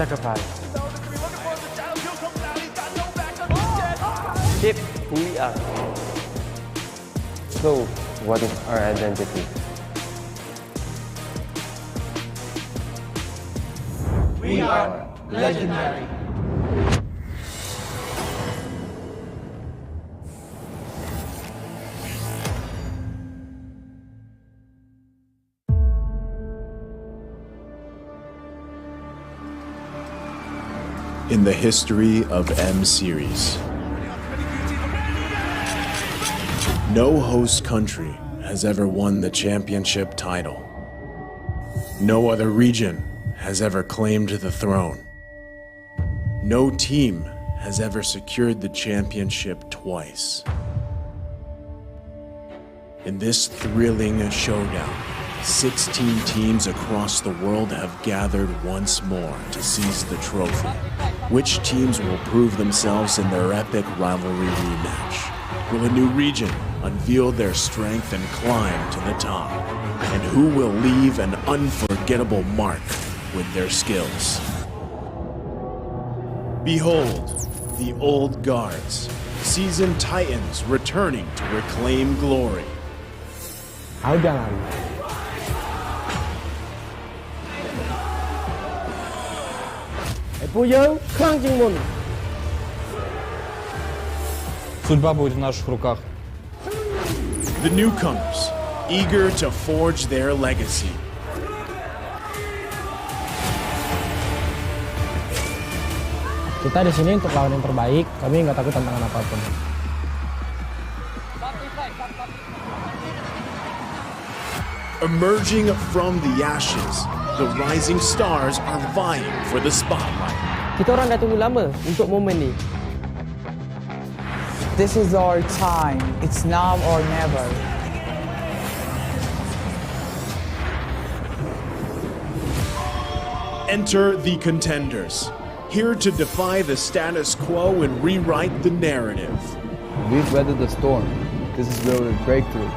sacrifice. Tiếp, who we are. So, what is our identity? We are legendary. In the history of M Series, no host country has ever won the championship title. No other region has ever claimed the throne. No team has ever secured the championship twice. In this thrilling showdown, 16 teams across the world have gathered once more to seize the trophy. Which teams will prove themselves in their epic rivalry rematch? Will a new region unveil their strength and climb to the top? And who will leave an unforgettable mark with their skills? Behold, the old guards, seasoned titans returning to reclaim glory. Jangan. Пуយើងខ្លាំងជាងមុន Судьба будет в наших руках. The newcomers, eager to forge their legacy. Kita di sini untuk lawan yang terbaik, kami nggak takut tantangan apapun. Emerging from the ashes, the rising stars are vying for the spotlight. Kita orang dah tunggu lama untuk momen ni. This is our time. It's now or never. Enter the contenders, here to defy the status quo and rewrite the narrative. We've weathered the storm. This is where we break through.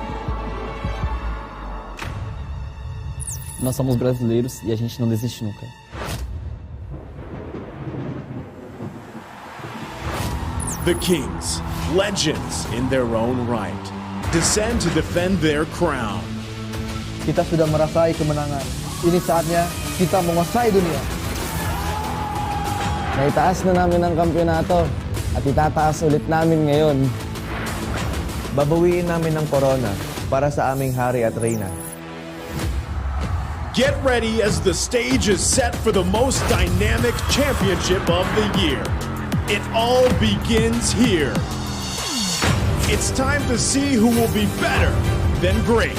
Nós somos brasileiros e a gente não desiste nunca. The kings, legends in their own right, descend to defend their crown. Kita sudah merasai kemenangan. Ini saatnya kita menguasai dunia. Naitaas na namin ang kampiyonato at itataas ulit namin ngayon. Babawiin namin ang corona para sa aming hari at reyna. Get ready as the stage is set for the most dynamic championship of the year. It all begins here. It's time to see who will be better than great.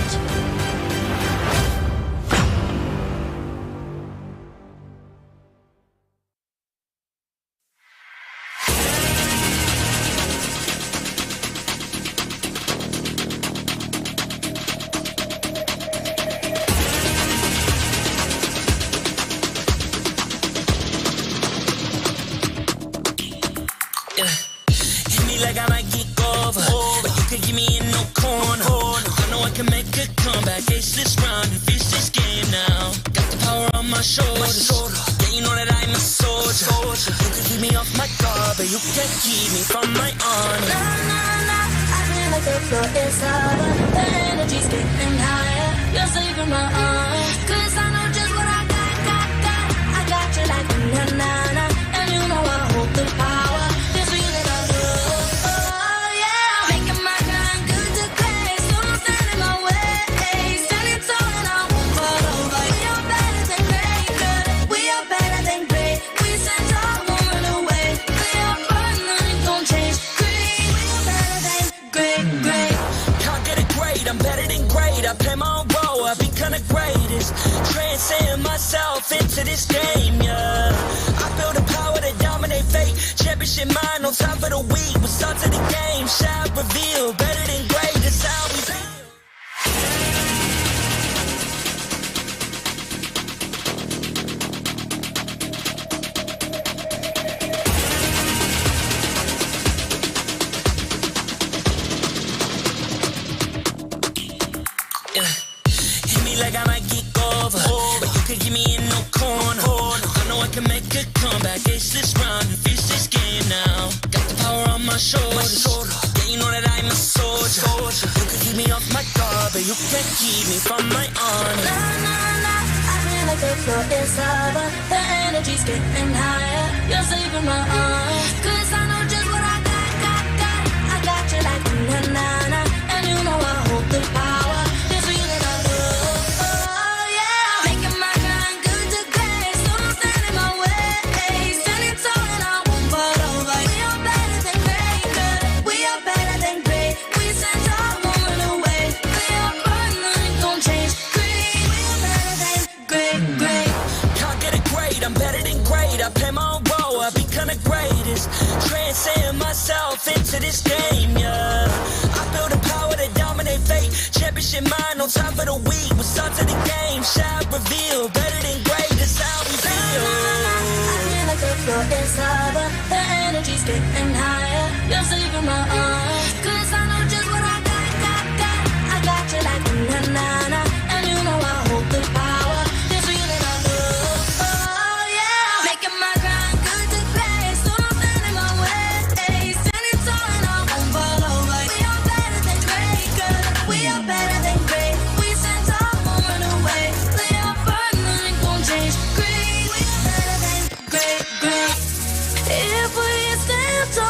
Hit me like I might get over, but you can give me in no corner. I know I can make a comeback, ace this round and finish this game now. Got the power on my shoulders, yeah, you know that I'm a soldier. You can keep me off my guard, but you can't keep me from my honor. Nah, nah, nah, I feel like the floor is over, the energy's getting higher. You're saving my arms, 'cause I know just what I got. I got you like a na-na-na, and you know I hold the power. Transcend myself into this game, yeah. I feel the power to dominate fate. Championship mind on top of the week. What's up to the game? Shall reveal. Better than great, that's how we feel. Like I might get over, but you can give me in no corner. I know I can make a a comeback, ace this round and finish this game now. Got the power on my shoulders. Yeah, you know that I'm a soldier. You can keep me off my guard, but you can't keep me from my honor. Nah, nah, nah, I feel like the floor is lava. The energy's getting higher. You're saving my arms, 'cause I know just what I got. I got you like na-na-na, and you know I hold the power. This feeling I love, oh yeah. Making my grind good to great, so don't stand in my way. Standing tall and I won't fall over. We are better than great, good. We are better than great. We send our woman away. We are burning, ain't gon' change. Great, we are better than great. Can't get it great, I'm better than great. I play my own role, I become the greatest. Transcend myself into this game, yeah. I build a power to dominate fate. Championship mind, no time for the weak. We're start to the game, shall reveal. Better than great, that's how we feel. I feel like the floor is lava. The energy's getting higher. You're saving my arms, 'cause I know just what I got. I got you like na-na-na, and you know I hold the power. This feeling I love, oh yeah. Making my grind good to great, so don't stand in my way. Standing tall and I won't fall over. We are better than great, good. We are better than great. We send our woman away. We are burning, ain't gon' change. Great, we are better than great. If we stand tall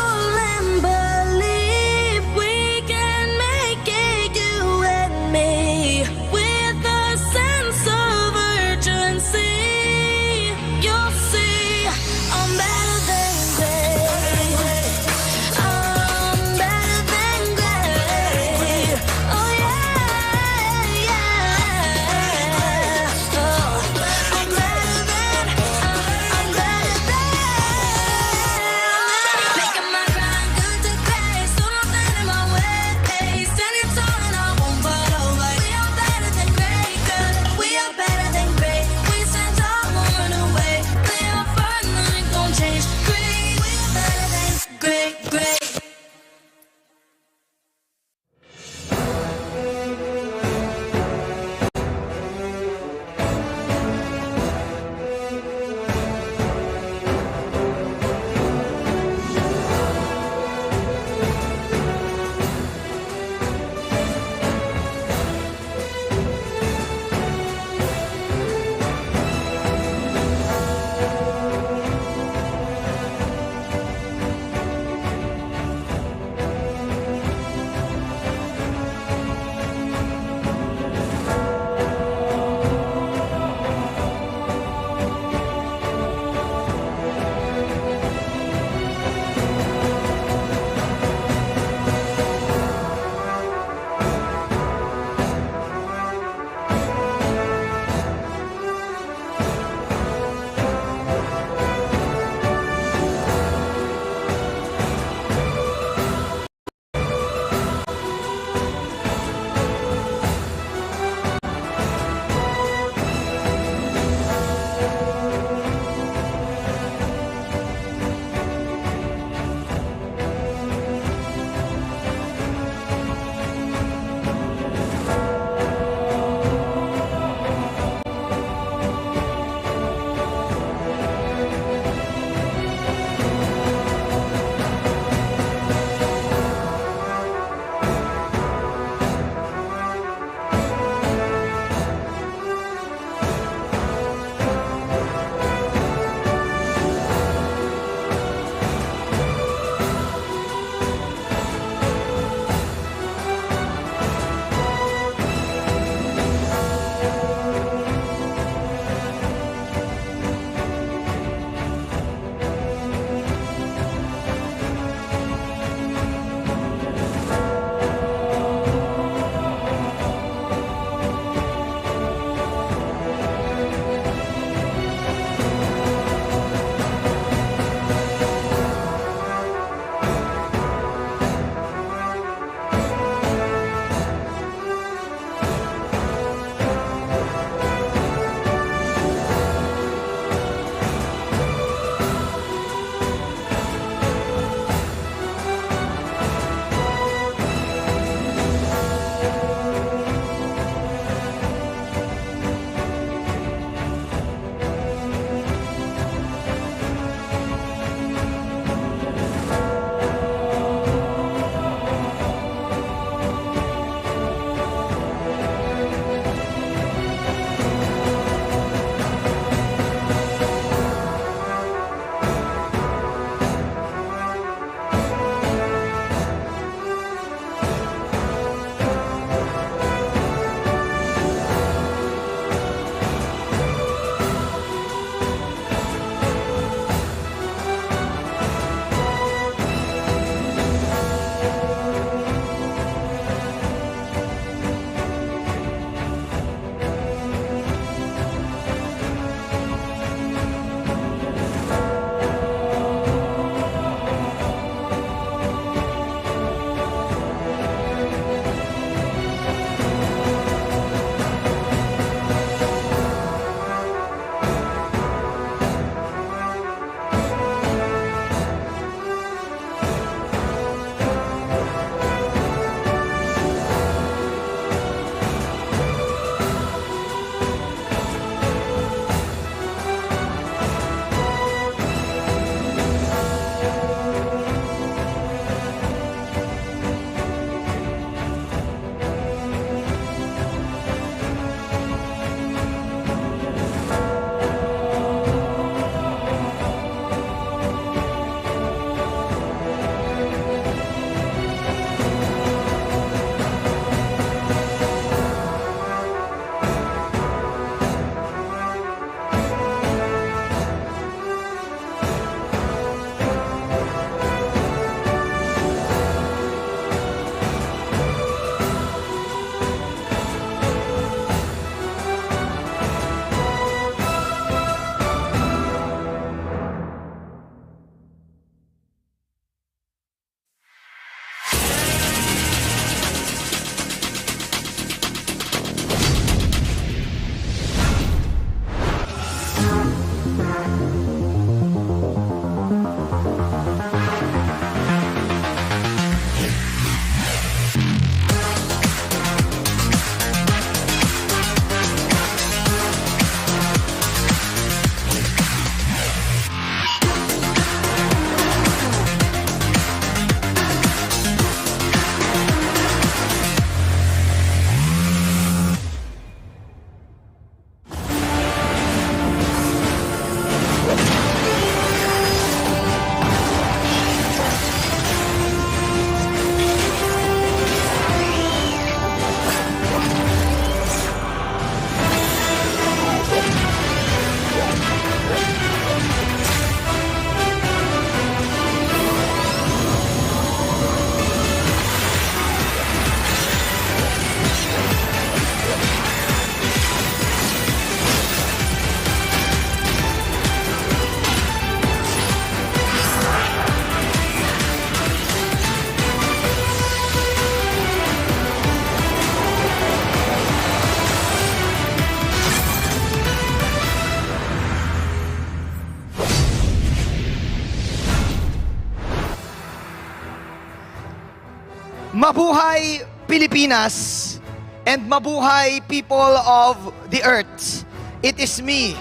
Mabuhay Pilipinas and mabuhay people of the earth. It is me,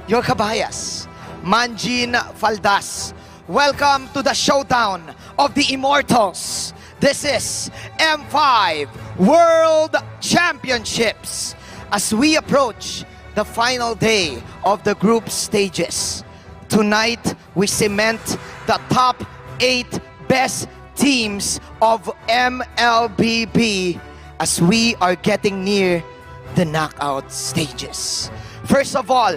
your kabayas, Manjin Faldas. Welcome to the showdown of the immortals. This is M5 World Championships. As we approach the final day of the group stages, tonight we cement the top 8 best teams of MLBB as we are getting near the knockout stages. First of all,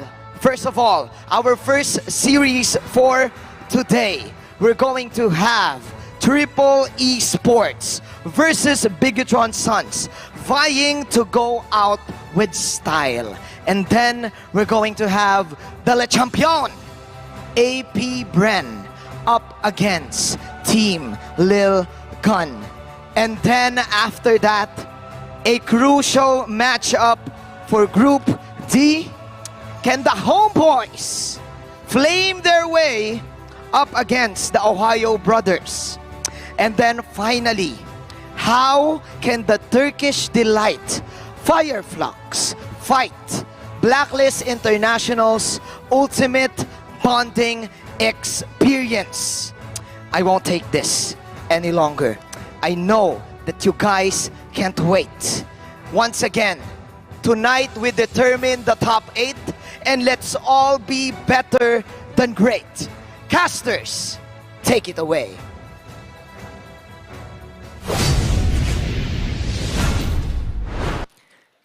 our first series for today, we're going to have Triple E Sports versus Bigatron Sons vying to go out with style. And then we're going to have the Le Champion, AP Bren, up against Team Lil Gun. And then after that, a crucial matchup for Group D. Can the Homeboys flame their way up against the Ohio Brothers? And then finally, how can the Turkish Delight Fireflux fight Blacklist International's ultimate bonding experience? I won't take this any longer. I know that you guys can't wait. Once again, tonight we determine the top 8 and let's all be better than great. Casters, take it away.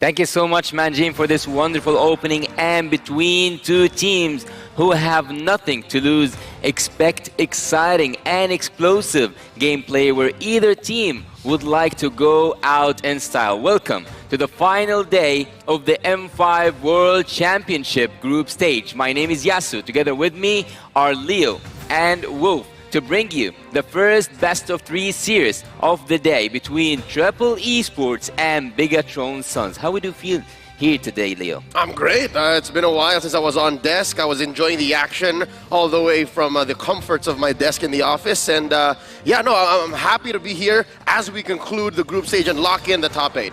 Thank you so much, Manjin, for this wonderful opening. And between two teams who have nothing to lose, expect exciting and explosive gameplay where either team would like to go out in style. Welcome to the final day of the M5 World Championship group stage. My name is Yasu. Together with me are Leo and Wolf to bring you the first best-of-3 series of the day between Triple E Sports and Bigatron Sons. How would you feel here today, Leo? I'm great. It's been a while since I was on desk. I was enjoying the action all the way from the comforts of my desk in the office. And I'm happy to be here as we conclude the group stage and lock in the top 8.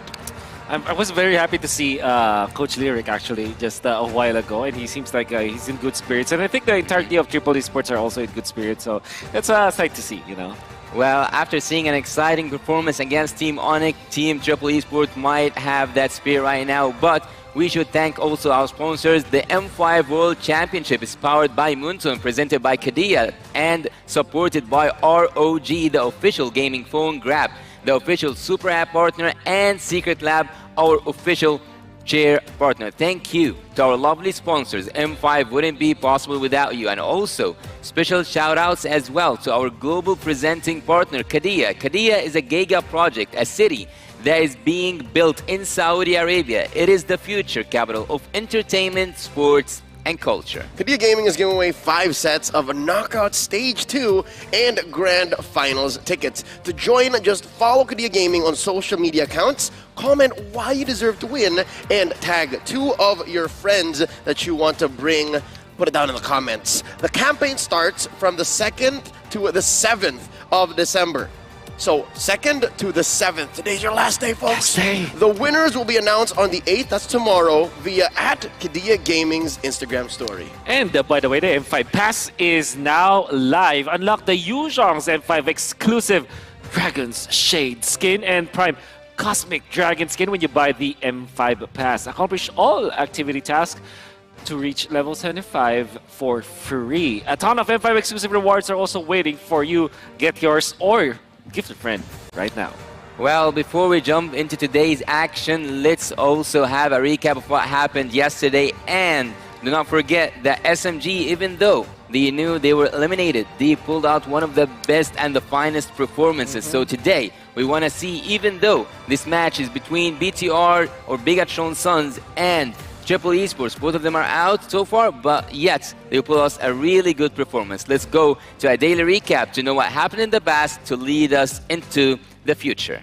I was very happy to see Coach Lyric actually just a while ago, and he seems like he's in good spirits. And I think the entirety of Triple E Sports are also in good spirits, so that's sight to see, you know. Well, after seeing an exciting performance against Team Onyx, Team Triple E Sports might have that spirit right now, but we should thank also our sponsors. The M5 World Championship is powered by Munton, presented by Kadia, and supported by ROG, the official gaming phone grab, the official Super App partner, and Secret Lab, our official chair partner. Thank you to our lovely sponsors. M5 wouldn't be possible without you. And also, special shout-outs as well to our global presenting partner, Kadia. Kadia is a Giga project, a city that is being built in Saudi Arabia. It is the future capital of entertainment, sports, and culture. Kadia Gaming is giving away 5 sets of Knockout Stage 2 and Grand Finals tickets. To join, just follow Kadia Gaming on social media accounts, comment why you deserve to win, and tag 2 of your friends that you want to bring. Put it down in the comments. The campaign starts from the 2nd to the 7th of December. So, 2nd to the 7th. Today's your last day, folks. The winners will be announced on the 8th, that's tomorrow, via @Kadia Gaming's Instagram story. And by the way, the M5 Pass is now live. Unlock the Yuzhong's M5 exclusive Dragon's Shade skin and Prime Cosmic Dragon skin when you buy the M5 Pass. Accomplish all activity tasks to reach level 75 for free. A ton of M5 exclusive rewards are also waiting for you. Get yours or gift a friend right now. Well, before we jump into today's action, let's also have a recap of what happened yesterday. And do not forget that SMG, even though they knew they were eliminated, they pulled out one of the best and the finest performances. So today, we want to see, even though this match is between BTR or Bigatron Sons and Triple E Sports, both of them are out so far, but yet they pull us a really good performance. Let's go to a daily recap to know what happened in the past to lead us into the future.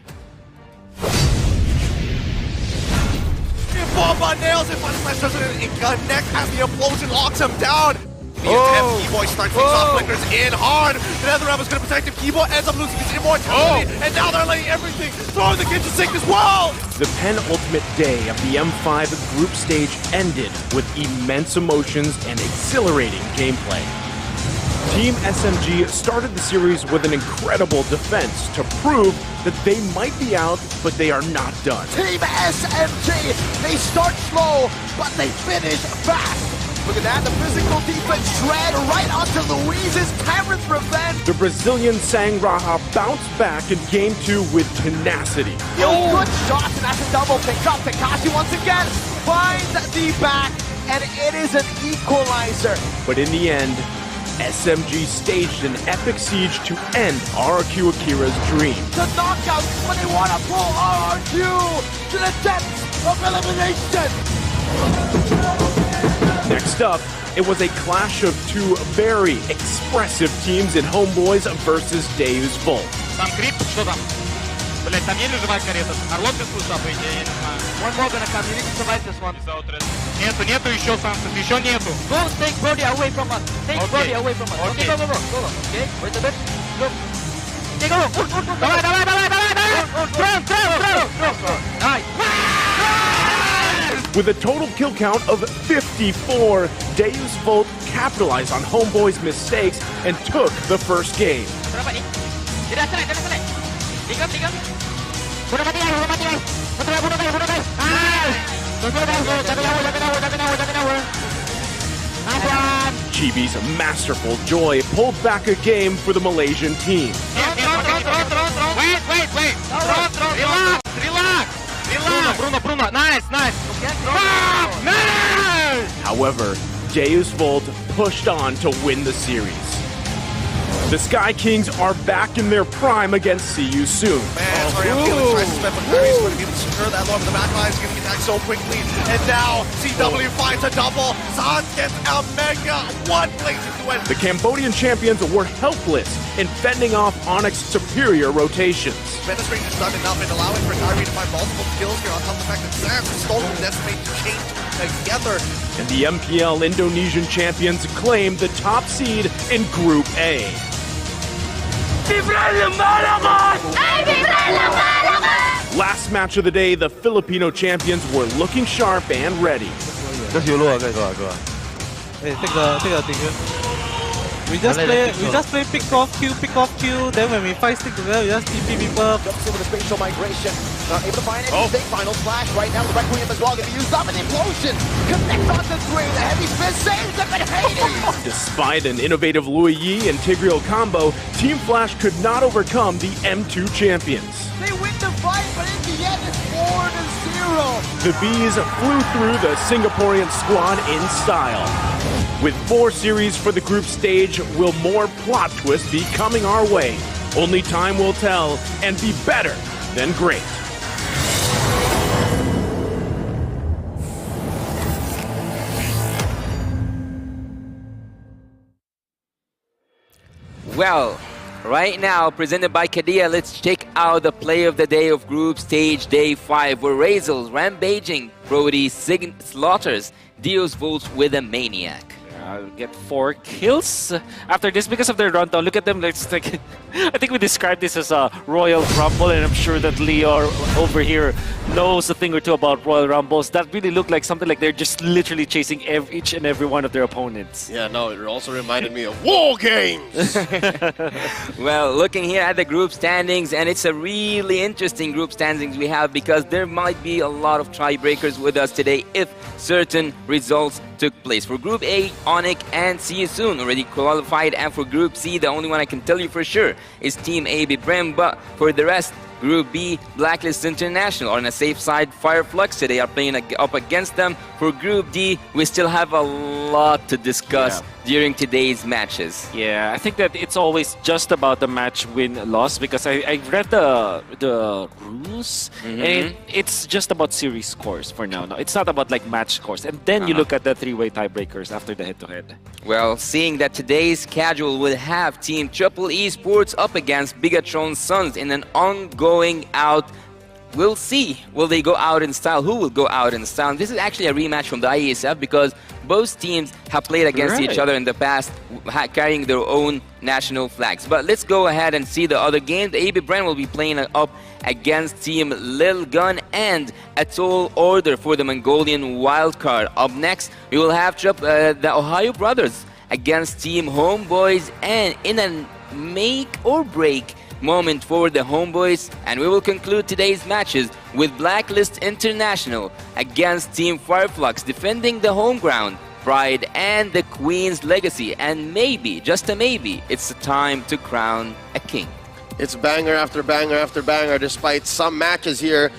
Bomba nails it, but it connects as the explosion locks him down. The attempt, Keyboy starts things off, flickers in hard. NetherRealm is going to protect him. Keyboy ends up losing his immortality, and now they're letting everything, throwing the kitchen sink as well. The penultimate day of the M5 group stage ended with immense emotions and exhilarating gameplay. Team SMG started the series with an incredible defense to prove that they might be out, but they are not done. Team SMG, they start slow, but they finish fast. Look at that, the physical defense shred right onto Luiz's Terran's revenge. The Brazilian Sang Raha bounced back in Game 2 with tenacity. Good shots, and that's a double pick up. Takashi once again finds the back, and it is an equalizer. But in the end, SMG staged an epic siege to end RRQ Akira's dream. The knockout, but they want to pull RRQ to the depths of elimination. Next up, it was a clash of two very expressive teams in Homeboys versus Deus Volt. Там грипп, что там? Блять, там еле живая карета. Орлот без пульса, по идее, я не знаю. One more gonna come, you need to survive this one. Нету еще шансов, еще нету. Go take Brody away from us. Take Brody away from us. Okay, go. Okay, wait a bit. Go. Okay, go. Давай. Throw. Nice. With a total kill count of 54, Deus Volt capitalized on Homeboy's mistakes and took the first game. Chibi's masterful joy pulled back a game for the Malaysian team. Wait. Relax. Bruno. Nice. However, Deus Volt pushed on to win the series. The Sky Kings are back in their prime against CU soon. Man, sorry, I'm feeling trying to spend, but Clary's going to be able to secure that long. The back line is going to get attacked so quickly. And now, CW finds a double. Sans gets a mega one place to win. The Cambodian champions were helpless in fending off Onyx's superior rotations. Ministry just done enough in allowing for Kyrie to find multiple kills here on top of the fact that Sans is stolen and Decimate to chain together. And the MPL Indonesian champions claim the top seed in Group A. Last match of the day, the Filipino champions were looking sharp and ready. We just play pick off Q. Then when we fight stick together, we just TP people. Jumps over the spatial migration. Not able to find anything. Final flash right now. The Requiem as well. Going to be used up, and the implosion connects on the three. The heavy fist saves him, but Hades. Despite an innovative Louis Yi and Tigreal combo, Team Flash could not overcome the M2 champions. They win the fight, but in the end, it's 4-0. The Bees flew through the Singaporean squad in style. With 4 series for the group stage, will more plot twists be coming our way? Only time will tell, and be better than great. Well, right now, presented by Kadia, let's check out the play of the day of Group Stage Day 5, where Razel, rampaging, Brody slaughters Deus Volt with a Maniac. Get 4 kills after this because of their rundown. Look at them. It's like I think we described this as a Royal Rumble, and I'm sure that Leo over here knows a thing or two about Royal Rumbles. That really looked like something like they're just literally chasing each and every one of their opponents. Yeah, no, it also reminded me of War Games! Well, looking here at the group standings, and it's a really interesting group standings we have because there might be a lot of tiebreakers with us today if certain results took place. For Group A, Onyx and See You Soon already qualified, and for Group C, the only one I can tell you for sure is Team AB Brem, but for the rest, Group B, Blacklist International are on a safe side. Fireflux today are playing up against them. For Group D, we still have a lot to discuss during today's matches. Yeah, I think that it's always just about the match win-loss because I read the rules and it's just about series scores for now. It's not about like match scores. And then you look at the 3-way tiebreakers after the head-to-head. Well, seeing that today's schedule will have Team Triple Esports up against Bigatron's Sons in an ongoing out we'll see. Will they go out in style? Who will go out in style? And this is actually a rematch from the IESF because both teams have played against each other in the past, carrying their own national flags. But let's go ahead and see the other game. The AB Brand will be playing up against Team Lil Gun and a tall order for the Mongolian wildcard. Up next, we will have the Ohio Brothers against Team Homeboys, and in a make or break moment for the Homeboys, and we will conclude today's matches with Blacklist International against Team Fireflux, defending the home ground, pride, and the Queen's legacy. And maybe, just a maybe, it's the time to crown a king. It's banger after banger after banger, despite some matches here,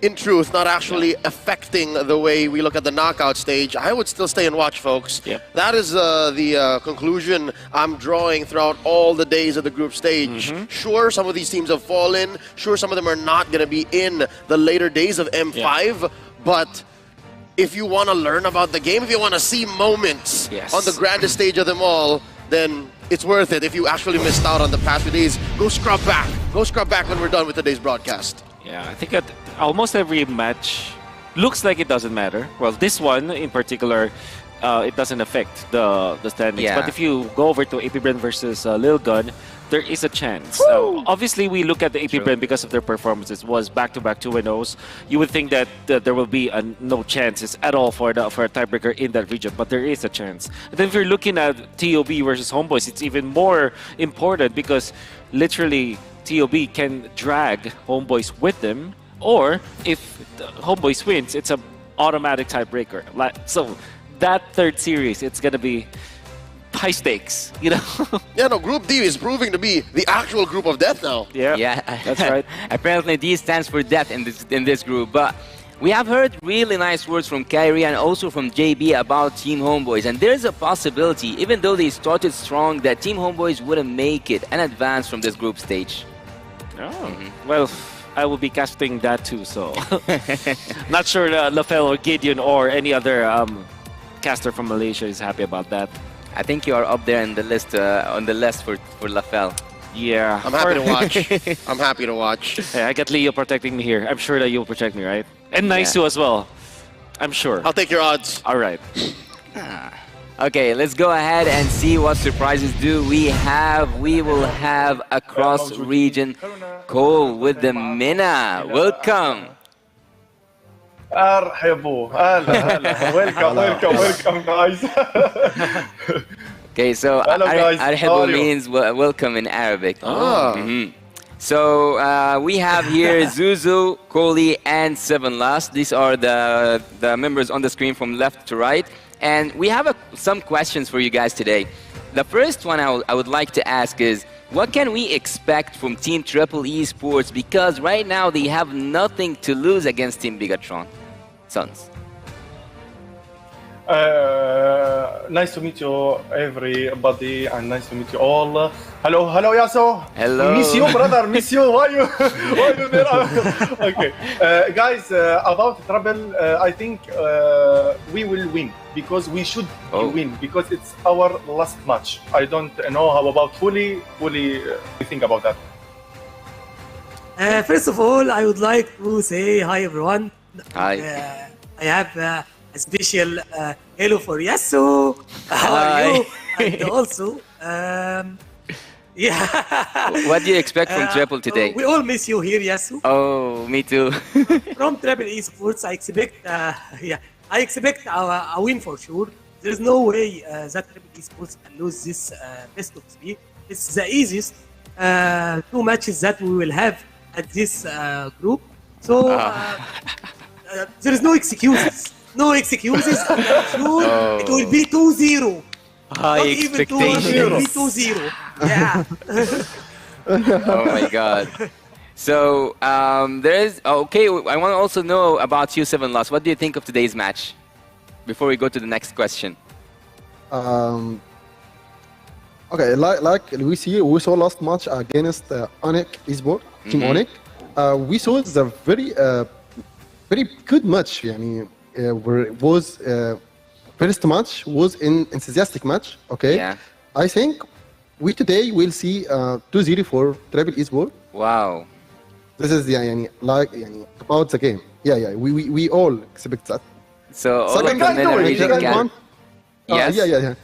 in truth, not actually affecting the way we look at the knockout stage. I would still stay and watch, folks. That is the conclusion I'm drawing throughout all the days of the group stage. Sure, some of these teams have fallen. Sure, some of them are not going to be in the later days of M5. But if you want to learn about the game, if you want to see moments on the grandest stage of them all, then it's worth it. If you actually missed out on the past few days, go scrub back. Go scrub back when we're done with today's broadcast. Yeah, I think almost every match looks like it doesn't matter. Well, this one in particular, it doesn't affect the standings. But if you go over to AP Brand versus Lil Gun, there is a chance. Obviously, we look at the AP Brand because of their performances. Was back-to-back 2-0s. You would think that there will be no chances at all for a tiebreaker in that region, but there is a chance. And then if you're looking at TOB versus Homeboys, it's even more important because literally TOB can drag Homeboys with them, or if Homeboys wins, it's an automatic tiebreaker. So that third series, it's gonna be high stakes, you know. Yeah, no, Group D is proving to be the actual group of death now. Yeah, that's right. Apparently, D stands for death in this group, but we have heard really nice words from Kyrie and also from JB about Team Homeboys, and there's a possibility, even though they started strong, that Team Homeboys wouldn't make it and advance from this group stage. Well, I will be casting that too, so not sure LaFell or Gideon or any other caster from Malaysia is happy about that. I think you are up there in the list on the list for LaFell. Yeah, I'm happy to watch. I'm happy to watch. Hey, I got Leo protecting me here. I'm sure that you'll protect me, right? And Nice as well. I'm sure. I'll take your odds. All right. Okay, let's go ahead and see what surprises we will have a cross-region call with the Mina. Welcome. Welcome guys. Okay, so Arhibu means welcome in Arabic. So we have here Zuzu, Koli, and Seven Last. These are the members on the screen from left to right. And we have some questions for you guys today. The first one I would like to ask is, what can we expect from Team Triple Esports? Because right now they have nothing to lose against Team Bigatron. Sons. Nice to meet you, everybody, and nice to meet you all. Hello, Yaso. Hello. Miss you, brother. Miss you. Why you there? Okay, guys. About Trouble, I think we will win because we should win because it's our last match. I don't know how about fully think about that. First of all, I would like to say hi, everyone. Hi. I have a special hello for Yasu. How are you? And also, What do you expect from Triple today? We all miss you here, Yasu. Oh, me too. From Triple Esports, I expect a win for sure. There's no way that Triple Esports can lose this best of 3. It's the easiest 2 matches that we will have at this group. So there is no excuses. No excuses. Sure, it will be 2-0. High expectations. It will be 2-0. Yeah. Oh my God. So there is okay. I want to also know about you, Seven Lost. What do you think of today's match? Before we go to the next question. Okay, like we saw last match against Onyx Esport, Team Onyx. We saw it's a very good match. Where it was first match was an enthusiastic match. Okay. Yeah. I think we today will see 2-0 for Triple Esport. Wow. This is يعني like about the game. Yeah. We all expect that. So all of the MENA region can... Yes? Yeah.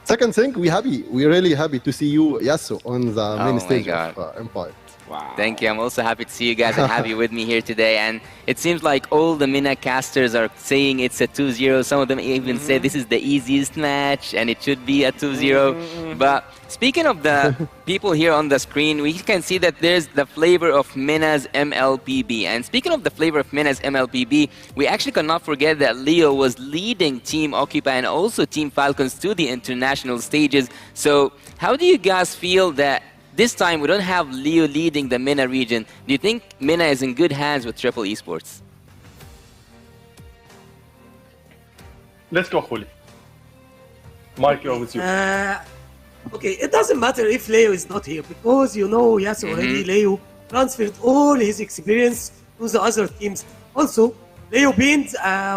Second thing, we're really happy to see you, Yasu, on the main stage of M5. Wow. Thank you. I'm also happy to see you guys and have you with me here today. And it seems like all the MENA casters are saying it's a 2-0. Some of them even say this is the easiest match and it should be a 2-0. But speaking of the people here on the screen, we can see that there's the flavor of MENA's MLBB. And speaking of the flavor of MENA's MLBB, we actually cannot forget that Leo was leading Team Occupy and also Team Falcons to the international stages. So how do you guys feel that this time we don't have Leo leading the MENA region? Do you think MENA is in good hands with Triple Esports? Let's go, Khuli. Mike, you're with you. Okay, it doesn't matter if Leo is not here because yes, already Leo transferred all his experience to the other teams. Also, Leo been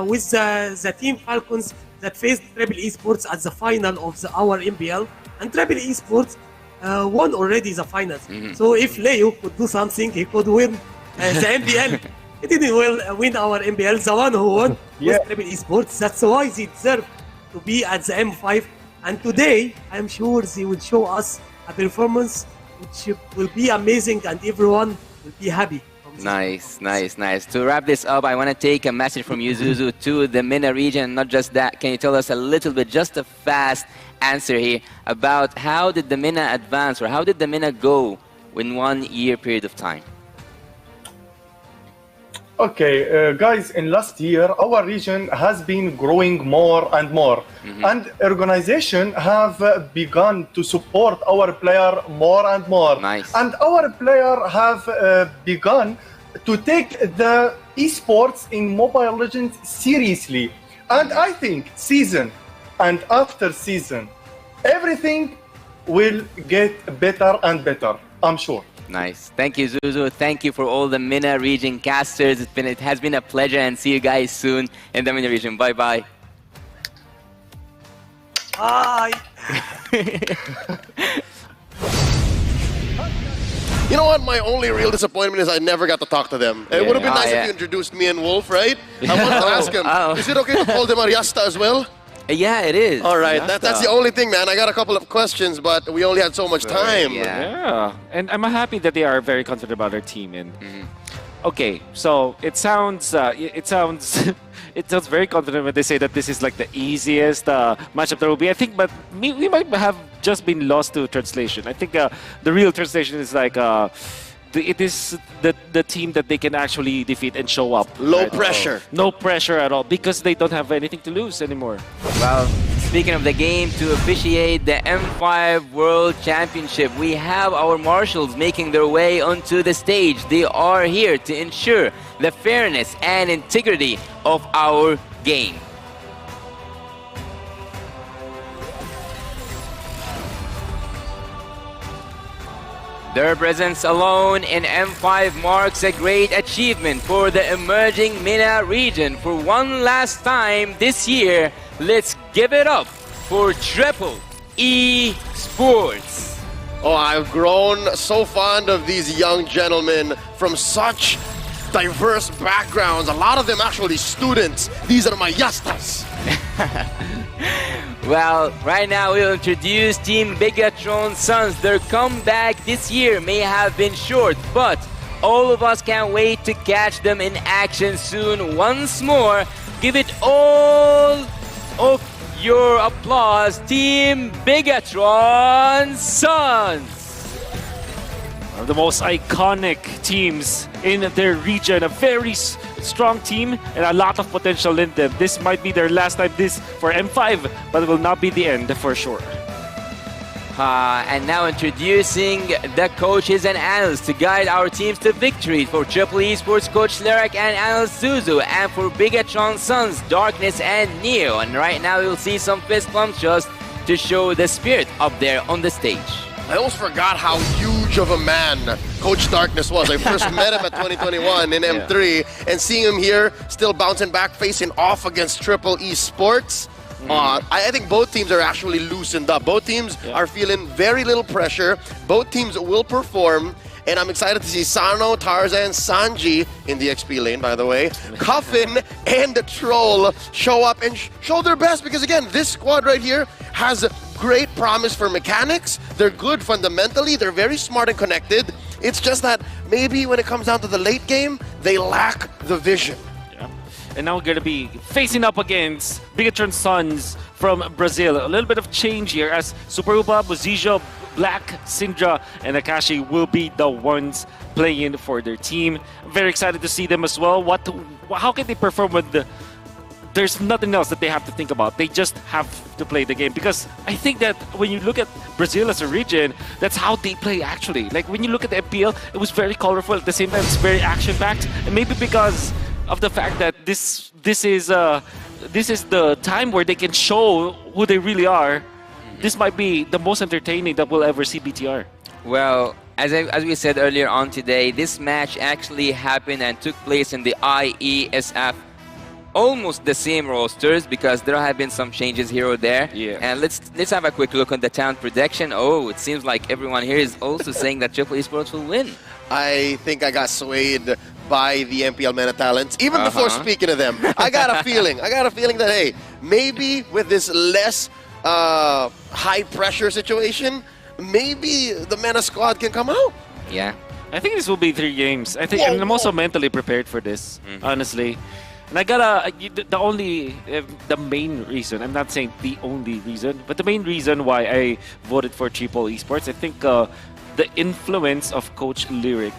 with the Team Falcons that faced Triple Esports at the final of our MPL, and Triple Esports won already the finals. So if Leo could do something, he could win the MPL. He didn't win our MPL, the one who won was Triple Esports. That's why they deserve to be at the M5. And today, I'm sure they will show us a performance which will be amazing and everyone will be happy. Nice. To wrap this up, I want to take a message from you, Zuzu, to the MENA region. Not just that, can you tell us a little bit, just a fast answer here, about how did the MENA advance or how did the MENA go in 1 year period of time? Okay, guys, in last year, our region has been growing more and more. And organization have begun to support our player more and more. Nice. And our player have begun to take the esports in Mobile Legends seriously. And I think season and after season, everything will get better and better, I'm sure. Nice. Thank you, Zuzu. Thank you for all the MENA region casters. It has been a pleasure, and see you guys soon in the MENA region. Bye-bye. Bye. You know what? My only real disappointment is I never got to talk to them. It would have been nice if you introduced me and Wolf, right? I wanted to ask him, is it okay to call them Ariasta as well? Yeah, it is. All right, that's the only thing, man. I got a couple of questions, but we only had so much time. Yeah, and I'm happy that they are very confident about their team. And okay, so it sounds very confident when they say that this is like the easiest matchup there will be. I think, but we might have just been lost to translation. I think the real translation is like. It is the team that they can actually defeat and show up. Low pressure. No pressure at all because they don't have anything to lose anymore. Well, speaking of the game, to officiate the M5 World Championship, we have our marshals making their way onto the stage. They are here to ensure the fairness and integrity of our game. Their presence alone in M5 marks a great achievement for the emerging MENA region. For one last time this year, let's give it up for Triple Esports. Oh, I've grown so fond of these young gentlemen from such diverse backgrounds. A lot of them actually students. These are my yastas. Well, right now we'll introduce Team Bigatron Sons. Their comeback this year may have been short, but all of us can't wait to catch them in action soon. Once more, give it all of your applause, Team Bigatron Sons. One of the most iconic teams in their region, a very strong team and a lot of potential in them. This might be their last time for M5, but it will not be the end for sure. And now introducing the coaches and analysts to guide our teams to victory. For Triple Esports, Coach Lerak and Analyst Suzu, and for Bigatron Sons, Darkness and Neo. And right now you'll see some fist bumps just to show the spirit up there on the stage. I almost forgot how huge of a man Coach Darkness was. I first met him at 2021 in M3, and seeing him here, still bouncing back, facing off against Triple Esports. I think both teams are actually loosened up. Both teams are feeling very little pressure. Both teams will perform, And I'm excited to see Sano, Tarzan, Sanji in the XP lane, by the way. Coffin and the Troll show up and show their best because, again, this squad right here has great promise for mechanics. They're good fundamentally. They're very smart and connected. It's just that maybe when it comes down to the late game, they lack the vision. Yeah. And now we're going to be facing up against Bigatron Sons from Brazil. A little bit of change here as Superuba, Buzijo, Black, Syndra, and Akashi will be the ones playing for their team. I'm very excited to see them as well. How can they perform when there's nothing else that they have to think about? They just have to play the game. Because I think that when you look at Brazil as a region, that's how they play actually. Like when you look at the MPL, it was very colorful. At the same time, it's very action-packed. And maybe because of the fact that this is the time where they can show who they really are. This might be the most entertaining that we'll ever see BTR. Well, as we said earlier on today, this match actually happened and took place in the IESF. Almost the same rosters because there have been some changes here or there. Yeah. And let's have a quick look on the talent prediction. Oh, it seems like everyone here is also saying that Triple Esports will win. I think I got swayed by the MPL Meta Talents. Even before speaking to them, I got a feeling. I got a feeling that, hey, maybe with this less high-pressure situation, maybe the Meta squad can come out. Yeah. I think this will be 3 games. I think I'm also mentally prepared for this, honestly. And I gotta, the main reason, I'm not saying the only reason, but the main reason why I voted for Triple Esports, I think the influence of Coach Lyric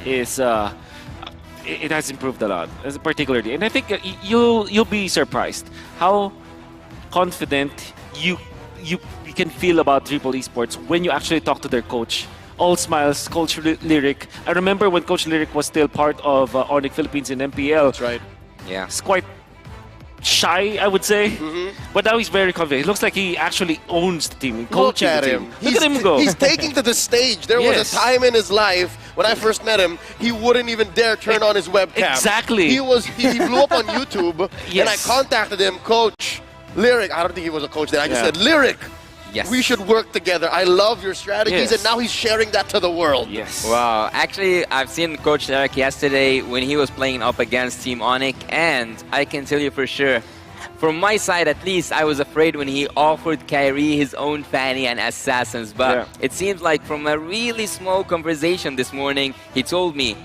is, it has improved a lot, particularly. And I think you'll be surprised how confident you can feel about Triple Esports when you actually talk to their coach. All smiles, Coach Lyric. I remember when Coach Lyric was still part of Onyx Philippines in MPL. That's right. Yeah. He's quite shy, I would say. But now he's very confident. It looks like he actually owns the team, coaching the team. Look at him go. He's taking to the stage. There was a time in his life when I first met him, he wouldn't even dare turn on his webcam. Exactly. He blew up on YouTube, and I contacted him, Coach Lyric. I don't think he was a coach then. I just said, Lyric, we should work together. I love your strategies, and now he's sharing that to the world. Yes. Wow. Actually, I've seen Coach Lyric yesterday when he was playing up against Team Onyx, and I can tell you for sure, from my side at least, I was afraid when he offered Kyrie his own Fanny and Assassins. But it seems like from a really small conversation this morning, he told me,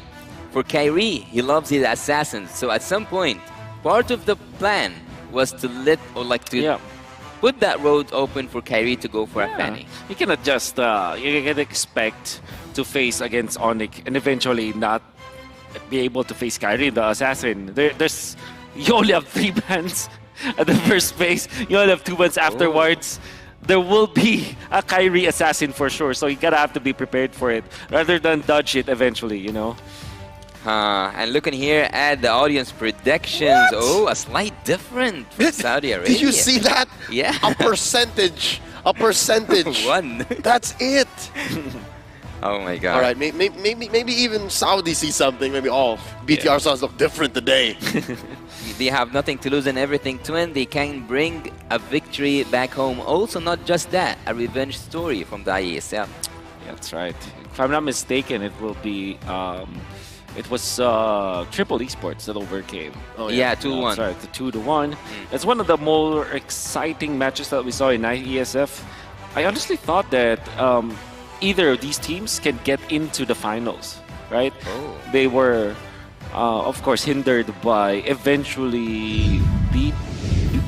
for Kyrie, he loves his Assassins. So at some point, part of the plan was to put that road open for Kyrie to go for a Fanny. You cannot just, you can expect to face against Onyx and eventually not be able to face Kyrie, the Assassin. You only have 3 bans at the first phase. You only have 2 bans afterwards. There will be a Kyrie Assassin for sure, so you gotta have to be prepared for it rather than dodge it eventually, you know? And looking here at the audience predictions, a slight difference from Saudi Arabia. Did you see that? Yeah. A percentage. One. That's it. Oh my God. All right, maybe even Saudi see something. Maybe, BTR Sons look different today. They have nothing to lose and everything to win. They can bring a victory back home. Also, not just that, a revenge story from the IESL. Yeah, that's right. If I'm not mistaken, it will be... it was Triple Esports that overcame. Yeah, 2-1. Sorry, the 2-1. It's one of the more exciting matches that we saw in IESF. I honestly thought that either of these teams can get into the finals, right? They were, of course, hindered by eventually beat.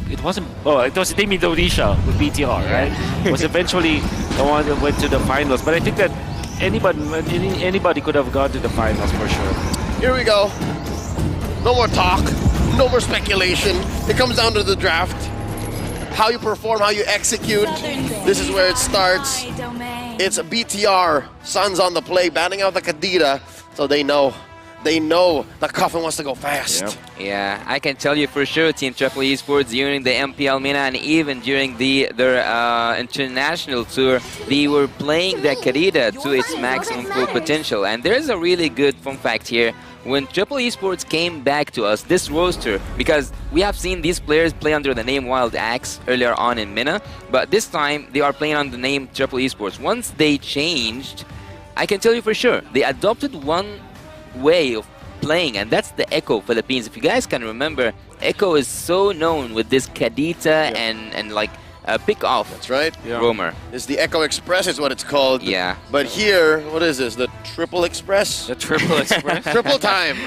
It wasn't. It was Team Indonesia with BTR, right? It was eventually the one that went to the finals. But I think that anybody could have gone to the finals for sure. Here we go. No more talk. No more speculation. It comes down to the draft. How you perform, how you execute. This is where it starts. It's a BTR. Sons on the play, batting out the Kadira. So they know the Coffin wants to go fast. Yeah, I can tell you for sure, Team Triple Esports during the MPL Mina and even during their international tour, they were playing the Karida to its maximum full potential. And there's a really good fun fact here. When Triple Esports came back to us, this roster, because we have seen these players play under the name Wild Axe earlier on in Mina, but this time they are playing under the name Triple Esports. Once they changed I can tell you for sure, they adopted one way of playing, and that's the Echo Philippines. If you guys can remember, Echo is so known with this Kadita and like pick off. That's right. Roamer. It's the Echo Express is what it's called. Yeah. But here, what is this? The Triple Express? The Triple Express. Triple time.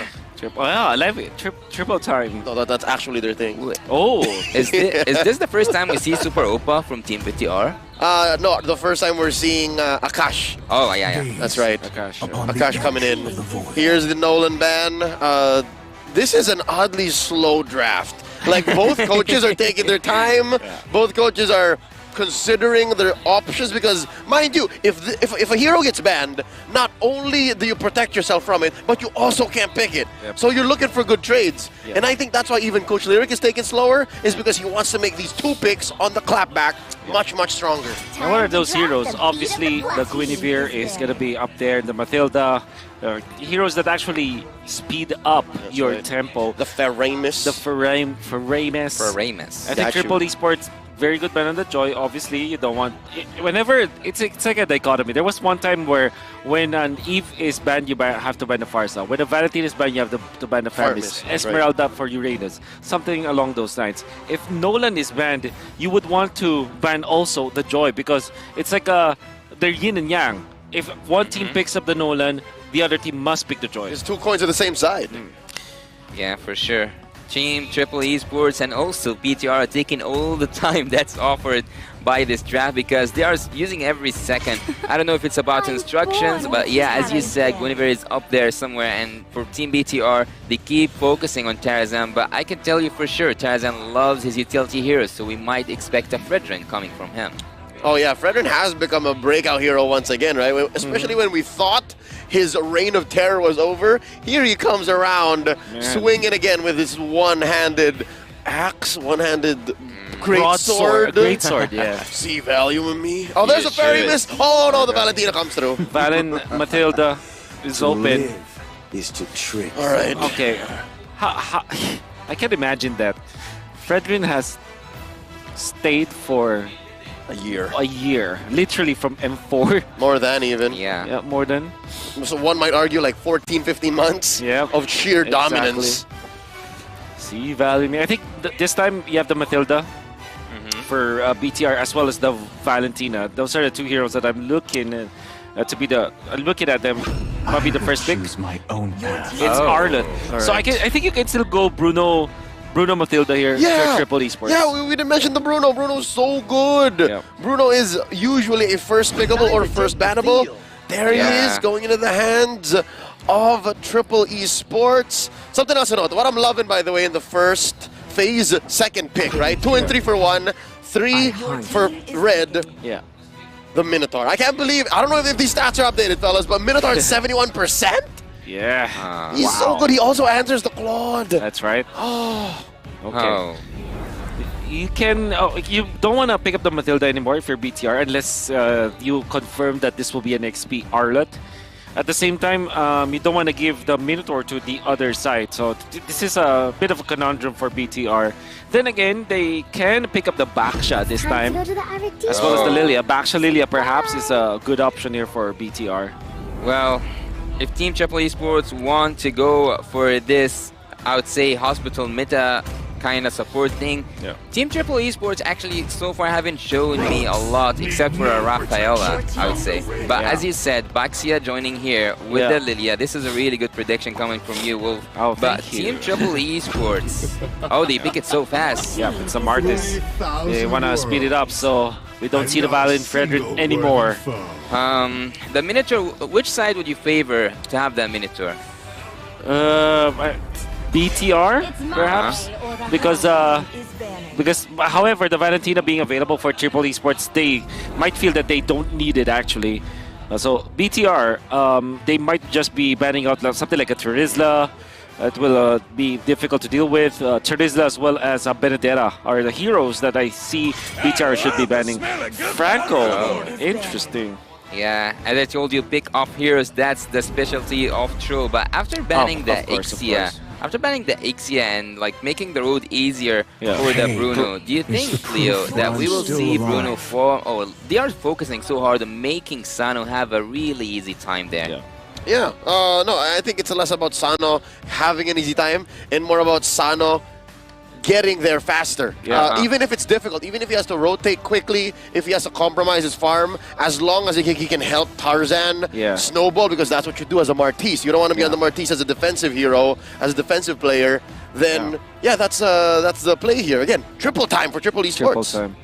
Oh, yeah, I love it. Triple time. No, that's actually their thing. Oh. Is this the first time we see Super Opa from Team BTR? No, the first time we're seeing Akash. Oh, yeah. That's right. Akash coming in. Here's the Nolan ban. This is an oddly slow draft. Like, both coaches are taking their time. Both coaches are considering their options because, mind you, if a hero gets banned, not only do you protect yourself from it, but you also can't pick it. So you're looking for good trades. And I think that's why even Coach Lyric is taking slower, is because he wants to make these 2 picks on the clapback much stronger. And what are those heroes? Obviously, the Guinevere is going to be up there, the Matilda, heroes that actually speed up your tempo. The Feramus. The Feramus. I think Triple Esports, very good ban on the Joy. Obviously, you don't want... Whenever... It's like a dichotomy. There was one time where when an Eve is banned, you have to ban the Farsa. When a Valentine is banned, you have to ban the Farmis. Esmeralda for Uranus. Something along those lines. If Nolan is banned, you would want to ban also the Joy because it's like they're yin and yang. If one team picks up the Nolan, the other team must pick the Joy. It's 2 coins on the same side. Yeah, for sure. Team Triple Esports and also BTR are taking all the time that's offered by this draft because they are using every second. I don't know if it's about instructions, but yeah, as you said, Guinevere is up there somewhere, and for Team BTR, they keep focusing on Tarazan, but I can tell you for sure, Tarazan loves his utility heroes, so we might expect a Fredrin coming from him. Oh yeah, Fredrin has become a breakout hero once again, right? Especially when we thought his reign of terror was over. Here he comes around, swinging again with his one-handed axe, one-handed great sword. Great sword, yeah. See value in me. Oh, there's a fairy miss. Oh no, the Valentina comes through. Valen Matilda is open. Is to trick. All right. Okay. I can imagine that Fredrin has stayed for a year. Literally from M4. More than even. Yeah, more than. So one might argue like 14, 15 months of sheer dominance. See, value. I think this time you have the Matilda for BTR as well as the Valentina. Those are the 2 heroes that I'm looking to be the. Looking at them, might be the first pick. My own path. It's Arlet. So I think you can still go Bruno Matilda here for Triple Esports. Yeah, we didn't mention the Bruno. Bruno's so good. Yeah. Bruno is usually a first pickable or first bannable. There he is, going into the hands of Triple Esports. Something else to note. What I'm loving, by the way, in the first phase, second pick, right? 2 and 3 for 1, 3 for red. Yeah. The Minotaur. I can't believe, I don't know if these stats are updated, fellas, but Minotaur is 71%? Yeah. He's so good. He also answers the Claude. That's right. Oh. Okay. You can. You don't want to pick up the Matilda anymore if you're BTR unless you confirm that this will be an XP Arlet. At the same time, you don't want to give the Minotaur to the other side. So this is a bit of a conundrum for BTR. Then again, they can pick up the Baksha this time, as well as the Lilia. Baksha Lilia perhaps is a good option here for BTR. Well, if Team Triple Esports want to go for this, I would say, hospital meta kind of support thing, Team Triple Esports actually so far haven't shown me a lot except for a Rafaela, I would say. But as you said, Baxia joining here with the Lilia, this is a really good prediction coming from you, Wolf. Oh, but Team Triple Esports, they pick it so fast. Yeah, it's some artists. They want to speed it up, so we don't see the Valen Fredrin anymore. The Minotaur, which side would you favor to have that Minotaur? BTR, perhaps, because however, the Valentina being available for Triple Esports, they might feel that they don't need it actually. So BTR, they might just be banning out something like a Terizla. It will be difficult to deal with. Terizla as well as Benedetta are the heroes that I see BTR should be banning. Franco, interesting. Yeah, as I told you, pick off heroes, that's the specialty of Tro. But after banning the Ixia, After banning the Ixia and like making the road easier for the Bruno, do you think, Leo, that we will see Bruno form? Oh, they are focusing so hard on making Sano have a really easy time there. Yeah, no, I think it's less about Sano having an easy time and more about Sano getting there faster. Even if it's difficult, even if he has to rotate quickly, if he has to compromise his farm, as long as he can help Tarzan snowball, because that's what you do as a Martis. You don't want to be on the Martis as a defensive hero, as a defensive player. Then, that's the play here. Again, triple time for Triple Esports. Triple time.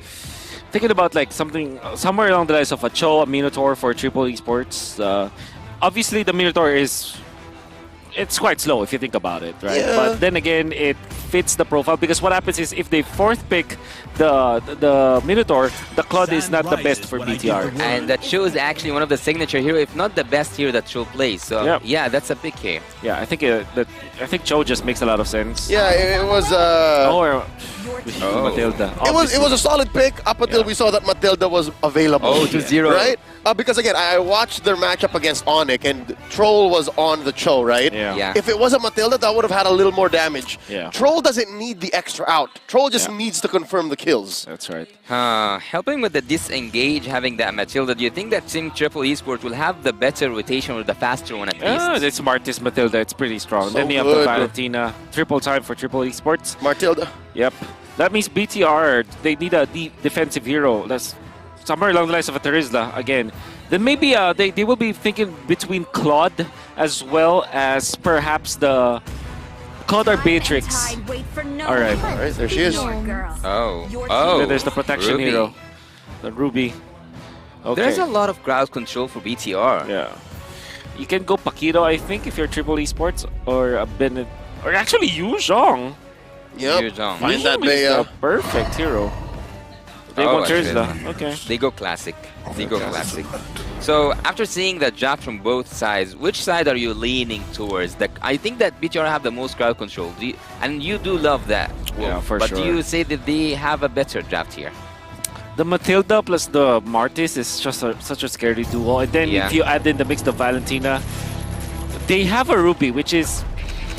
Thinking about like something, somewhere along the lines of a Cho, a Minotaur for Triple Esports. Obviously, the Minotaur it's quite slow if you think about it, right? But then again, it fits the profile because what happens is if they fourth pick the Minotaur, the Claude is not the best for BTR. And that Cho is actually one of the signature hero, if not the best hero that Cho plays. So yeah, that's a pick here. Yeah, I think Cho just makes a lot of sense. Yeah, it was. Matilda. It was a solid pick up until we saw that Matilda was available. Oh, to 0. Right? Because again, I watched their matchup against Onyx and Troll was on the Cho, right? Yeah. If it wasn't Matilda, that would have had a little more damage. Yeah. Troll doesn't need the extra out. Troll just needs to confirm the kills. That's right. Helping with the disengage, having that Matilda, do you think that Team Triple Esports will have the better rotation or the faster one at least? Yeah, it's Martis Matilda. It's pretty strong. So then you have the Valentina. Triple time for Triple Esports. Matilda. Yep. That means BTR, they need a defensive hero. That's somewhere along the lines of a Terizla again. Then maybe they will be thinking between Claude as well as perhaps the Claude or Beatrix. Alright, there she is. Oh, there's the protection Ruby. hero. The Ruby. Okay. There's a lot of crowd control for BTR. Yeah. You can go Paquito, I think, if you're Triple Esports, or a Bennett, or actually Yu Zhong. Yep. Find that Bea. Perfect hero. They want Terizla. Okay. They go classic. They go classic. So after seeing the draft from both sides, which side are you leaning towards? I think that BTR have the most crowd control. And you do love that. Yeah, for but sure. do you say that they have a better draft here? The Matilda plus the Martis is just such a scary duo. And then if you add in the mix the Valentina, they have a Ruby, which is,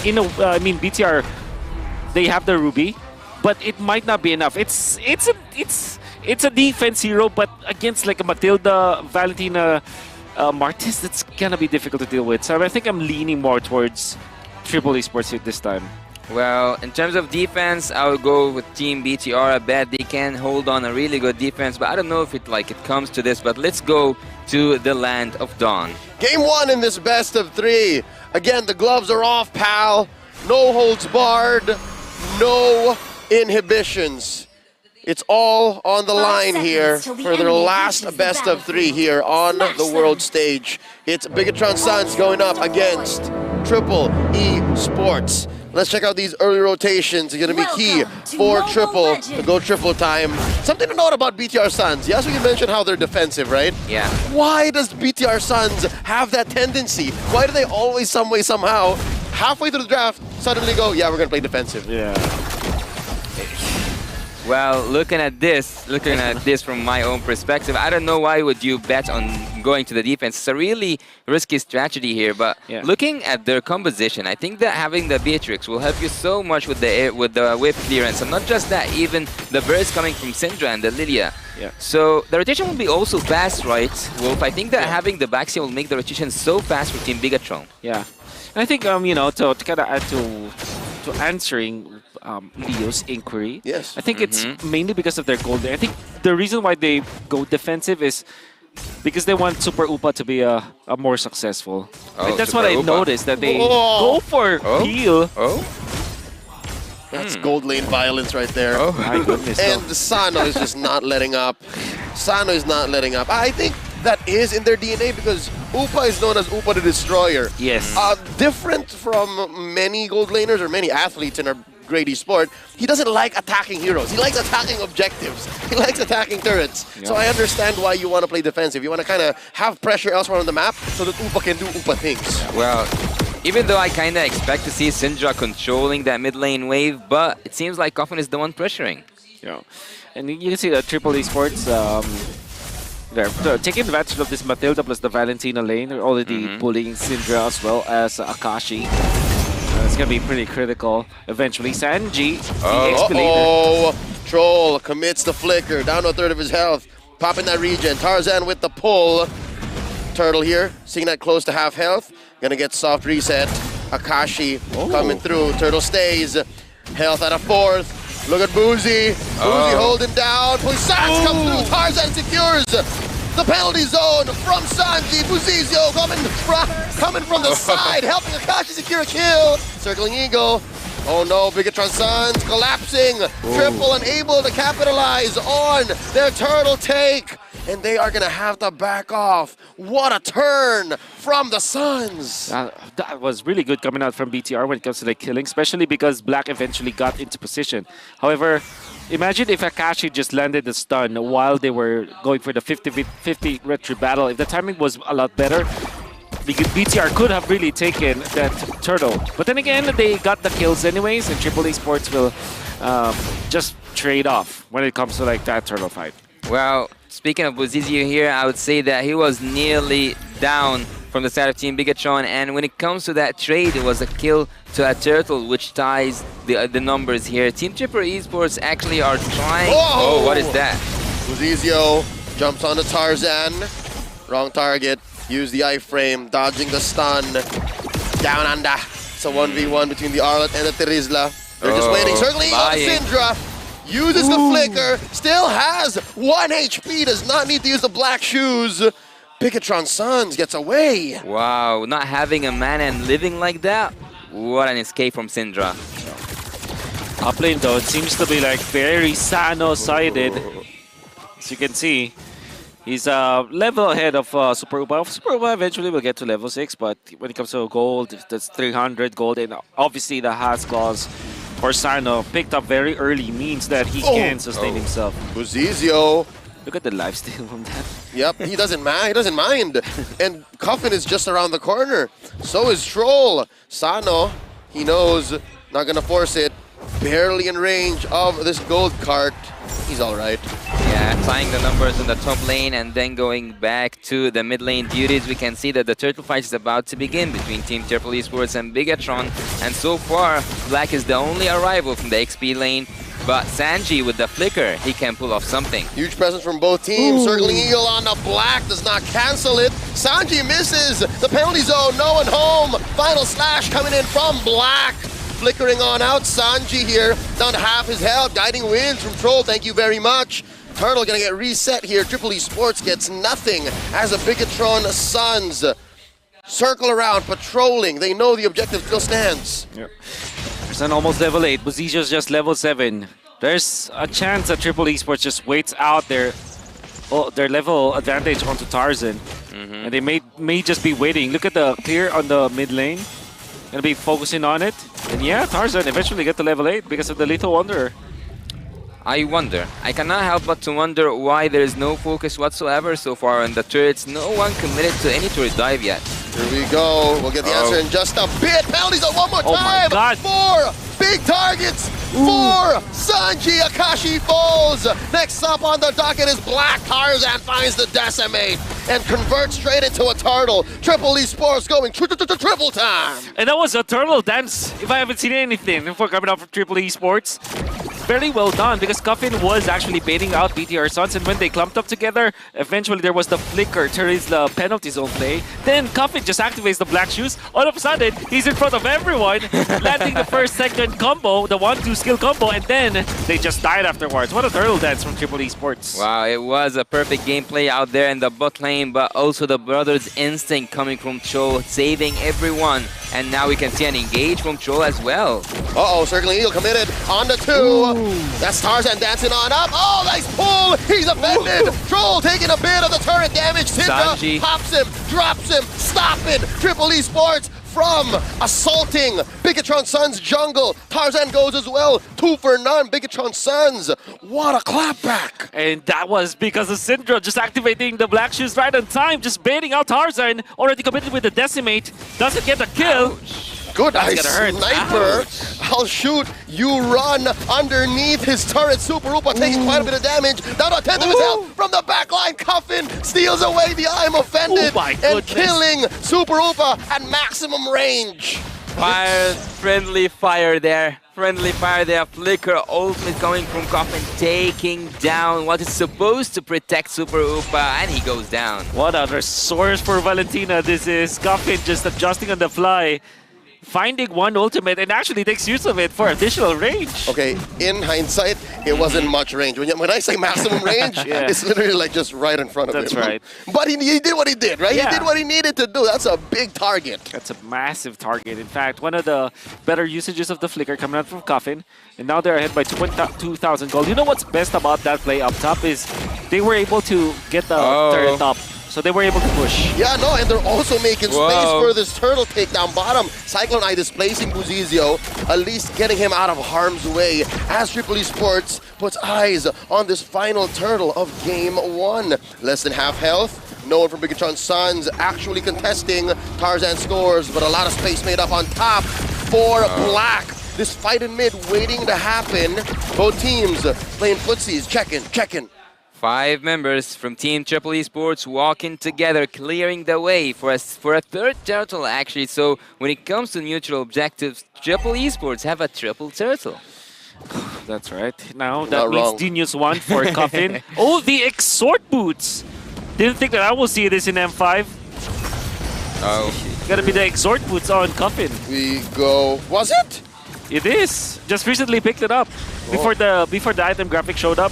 I mean, BTR, they have the Ruby, but it might not be enough. It's a defense hero, but against like a Matilda, Valentina, Martis, it's gonna be difficult to deal with. So I think I'm leaning more towards Triple Esports here this time. Well, in terms of defense, I would go with Team BTR. I bet they can hold on a really good defense, but I don't know if it comes to this. But let's go to the Land of Dawn. Game 1 in this best of 3. Again, the gloves are off, pal. No holds barred. No inhibitions. It's all on the line here for their last best of 3 here on the world stage. It's Bigatron Suns going up against Triple Esports. Let's check out these early rotations. It's going to be key for Triple to go triple time. Something to note about BTR Suns. Yes, we can mention how they're defensive, right? Yeah. Why does BTR Suns have that tendency? Why do they always, some way, somehow, halfway through the draft, suddenly go, yeah, we're going to play defensive? Yeah. Well, looking at this from my own perspective, I don't know why would you bet on going to the defense. It's a really risky strategy here, but looking at their composition, I think that having the Beatrix will help you so much with the whip clearance, and not just that, even the burst coming from Syndra and the Lilia. Yeah. So the rotation will be also fast, right, Wolf? I think that having the Baxia will make the rotation so fast for Team Bigatron. Yeah. And I think to kind of add to answering Leo's inquiry. Yes. I think it's mainly because of their gold. I think the reason why they go defensive is because they want Super Upa to be a more successful. Oh, that's Super what I Upa. noticed, that they go for heal. That's gold lane violence right there. Oh my goodness. And Sano is just not letting up. Sano is not letting up. I think that is in their DNA because Upa is known as Upa the Destroyer. Yes. Different from many gold laners or many athletes in our great esport, he doesn't like attacking heroes. He likes attacking objectives. He likes attacking turrets. Yeah. So I understand why you want to play defensive. You want to kind of have pressure elsewhere on the map so that Upa can do Upa things. Well, even though I kind of expect to see Syndra controlling that mid lane wave, but it seems like Coffin is the one pressuring. Yeah. And you can see the Triple Esports, they're taking advantage of this Matilda plus the Valentina lane. They're already bullying Syndra as well as Akashi. It's gonna be pretty critical eventually. Sanji, the XP leader. Troll commits the flicker, down to a third of his health. Popping that regen. Tarzan with the pull. Turtle here, seeing that close to half health. Gonna get soft reset. Akashi coming through. Turtle stays. Health at a fourth. Look at Boozy. Boozy holding down. Puissance comes through. Tarzan secures the penalty zone from Sanji. Buzizio coming from the side, helping Akashi secure a kill. Circling Eagle. Oh no, Bigatron Suns collapsing. Triple unable to capitalize on their turtle take. And they are going to have to back off. What a turn from the Suns. That was really good coming out from BTR when it comes to the killing, especially because Black eventually got into position. However, imagine if Akashi just landed the stun while they were going for the 50-50 retry battle. If the timing was a lot better, BTR could have really taken that turtle. But then again, they got the kills anyways, and Triple Esports will just trade off when it comes to like that turtle fight. Well, speaking of Buzizio here, I would say that he was nearly down from the side of Team Bigatron, and when it comes to that trade, it was a kill to a turtle, which ties the numbers here. Team Triple Esports actually are trying... Oh, what is that? Buzizio jumps onto Tarzan. Wrong target. Use the iframe, dodging the stun. Down under. It's a 1v1 between the Arlet and the Terizla. They're just waiting. Circling on Syndra. Uses the flicker, still has 1 HP, does not need to use the black shoes. Bigatron Suns gets away. Wow, not having a mana and living like that? What an escape from Syndra. Up lane though, it seems to be like very Sano-sided. As you can see, he's level ahead of Super Upa. Super Upa eventually will get to level 6, but when it comes to gold, that's 300 gold, and obviously the Has Claws for Sano picked up very early means that he can sustain himself. Buzizio. Look at the lifesteal from that. Yep, he doesn't mind. And Coffin is just around the corner. So is Troll. Sano, he knows, not gonna force it. Barely in range of this gold cart. He's alright. Yeah, tying the numbers in the top lane and then going back to the mid lane duties. We can see that the turtle fight is about to begin between Team Triple Esports and Bigatron. And so far, Black is the only arrival from the XP lane. But Sanji with the flicker, he can pull off something. Huge presence from both teams. Circling Eagle on the Black, does not cancel it. Sanji misses the penalty zone, no one home. Final slash coming in from Black. Flickering on out, Sanji here, down to half his health. Guiding wins from Troll, thank you very much. Turtle gonna get reset here. Triple Esports gets nothing as a Bigatron Suns circle around, patrolling. They know the objective still stands. Yep. Tarzan almost level 8, Buzizio's just level 7. There's a chance that Triple Esports just waits out their level advantage onto Tarzan. And they may just be waiting. Look at the clear on the mid lane. Gonna be focusing on it. And yeah, Tarzan eventually get to level 8 because of the Lethal Wanderer. I wonder. I cannot help but to wonder why there is no focus whatsoever so far on the turrets. No one committed to any turret dive yet. Here we go. We'll get the answer in just a bit. Penalties on one more time. My God. 4 big targets for Sanji. Akashi falls. Next up on the docket is Black. Tarzan finds the decimate and converts straight into a turtle. Triple Esports going triple time. And that was a turtle dance, if I haven't seen anything before coming up from Triple Esports. Very well done, because Coffin was actually baiting out BTR Suns, and when they clumped up together, eventually there was the flicker towards the penalty zone play. Then Coffin just activates the black shoes. All of a sudden, he's in front of everyone, landing the first second combo, the 1-2 skill combo, and then they just died afterwards. What a turtle dance from Triple Esports. Wow, it was a perfect gameplay out there in the bot lane, but also the brothers' instinct coming from Cho, saving everyone. And now we can see an engage from Cho as well. Uh-oh, Circling Eagle committed on the 2. That's Tarzan dancing on up. Oh, nice pull. He's offended. Troll taking a bit of the turret damage. Syndra pops him, drops him, stopping Triple Esports from assaulting Bigatron Suns jungle. Tarzan goes as well. 2 for none. Bigatron Suns. What a clapback. And that was because of Syndra just activating the black shoes right on time, just baiting out Tarzan. Already committed with the decimate. Doesn't get the kill. Ouch. Good eye sniper. I'll shoot. You run underneath his turret. Super Upa taking quite a bit of damage. Down to a 10th of his health from the backline. Coffin steals away the I'm offended and killing Super Upa at maximum range. Fire, friendly fire there. Friendly fire there. Flicker ultimate coming from Coffin, taking down what is supposed to protect Super Upa, and he goes down. What a resource for Valentina this is. Coffin just adjusting on the fly, finding one ultimate, and actually takes use of it for additional range. Okay, in hindsight, it wasn't much range. When I say maximum range, Yeah. it's literally like just right in front of him. That's right. But he did what he did, right? Yeah. He did what he needed to do. That's a big target. That's a massive target. In fact, one of the better usages of the flicker coming out from Coffin. And now they're ahead by 2,000 gold. You know what's best about that play up top is they were able to get the turret up. So they were able to push. Yeah, no, and they're also making space Whoa. for this turtle takedown bottom. Cyclone Eye displacing Buzizio, at least getting him out of harm's way as Triple E Sports puts eyes on this final turtle of Game 1. Less than half health. No one from Bigatron's Sons actually contesting. Tarzan scores, but a lot of space made up on top for Black. This fight in mid waiting to happen. Both teams playing footsies, checking. 5 members from Team Triple Esports walking together, clearing the way for a third turtle, actually. So when it comes to neutral objectives, Triple Esports have a triple turtle. That's right. Now that Not means wrong. Genius 1 for Coffin. Oh, the Exhort Boots! Didn't think that I will see this in M5. Oh. Gotta be the Exhort Boots on Coffin. We go. Was it? It is. Just recently picked it up. Before the item graphic showed up,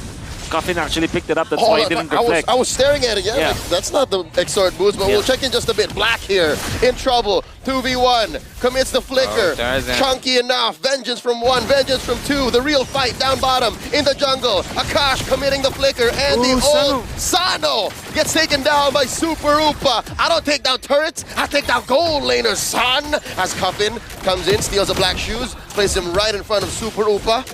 Coffin actually picked it up. That's why it didn't reflect. I was staring at it, yeah. Yeah. Like, that's not the Exhort boost, but we'll check in just a bit. Black here, in trouble. 2v1, commits the flicker. Tarzan. Chunky enough. Vengeance from 1, vengeance from 2. The real fight down bottom in the jungle. Akash committing the flicker, and the old Sano gets taken down by Super Upa. I don't take down turrets, I take down gold laners, son. As Coffin comes in, steals the black shoes, places him right in front of Super Upa.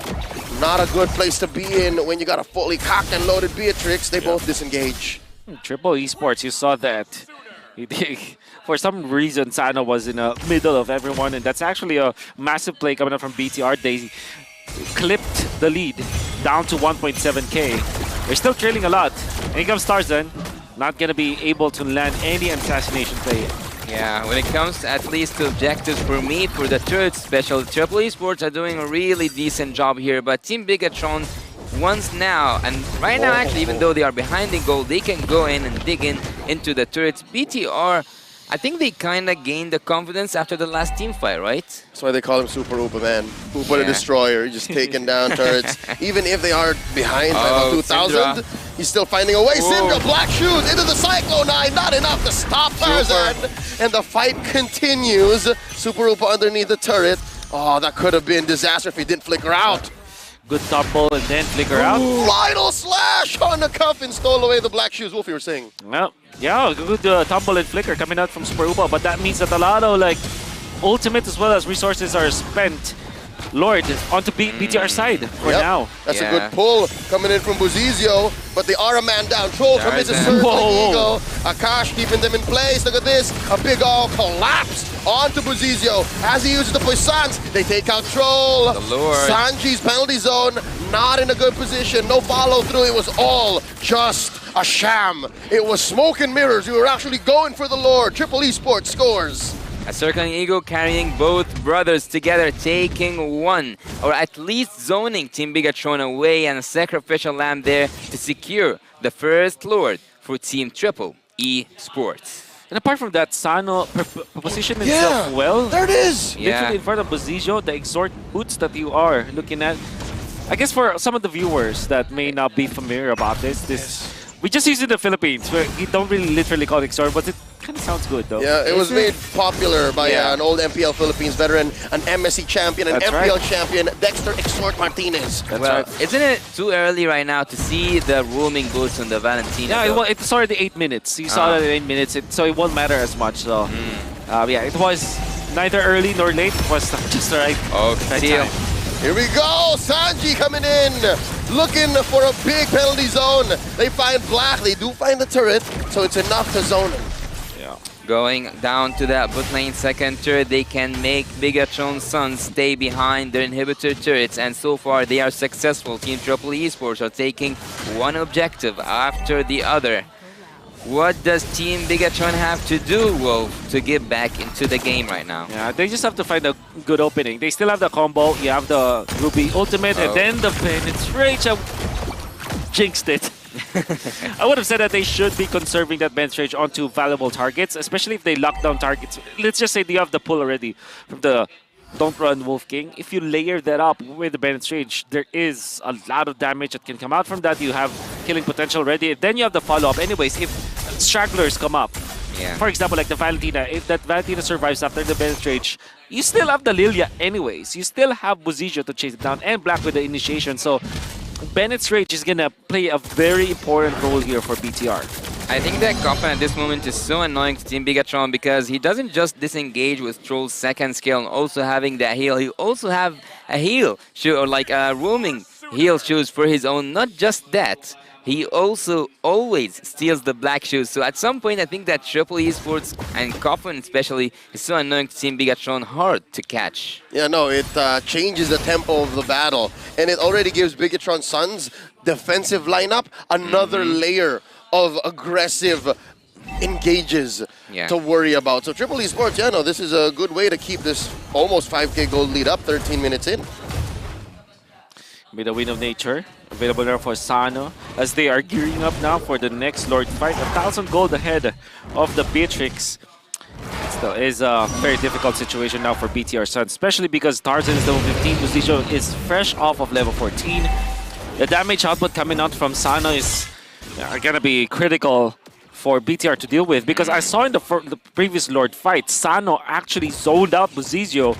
Not a good place to be in when you got a fully cocked and loaded Beatrix. They both disengage. Triple Esports, you saw that. For some reason, Sano was in the middle of everyone, and that's actually a massive play coming up from BTR. They clipped the lead down to 1.7k. They're still trailing a lot. And here comes Tarzan, not going to be able to land any assassination play. Yeah, when it comes at least to objectives for me, for the third special, Triple Esports are doing a really decent job here, but Team Bigatron once now, and right now actually, even though they are behind in gold, they can go in and dig into the turrets. BTR, I think they kind of gained the confidence after the last team fight, right? That's why they call him Super Upa, man. Upa the Destroyer, just taking down turrets. Even if they are behind by about 2,000, he's still finding a way. Syndra, black shoes into the Cyclone Eye, not enough to stop Tarzan. And the fight continues. Super Upa underneath the turret. Oh, that could have been disaster if he didn't flicker out. Good tumble and then flicker out. Final slash on the cuff and stole away the black shoes. Wolf, you were saying. Well, yeah, good tumble and flicker coming out from Super Upa, but that means that a lot of ultimate as well as resources are spent. Lord, onto BTR side for now. That's a good pull coming in from Buzizio, but they are a man down. Troll commits a circling eagle. Akash keeping them in place. Look at this. A big all collapse onto Buzizio. As he uses the puissance, they take out Troll. The Lord. Sanji's penalty zone, not in a good position. No follow through. It was all just a sham. It was smoke and mirrors. We were actually going for the Lord. Triple Esports scores. A circling eagle carrying both brothers together, taking one, or at least zoning Team Bigatron away, and a sacrificial lamb there to secure the first Lord for Team Triple Esports. And apart from that, Sano positioned himself well. There it is! Literally in front of Buzizio, the Exhort Boots that you are looking at. I guess for some of the viewers that may not be familiar about this, we just use it in the Philippines, where we don't really literally call it Exhort, but it kind of sounds good though. Yeah, it was made popular by an old MPL Philippines veteran, an MSC champion, an MPL champion, Dexter Exhort Martinez. Isn't it too early right now to see the roaming boots on the Valentina? Yeah, it's already 8 minutes. You saw that in 8 minutes, so it won't matter as much. So, yeah, it was neither early nor late. It was just the right time. Here we go, Sanji coming in, looking for a big penalty zone. They find Black, they do find the turret, so it's enough to zone him. Going down to that bot lane second turret, they can make Bigatron's Sons stay behind their inhibitor turrets, and so far they are successful. Team Triple Esports are taking one objective after the other. what does Team Bigatron have to do, Wolf, to get back into the game right now? Yeah, they just have to find a good opening. They still have the combo. You have the Ruby ultimate, and then the penetration. Jinxed it. I would have said that they should be conserving that penetration onto valuable targets, especially if they lock down targets. Let's just say they have the pull already from the Don't Run Wolf King. If you layer that up with the penetration, there is a lot of damage that can come out from that. You have killing potential already. Then you have the follow-up. Anyways, if stragglers come up, for example, like the Valentina, if that Valentina survives after the penetration, you still have the Lilia anyways. You still have Buzizio to chase it down and Black with the initiation. So Bennett's Rage is going to play a very important role here for BTR. I think that Coffin at this moment is so annoying to Team Bigatron because he doesn't just disengage with Troll's second skill and also having that heal. He also have a heal, or like a roaming heal shoes for his own. Not just that, he also always steals the black shoes. So at some point, I think that Triple Esports and Coffin especially is so annoying to Team Bigatron, hard to catch. Yeah, no, it changes the tempo of the battle. And it already gives Bigatron Suns defensive lineup another layer of aggressive engages to worry about. So Triple Esports, yeah, no, this is a good way to keep this almost 5K gold lead up 13 minutes in. With the Wind of Nature available there for Sano as they are gearing up now for the next Lord fight. 1,000 gold ahead of the Beatrix. Still is a very difficult situation now for BTR Sun, especially because Tarzan is level 15, Buzizio is fresh off of level 14. The damage output coming out from Sano is gonna be critical for BTR to deal with, because I saw in the previous Lord fight, Sano actually zoned out Buzizio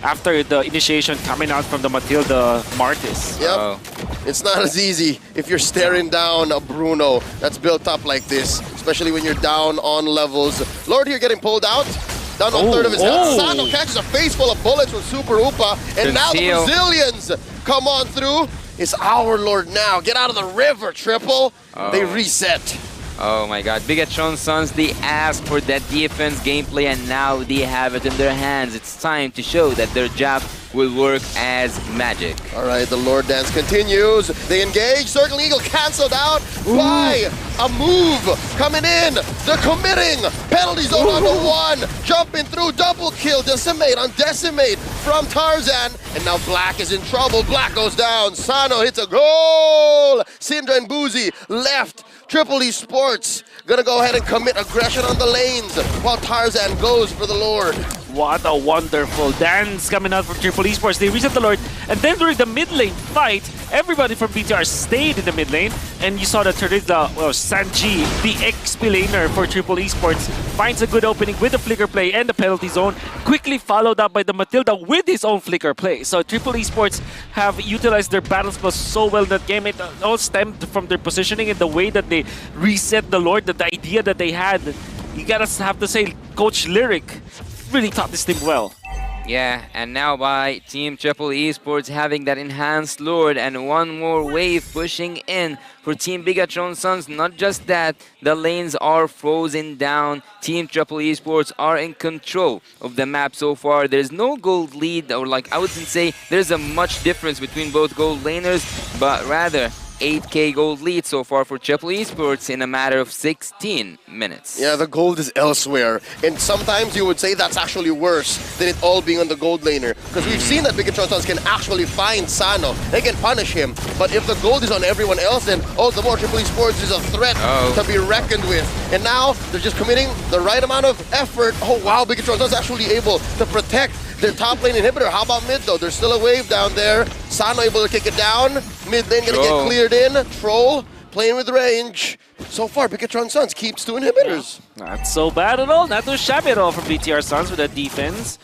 after the initiation coming out from the Matilda Martis. Yep. It's not as easy if you're staring down a Bruno that's built up like this, especially when you're down on levels. Lord here getting pulled out. Down on third of his health. Sano catches a face full of bullets from Super Upa. And now the Brazilians come on through. It's our Lord now. Get out of the river, Triple. They reset. Oh my god, Bigatron Suns, they asked for that defense gameplay and now they have it in their hands. It's time to show that their jab will work as magic. Alright, the Lord Dance continues. They engage. Circle Eagle cancelled out by a move coming in. They're committing. Penalty zone on the one. Jumping through. Double kill. Decimate on Decimate from Tarzan. And now Black is in trouble. Black goes down. Sano hits a goal. Syndra and Boozy left. Triple Esports gonna go ahead and commit aggression on the lanes while Tarzan goes for the Lord. What a wonderful dance coming out from Triple Esports. They reset the Lord, and then during the mid lane fight, everybody from BTR stayed in the mid lane, and you saw that Teresa, Sanji, the XP laner for Triple Esports, finds a good opening with the flicker play and the penalty zone, quickly followed up by the Matilda with his own flicker play. So Triple Esports have utilized their battle spells so well in that game. It all stemmed from their positioning and the way that they reset the Lord, the idea that they had. You gotta have to say, Coach Lyric really taught this team well. Yeah, and now by Team Triple Esports having that enhanced Lord and one more wave pushing in for Team Bigatron Suns. Not just that, the lanes are frozen down. Team Triple Esports are in control of the map so far. There's no gold lead, or like I wouldn't say there's a much difference between both gold laners, but rather 8K gold lead so far for Triple Esports in a matter of 16 minutes. Yeah, the gold is elsewhere. And sometimes you would say that's actually worse than it all being on the gold laner. Because we've seen that Bigatron Suns can actually find Sano. They can punish him. But if the gold is on everyone else, then all the more Triple Esports is a threat to be reckoned with. And now they're just committing the right amount of effort. Oh wow, Bigatron Suns actually able to protect their top lane inhibitor. How about mid though? There's still a wave down there. Sano able to kick it down. Mid lane gonna get cleared in. Troll playing with range. So far, Bigatron Suns keeps 2 inhibitors. Not so bad at all. Not too shabby at all from BTR Suns with that defense.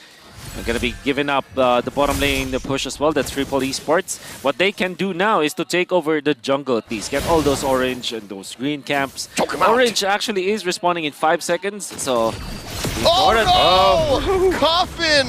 They're gonna be giving up the bottom lane, the push as well. That's Triple Esports. What they can do now is to take over the jungle at least. Get all those orange and those green camps. Orange actually is respawning in 5 seconds, so... Oh no! Coffin!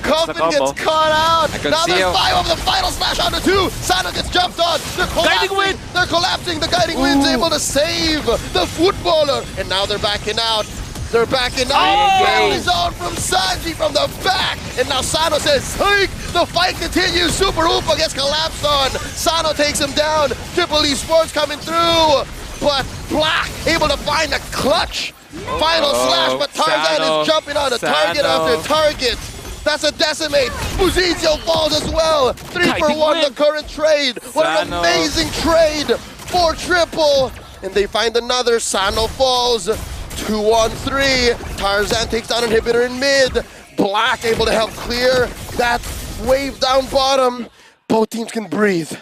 Coffin gets caught out! Now there's 5 of the final smash onto 2! Sano gets jumped on! They're collapsing! They're collapsing! The Guiding Wind's able to save the footballer! And now they're backing out! They're backing out! Penalty zone from Sanji from the back! And now Sano says, "Psych!" The fight continues! Super Hoopa gets collapsed on! Sano takes him down! Triple Esports coming through! but Black able to find a clutch final slash, but Tarzan is jumping on a target after target. That's a decimate. Muzizio falls as well. 3 for 1, the current trade. What an amazing trade for triple. And they find another. Sano falls. 2-on-3. Tarzan takes down Inhibitor in mid. Black able to help clear that wave down bottom. Both teams can breathe.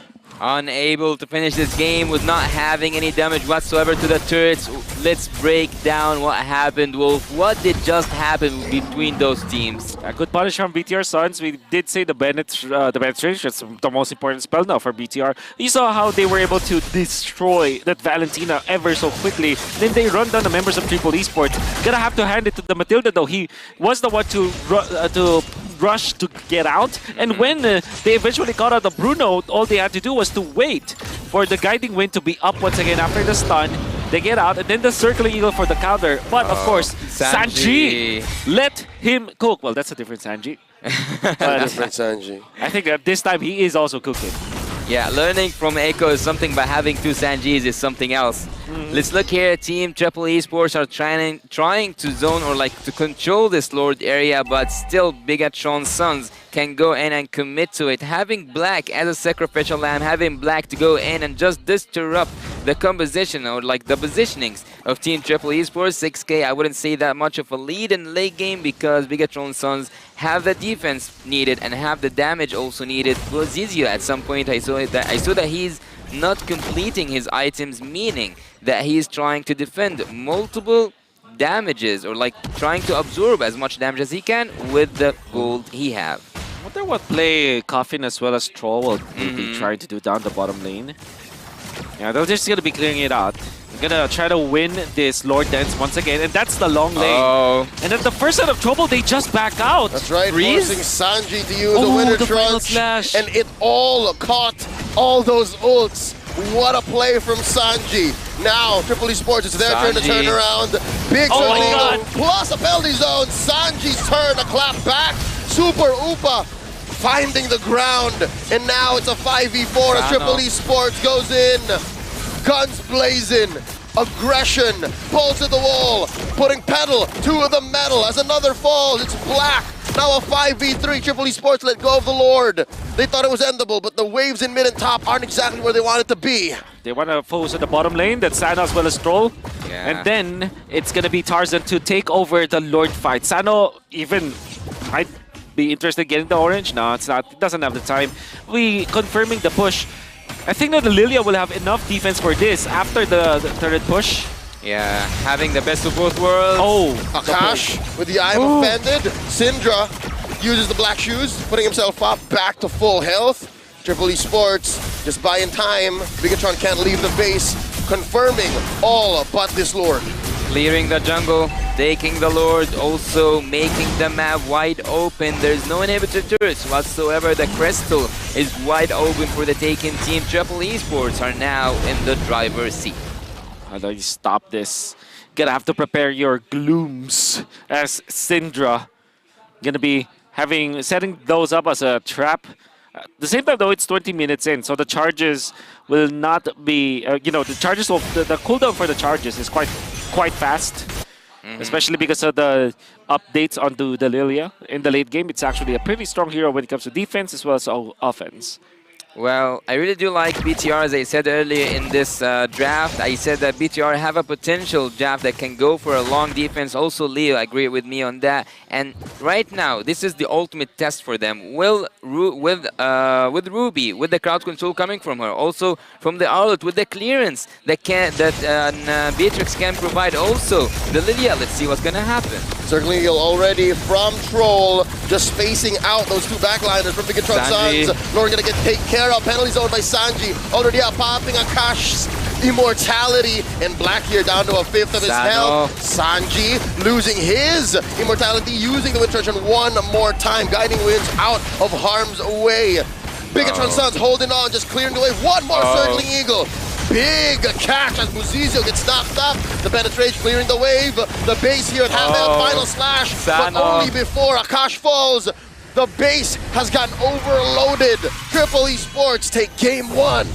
Unable to finish this game with not having any damage whatsoever to the turrets. Let's break down what happened, Wolf. What did just happen between those teams? A good punish from BTR Suns. We did say the penetration is the most important spell now for BTR. You saw how they were able to destroy that Valentina ever so quickly. Then they run down the members of Triple Esports. Gonna have to hand it to the Matilda though. He was the one to rush to get out, and when they eventually got out of Bruno, all they had to do was to wait for the guiding wind to be up once again after the stun. They get out, and then the circling eagle for the counter. But of course, Sanji let him cook. Well, that's a different Sanji. Different Sanji. I think that this time he is also cooking. Yeah, learning from Echo is something, but having 2 Sanjis is something else. Let's look here. Team Triple Esports are trying to zone or like to control this Lord area, but still Bigatron Suns can go in and commit to it. Having Black as a sacrificial lamb, having Black to go in and just disrupt the composition or like the positionings of Team Triple Esports. 6K, I wouldn't say that much of a lead in late game because Bigatron Suns have the defense needed and have the damage also needed. Well, Zizio at some point I saw that he's not completing his items, meaning that he's trying to defend multiple damages or like trying to absorb as much damage as he can with the gold he have. I wonder what play Coffin as well as Troll will be trying to do down the bottom lane. Yeah, they're just gonna be clearing it out. They're gonna try to win this Lord Dance once again, and that's the long lane. And at the first set of trouble, they just back out. That's right, forcing Sanji to use the Winter Trunks, and it all caught all those ults. What a play from Sanji. Now, Triple Esports, it's their turn to turn around. Big circle plus a penalty zone. Sanji's turn to clap back. Super Upa finding the ground. And now it's a 5v4 as Triple Esports goes in. Guns blazing. Aggression. Pulls to the wall. Putting pedal to the metal as another falls. It's Black. Now a 5v3. Triple Esports let go of the Lord. They thought it was endable, but the waves in mid and top aren't exactly where they want it to be. They want to focus on the bottom lane. That's Sano as well as Troll. And then it's going to be Tarzan to take over the Lord fight. Sano even might be interested in getting the orange. No, it's not. It doesn't have the time. We confirming the push. I think that the Lilia will have enough defense for this after the third push. Yeah, having the best of both worlds. Akash with the Eye of Offended. Syndra uses the black shoes, putting himself up back to full health. Triple Esports just buying time. Bigatron can't leave the base, confirming all but this Lord. Clearing the jungle, taking the Lord, also making the map wide open. There's no inhibitor turrets whatsoever. The Crystal is wide open for the taken team. Triple Esports are now in the driver's seat. How do you stop this? Gonna have to prepare your glooms as Syndra. Gonna be setting those up as a trap. At the same time though, it's 20 minutes in, so the charges will not be, the charges will, the cooldown for the charges is quite fast. Especially because of the updates onto the Lilia. In the late game, it's actually a pretty strong hero when it comes to defense as well as offense. Well, I really do like BTR, as I said earlier in this draft. I said that BTR have a potential draft that can go for a long defense. Also, Leo agreed with me on that. And right now, this is the ultimate test for them. With Ruby, with the crowd control coming from her, also from the Arlet, with the clearance that Beatrix can provide. Also, the Lilia. Let's see what's gonna happen. Circling Eagle already from Troll, just spacing out those two backliners from Bigatron Suns. Lord gonna get taken care of. Penalty zone by Sanji. Already up, popping Akash's immortality. And Black here down to a fifth of his health. Sanji losing his immortality, using the Wind Trojan one more time. Guiding Winds out of harm's way. Bigatron Suns holding on, just clearing the way. One more Circling Eagle. Big catch as Muzizio gets knocked up. The penetration clearing the wave. The base here at half health. Final slash. But only before Akash falls. The base has gotten overloaded. Triple Esports take game one.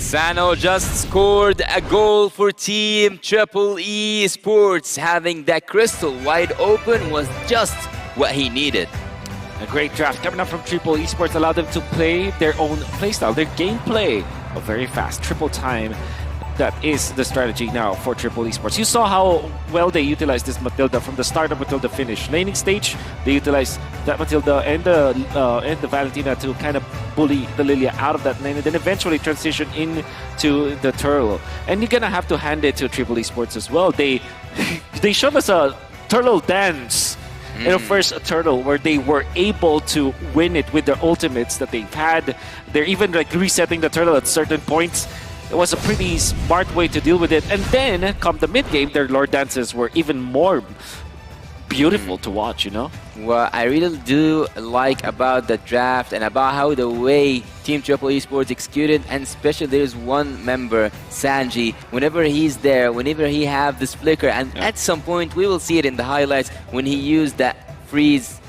Sano just scored a goal for Team Triple E Sports. Having that crystal wide open was just what he needed. A great draft coming up from Triple Esports allowed them to play their own playstyle, their gameplay of very fast, triple time. That is the strategy now for Triple Esports. You saw how well they utilized this Matilda from the start up until the finish. Laning stage, they utilized that Matilda and the Valentina to kind of bully the Lilia out of that lane and then eventually transition into the Turtle. And you're gonna have to hand it to Triple Esports as well. They showed us a turtle dance in the first Turtle where they were able to win it with their ultimates that they've had. They're even like resetting the Turtle at certain points. It was a pretty smart way to deal with it. And then, come the mid-game, their Lord dances were even more beautiful to watch, you know? Well, I really do like about the draft and about how the way Team Triple Esports executed, and especially there's one member, Sanji, whenever he's there, whenever he have this flicker, and at some point we will see it in the highlights when he used that freeze,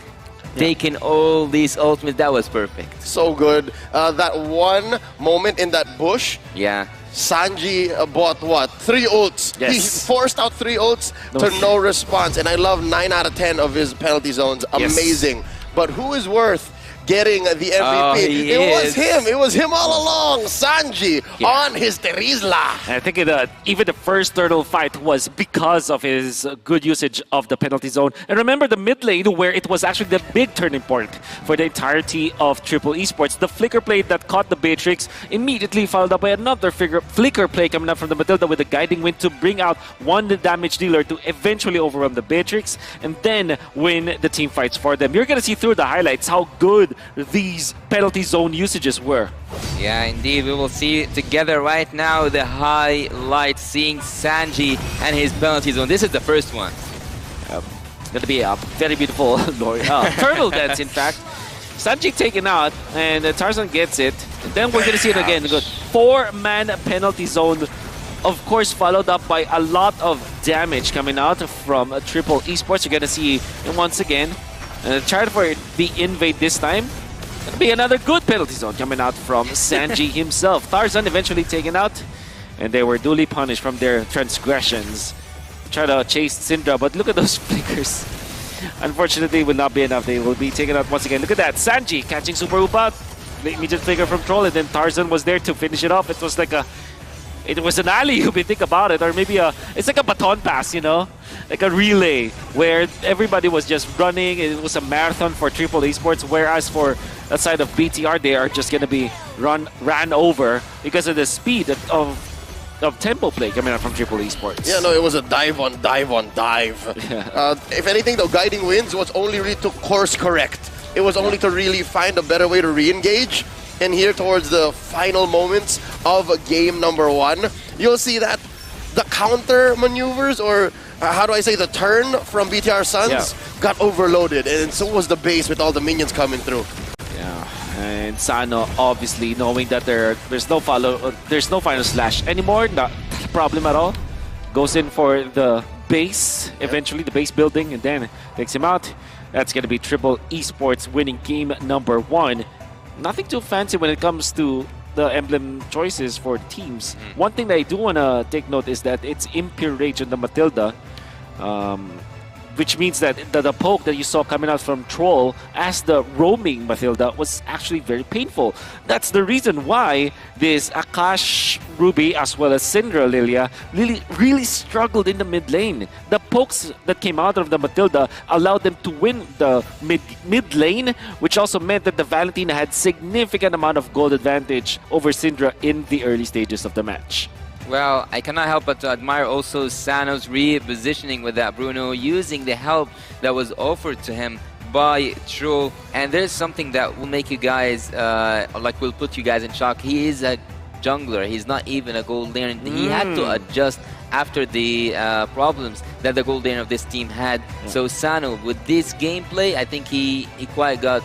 taking all these ultimates, that was perfect. So good. That one moment in that bush. Yeah. Sanji bought what? 3 ults. Yes. He forced out 3 ults to no response. And I love 9 out of 10 of his penalty zones. Amazing. But who is worth getting the MVP? Oh, was him. It was him all along. Sanji on his Terizla. And I think even the first Turtle fight was because of his good usage of the penalty zone. And remember the mid lane where it was actually the big turning point for the entirety of Triple Esports. The flicker play that caught the Beatrix immediately followed up by another flicker play coming up from the Matilda with the guiding wind to bring out one damage dealer to eventually overrun the Beatrix and then win the team fights for them. You're going to see through the highlights how good these penalty zone usages were. Yeah, indeed. We will see together right now the highlights, seeing Sanji and his penalty zone. This is the first one. Going to be a very beautiful turtle dance, in fact. Sanji taken out, and Tarzan gets it. And then we're going to see it again. 4-man penalty zone, of course, followed up by a lot of damage coming out from Triple Esports. You're going to see it once again. Try for the invade this time. It'll be another good penalty zone coming out from Sanji himself. Tarzan eventually taken out, and they were duly punished from their transgressions. Try to chase Syndra, but look at those flickers. Unfortunately, it will not be enough. They will be taken out once again. Look at that. Sanji catching Super Upa. The immediate flicker from Troll, and then Tarzan was there to finish it off. It was like it was an alley-oop if you think about it, or maybe it's like a baton pass, you know? Like a relay where everybody was just running. It was a marathon for Triple Esports, whereas for that side of BTR, they are just going to be ran over because of the speed of tempo play coming out from Triple Esports. Yeah, no, it was a dive on dive on dive. If anything, the guiding winds was only really to course correct. It was only to really find a better way to re-engage. And here towards the final moments of game number 1, you'll see that the counter maneuvers, or how do I say, the turn from BTR Suns got overloaded, and so was the base with all the minions coming through. Yeah, and Sano obviously knowing that there's no final slash anymore, not a problem at all. Goes in for the base, eventually the base building, and then takes him out. That's going to be Triple Esports winning game number 1. Nothing too fancy when it comes to the emblem choices for teams. One thing that I do want to take note is that it's Impure Rage on the Matilda, which means that the poke that you saw coming out from Troll as the roaming Matilda was actually very painful. That's the reason why this Akash Ruby as well as Syndra Lilia really struggled in the mid lane. The pokes that came out of the Matilda allowed them to win the mid lane, which also meant that the Valentina had significant amount of gold advantage over Syndra in the early stages of the match. Well, I cannot help but to admire also Sano's repositioning with that Bruno, using the help that was offered to him by Troll. And there's something that will make you guys, will put you guys in shock. He is a jungler. He's not even a gold laner. He had to adjust after the problems that the gold laner of this team had. So Sano, with this gameplay, I think he quite got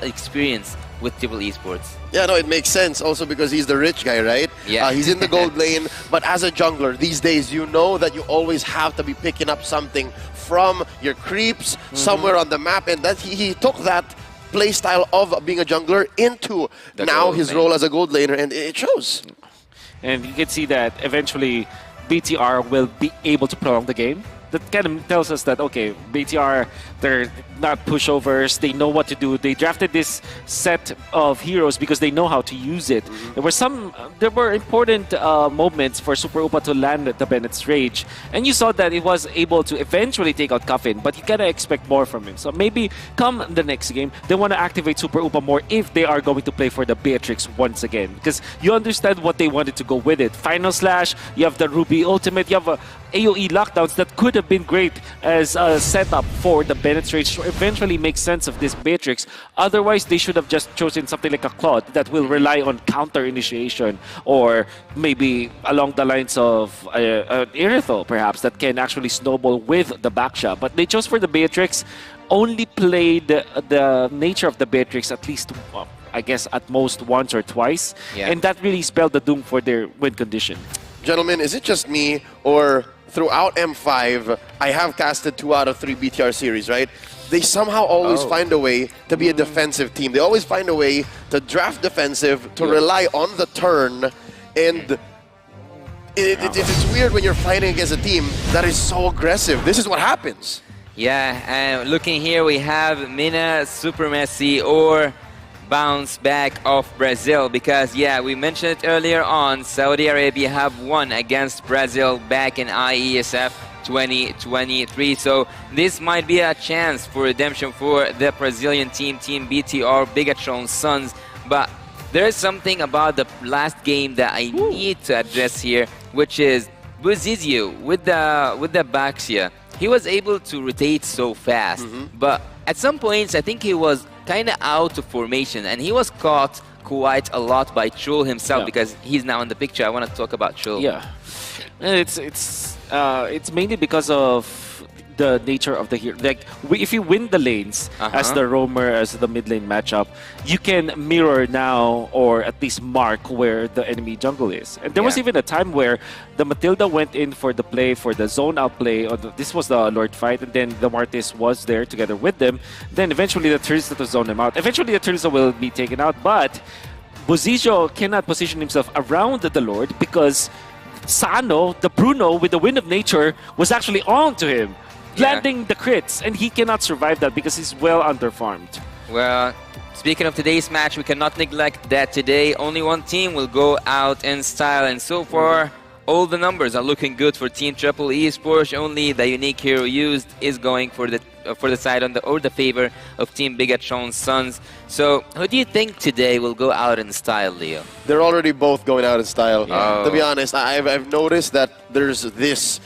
experience with Triple Esports. Yeah, no, it makes sense also because he's the rich guy, right? Yeah. He's in the gold lane, but as a jungler these days, you know that you always have to be picking up something from your creeps somewhere on the map, and that he took that play style of being a jungler into now his role as a gold laner, and it shows. And you can see that eventually BTR will be able to prolong the game. That kind of tells us that, okay, BTR, they're not pushovers. They know what to do. They drafted this set of heroes because they know how to use it. There were important moments for Super Upa to land the Bennett's Rage. And you saw that it was able to eventually take out Coffin, but you gotta expect more from him. So maybe come the next game, they want to activate Super Upa more if they are going to play for the Beatrix once again. Because you understand what they wanted to go with it. Final Slash, you have the Ruby Ultimate, you have AoE lockdowns that could have been great as a setup for the Bennett's Rage to eventually make sense of this Beatrix. Otherwise, they should have just chosen something like a Claude that will rely on counter initiation, or maybe along the lines of Irithel, perhaps, that can actually snowball with the backshot. But they chose for the Beatrix, only played the nature of the Beatrix at least, I guess, at most once or twice. And that really spelled the doom for their win condition. Gentlemen, is it just me, or throughout M5, I have casted 2 out of 3 BTR series, right? They somehow always find a way to be a defensive team. They always find a way to draft defensive, to rely on the turn, and it's weird when you're fighting against a team that is so aggressive. This is what happens. Yeah, and looking here, we have Mina Supremacy or bounce back of Brazil, because yeah, we mentioned it earlier on, Saudi Arabia have won against Brazil back in IESF 2023, so this might be a chance for redemption for the Brazilian team, Team BTR, Bigatron Sons. But there is something about the last game that I need to address here, which is Buzizio with the Baxia. He was able to rotate so fast, but at some points I think he was kind of out of formation, and he was caught quite a lot by Chul himself, because he's now in the picture. I want to talk about Chul. Yeah, it's mainly because of the nature of the hero. Like, if you win the lanes as the roamer, as the mid lane matchup, you can mirror now, or at least mark where the enemy jungle is. And there was even a time where the Matilda went in for the play, for the zone outplay. This was the Lord fight, and then the Martis was there together with them. Then eventually the Terizla to zone them out. Eventually the Terizla will be taken out, but Bozizio cannot position himself around the Lord because Sano, the Bruno with the Wind of Nature, was actually on to him, landing the crits, and he cannot survive that because he's well underfarmed. Well, speaking of today's match, we cannot neglect that today only one team will go out in style, and so far all the numbers are looking good for Team Triple Esports. Only the unique hero used is going for the side or the favor of Team Bigatron Sons. So who do you think today will go out in style, Leo? They're already both going out in style. To be honest, I've noticed that there's this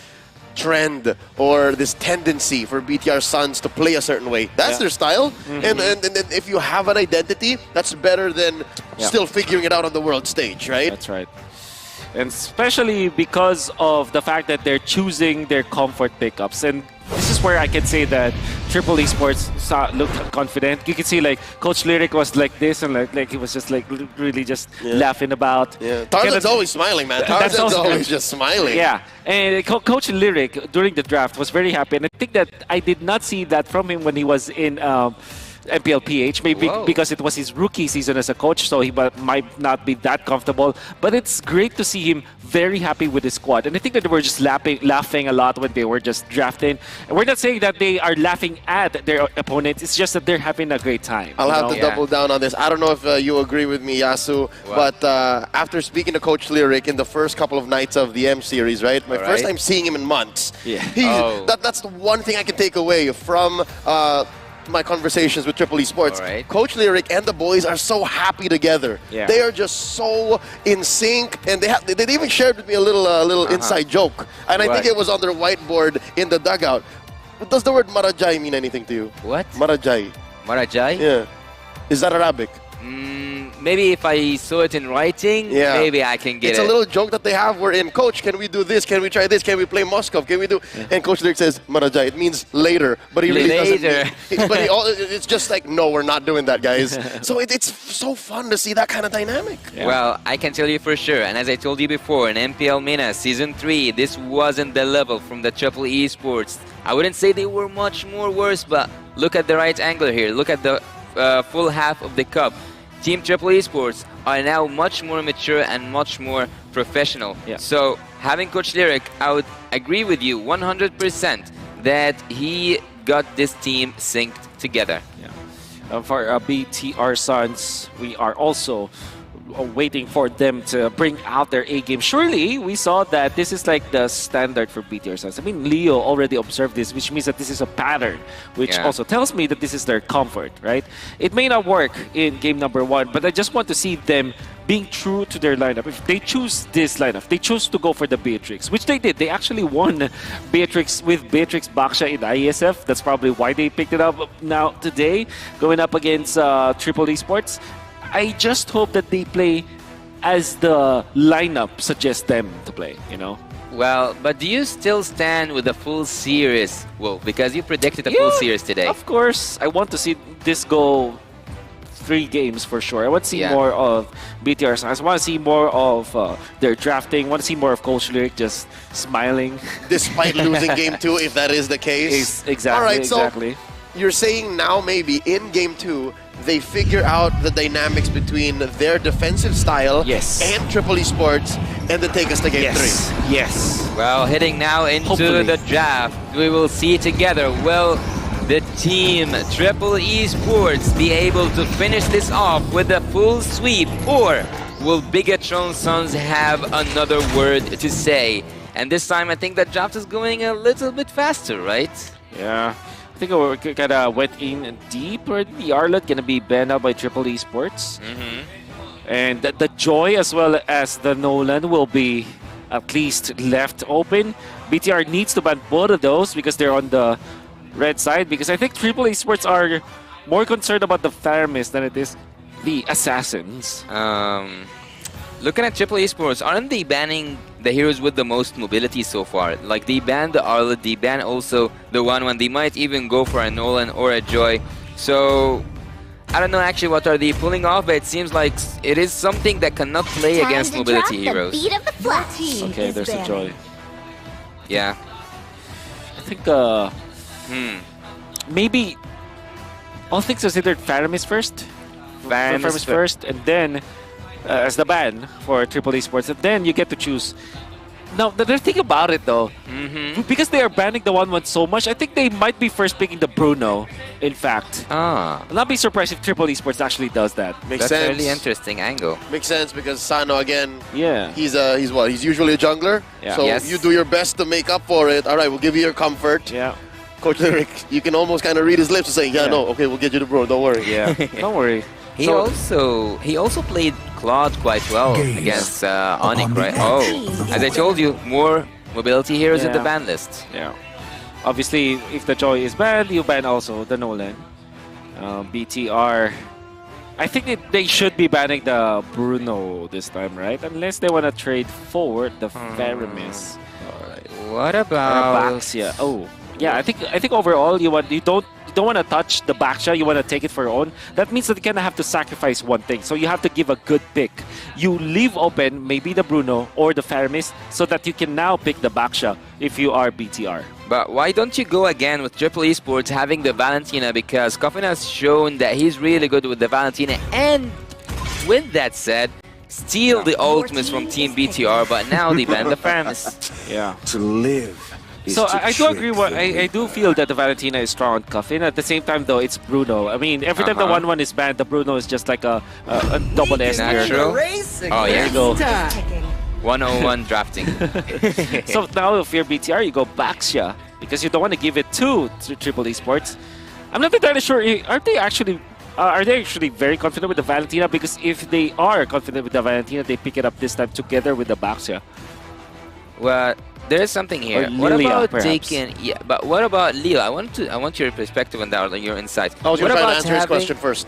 trend or this tendency for BTR Sons to play a certain way. That's their style. And if you have an identity, that's better than still figuring it out on the world stage, right? That's right. And especially because of the fact that they're choosing their comfort pickups. And this is where I can say that Triple Esports looked confident. You can see like Coach Lyric was like this, and like he was just like really just laughing about. Tarzan's always smiling, man. Tarzan's always just smiling. Yeah, and Coach Lyric during the draft was very happy, and I think that I did not see that from him when he was in MPLPH, maybe because it was his rookie season as a coach, so he might not be that comfortable. But it's great to see him very happy with his squad. And I think that they were just laughing a lot when they were just drafting. And we're not saying that they are laughing at their opponents, it's just that they're having a great time. I'll have to double down on this. I don't know if you agree with me, Yasu, but after speaking to Coach Lyric in the first couple of nights of the M series, right? My first time seeing him in months. That's the one thing I can take away from my conversations with Triple Esports. Coach Lyric and the boys are so happy together. They are just so in sync, and they even shared with me a little inside joke, and I think it was on their whiteboard in the dugout. Does the word Marajay mean anything to you? What? Marajay. Marajay? Yeah. Is that Arabic? Maybe if I saw it in writing, maybe I can get it. It's a little joke that they have wherein, Coach, can we do this? Can we try this? Can we play Moscow? Can we do... And Coach Lyric says, Marajay. It means later, but he really doesn't mean... But it's just like, no, we're not doing that, guys. So it's so fun to see that kind of dynamic. Well, I can tell you for sure, and as I told you before, in MPL MENA Season 3, this wasn't the level from the Triple Esports. I wouldn't say they were much more worse, but look at the right angle here. Look at the full half of the cup. Team Triple Esports are now much more mature and much more professional. Yeah. So having Coach Lyric, I would agree with you 100% that he got this team synced together. Yeah. For BTR Sons, we are also waiting for them to bring out their A game. Surely, we saw that this is like the standard for BTR Sons. I mean, Leo already observed this, which means that this is a pattern, which also tells me that this is their comfort, right? It may not work in game number 1, but I just want to see them being true to their lineup. If they choose this lineup, they choose to go for the Beatrix, which they did. They actually won Beatrix with Beatrix Baksha in IESF. That's probably why they picked it up now today, going up against Triple Esports. I just hope that they play as the lineup suggests them to play, you know? Well, but do you still stand with the full series, Wolf? Because you predicted a full series today. Of course. I want to see this go 3 games for sure. I want to see more of BTR. I want to see more of their drafting. I want to see more of Coach Lyric just smiling. Despite losing game 2, if that is the case. Exactly. All right, exactly. So you're saying now maybe in game 2, they figure out the dynamics between their defensive style and Triple Esports, and then take us to game 3. Yes. Well, heading now into the draft, we will see together, will the team Triple Esports be able to finish this off with a full sweep, or will Bigatron Sons have another word to say? And this time, I think the draft is going a little bit faster, right? Yeah. I think we kind of went in deep. Or the Arlet going to be banned out by Triple Esports. And the Joy as well as the Nolan will be at least left open. BTR needs to ban both of those because they're on the red side. Because I think Triple Esports are more concerned about the Faramis than it is the Assassins. Looking at Triple Esports, aren't they banning the heroes with the most mobility so far? Like, they banned the Arlet, they banned also the 1-1. They might even go for a Nolan or a Joy. So, I don't know actually what are they pulling off, but it seems like it is something that cannot play against mobility heroes. Okay, there's a Joy. Yeah. I think, maybe all things considered, Faramis first. Faramis first, and then as the ban for Triple Esports, and then you get to choose. Now, the thing about it though, because they are banning the 1-1 so much, I think they might be first picking the Bruno, in fact. I'll not be surprised if Triple Esports actually does that. Makes That's a sense. really interesting angle. Makes sense because Sano, again, yeah, he's what? He's usually a jungler. Yeah. So you do your best to make up for it. All right, we'll give you your comfort. Yeah. Coach Lyric, you can almost kind of read his lips and saying, no, okay, we'll get you the Bruno, don't worry. Yeah, don't worry. He also played Claude quite well against Onyx, right? Oh, as I told you, more mobility heroes in the ban list. Yeah. Obviously, if the Joy is banned, you ban also the Nolan. BTR, I think they should be banning the Bruno this time, right? Unless they want to trade forward the Faramis. What about Baxia? Oh, yeah. I think overall you don't want to touch the Baksha, you want to take it for your own. That means that you kind of have to sacrifice one thing. So you have to give a good pick. You leave open maybe the Bruno or the Faramis so that you can now pick the Baksha if you are BTR. But why don't you go again with Triple Esports having the Valentina? Because Coffin has shown that he's really good with the Valentina. And with that said, steal the ultimates from Team BTR, but now they ban the Faramis. Yeah. To live. So I do agree. I do feel that the Valentina is strong on Coffin. At the same time, though, it's Bruno. I mean, every time the 1-1 is banned, the Bruno is just like a double S tier. Natural. Oh yeah. There you go. 101 drafting. So now if you're BTR, you go Baxia because you don't want to give it to Triple Esports. I'm not entirely sure. Are they actually very confident with the Valentina? Because if they are confident with the Valentina, they pick it up this time together with the Baxia. Well, there is something here. Or What Lilia, about perhaps. taking? Yeah, but what about Leo? I want your perspective on that, or your insights. I was going What to try about to answer his having- question first.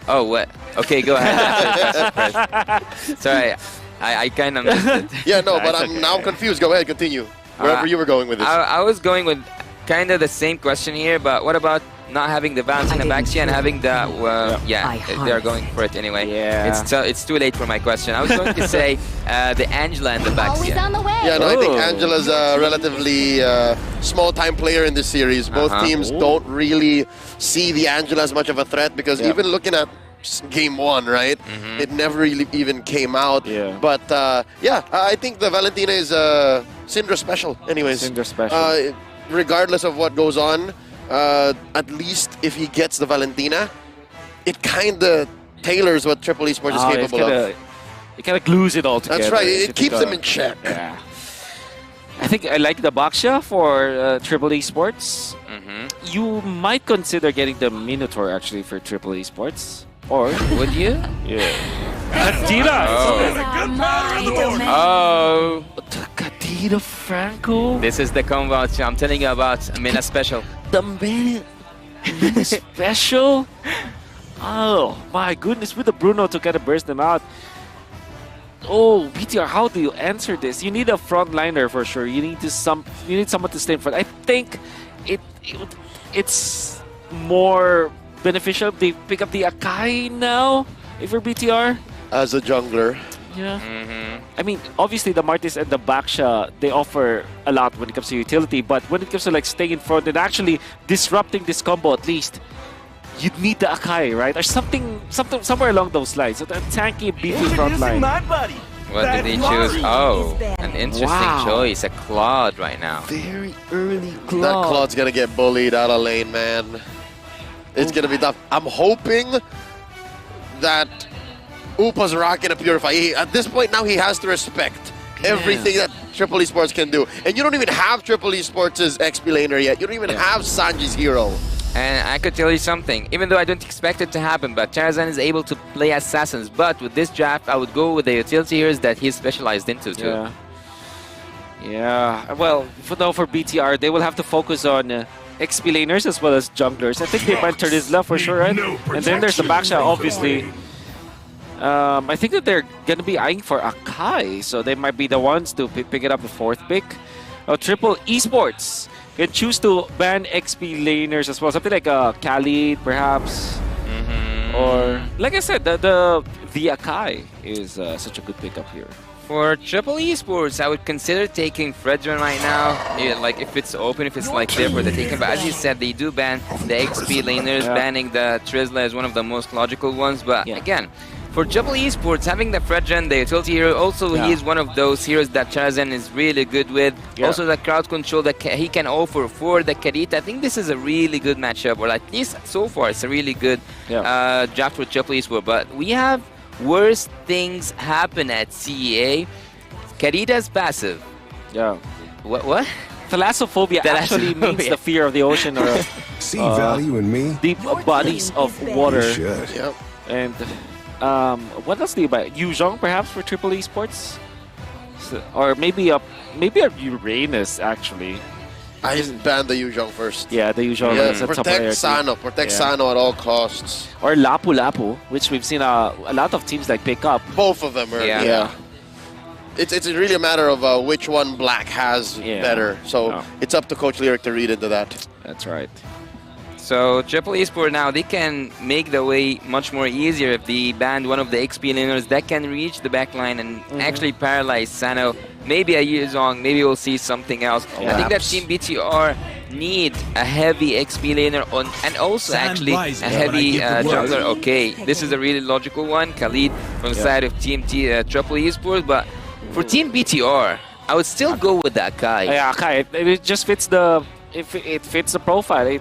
Oh, what? Okay, go ahead. Sorry, I kind of missed it. Yeah, no, but It's I'm okay. now confused. Go ahead, continue. Wherever you were going with this. I was going with kind of the same question here, but what about not having the Valentina backseat and having the they're going for it anyway. It's too late for my question. I was going to say the Angela and the backseat. Yeah, no, I think Angela's a relatively small-time player in this series. Both teams don't really see the Angela as much of a threat because even looking at game 1, right? It never really even came out. But I think the Valentina is Syndra special. Anyways, Syndra special. Regardless of what goes on, at least if he gets the Valentina, it kind of tailors what Triple Esports is capable of. It kind of glues it all together. That's right. It keeps them in check. Yeah. I think I like the Baksha for Triple Esports. You might consider getting the Minotaur actually for Triple Esports. Or would you? Yeah. Kadira! Oh. Kadira Franco? This is the combo I'm telling you about. Mina special. The Mina special? Oh my goodness, with the Bruno to kind of burst them out. Oh, BTR, how do you answer this? You need a frontliner for sure. You need someone to stay in front. I think it's more beneficial if they pick up the Akai now, if you're BTR. As a jungler. Yeah. I mean, obviously the Martis and the Baksha, they offer a lot when it comes to utility, but when it comes to like staying in front and actually disrupting this combo at least, you'd need the Akai, right? Or somewhere along those lines. So the tanky, beefy front line. What did he choose? Oh, an interesting choice. A Claude right now. Very early Claude. That Claude's gonna get bullied out of lane, man. It's gonna be tough. I'm hoping that Upa's rocking a Purify. At this point now, he has to respect everything that Triple Esports can do. And you don't even have Triple Esports' XP laner yet. You don't even have Sanji's hero. And I could tell you something, even though I don't expect it to happen, but Charazan is able to play assassins. But with this draft, I would go with the utility heroes that he's specialized into too. Yeah. Well, for BTR, they will have to focus on XP laners as well as junglers. I think they might turn his left for sure, right? And then there's the Baksha, obviously. I think that they're going to be eyeing for Akai, so they might be the ones to pick it up the 4th pick. Triple Esports can choose to ban XP laners as well, something like Khalid, perhaps. Or, like I said, the Akai is such a good pickup here. For Triple Esports, I would consider taking Fredrin right now. Like if it's open, if it's like there for the taking. But as you said, they do ban the XP laners. Banning the Trizla is one of the most logical ones. But again, for Triple Esports, having the Fredrin, the utility hero, also he is one of those heroes that Charazan is really good with. Also the crowd control that he can offer for the Karita. I think this is a really good matchup, or at least so far, it's a really good draft for Triple Esports. But we have worse things happen at CEA. Karita's passive. Yeah. What? Thalassophobia actually means the fear of the ocean or see value in me. Deep bodies of water. Yep. And what else do you buy? Yuzhong perhaps for Triple Esports? So, or maybe a Uranus actually. I ban the Yuzhong first. Yeah, the Yuzhong is a top protect Sano. Protect Sano at all costs. Or Lapu Lapu, which we've seen a lot of teams like pick up. Both of them are. It's really a matter of which one Black has better. So it's up to Coach Lyric to read into that. That's right. So Triple Esports now, they can make the way much more easier if they ban one of the XP laners that can reach the backline and actually paralyze Sano. Maybe a Yuzhong, maybe we'll see something else. I think that Team BTR need a heavy XP laner on, and also actually a heavy jungler. Okay, this is a really logical one. Khalid from the side of Team Triple Esports, but for Team BTR, I would still go with the Akai. Yeah, Akai. It just fits the fits the profile.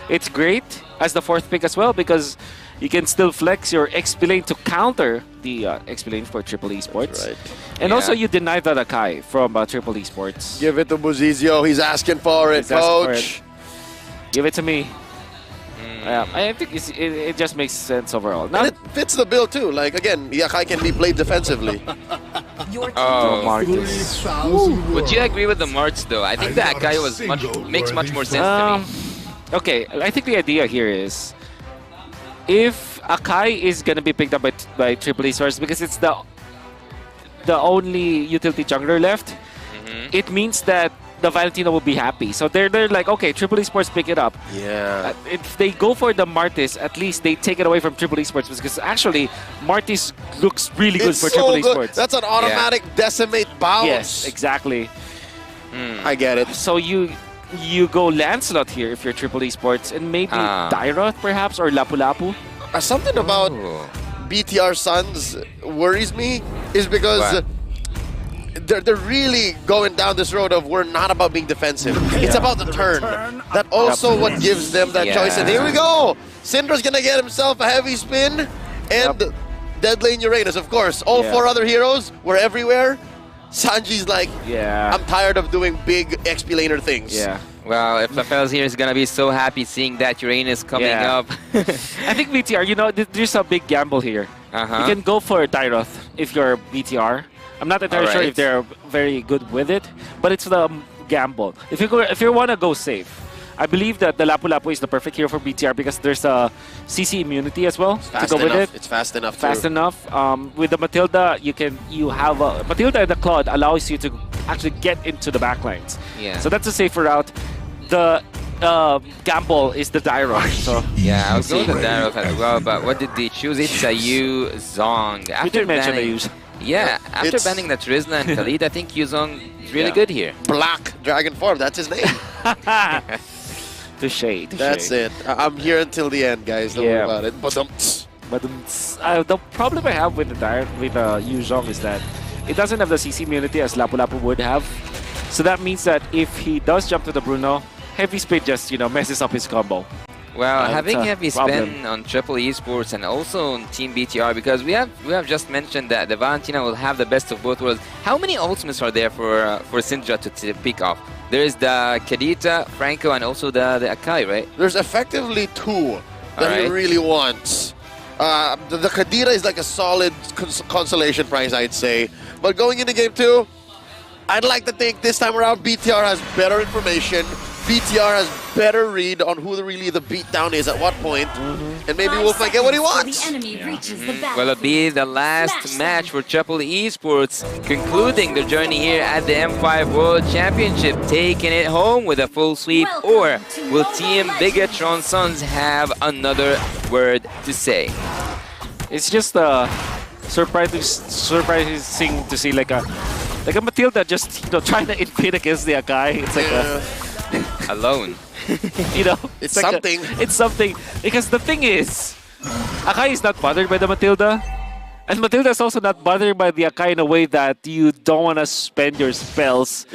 It's great as the 4th pick as well because you can still flex your XP lane to counter the XP lane for Triple Esports. Right. And also you denied that Akai from Triple Esports. Give it to Buzizio. He's asking for it, Coach. Give it to me. I think it just makes sense overall. Now, and it fits the bill too. Like again, Akai can be played defensively. Martis. Would you agree with the Marts though? I think the Akai makes much more sense to me. Okay, I think the idea here is if Akai is gonna be picked up by Triple Esports because it's the only utility jungler left, it means that the Valentino will be happy. So they're like, okay, Triple Esports pick it up. Yeah. If they go for the Martis, at least they take it away from Triple Esports, because actually Martis looks really good for Triple Esports. That's an automatic decimate bounce. Yes, exactly. I get it. So you go Lancelot here if you're Triple Esports, and maybe Tyroth perhaps, or Lapu Lapu. Something about BTR Suns worries me is because they're really going down this road of we're not about being defensive. It's about the turn. That also what gives them that choice. And here we go. Syndra's gonna get himself a heavy spin, and dead lane Uranus, of course. All 4 other heroes were everywhere. Sanji's like, I'm tired of doing big XP laner things. Yeah. Well, if Lafel's here is gonna be so happy seeing that Uranus coming up. I think BTR, you know, there's a big gamble here. You can go for Tyroth if you're BTR. I'm not entirely sure if they're very good with it, but it's the gamble. If you want to go safe, I believe that the Lapu Lapu is the perfect hero for BTR because there's a CC immunity as well to go with it. It's fast enough. Fast enough. With the Matilda, you have Matilda and the Claude allows you to actually get into the backlines. Yeah. So that's a safer route. The gamble is the Dyroth. So yeah, I was going to Dyroth as well, but what did they choose? It's a Yu Zong. We did mention the Yu. Yeah, after banning the Trizna and Khalid, I think Yu Zong is really good here. Black Dragon Form, that's his name. Touché. That's it. I'm here until the end, guys. Don't worry about it. But the problem I have with the Yu Zong is that it doesn't have the CC immunity as Lapu Lapu would have. So that means that if he does jump to the Bruno, heavy spin just messes up his combo. Well, having heavy spin on Triple Esports and also on Team BTR, because we have just mentioned that the Valentina will have the best of both worlds. How many ultimates are there for Syndra to pick off? There's the Kadita, Franco, and also the Akai, right? There's effectively 2 that he really wants. The Kadita is like a solid consolation prize, I'd say. But going into game 2, I'd like to think this time around BTR has better information. BTR has better read on who really the beatdown is at what point, and maybe Wolf might get what he wants. Will it be the last match for Triple Esports, concluding their journey here at the M5 World Championship, taking it home with a full sweep, or will Team Bigatron Suns have another word to say? It's just surprising to see like a Matilda just trying to invade against the Akai. It's like alone. It's something. It's something. Because the thing is, Akai is not bothered by the Matilda. And Matilda is also not bothered by the Akai in a way that you don't want to spend your spells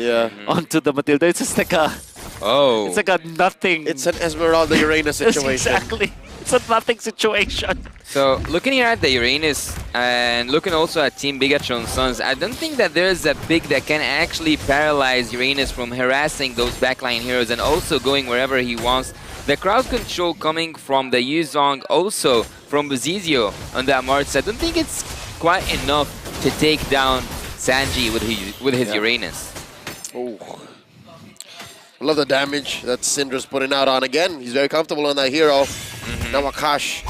onto the Matilda. It's just like it's like a nothing. It's an Esmeralda Uranus situation. Exactly. It's a nothing situation. So looking here at the Uranus and looking also at Team Bigatron Suns, I don't think that there's a pick that can actually paralyze Uranus from harassing those backline heroes and also going wherever he wants. The crowd control coming from the Yu Zong, also from Buzizio on that March. I don't think it's quite enough to take down Sanji with his Uranus. Oh. I love the damage that Syndra's putting out on again. He's very comfortable on that hero. Now Akash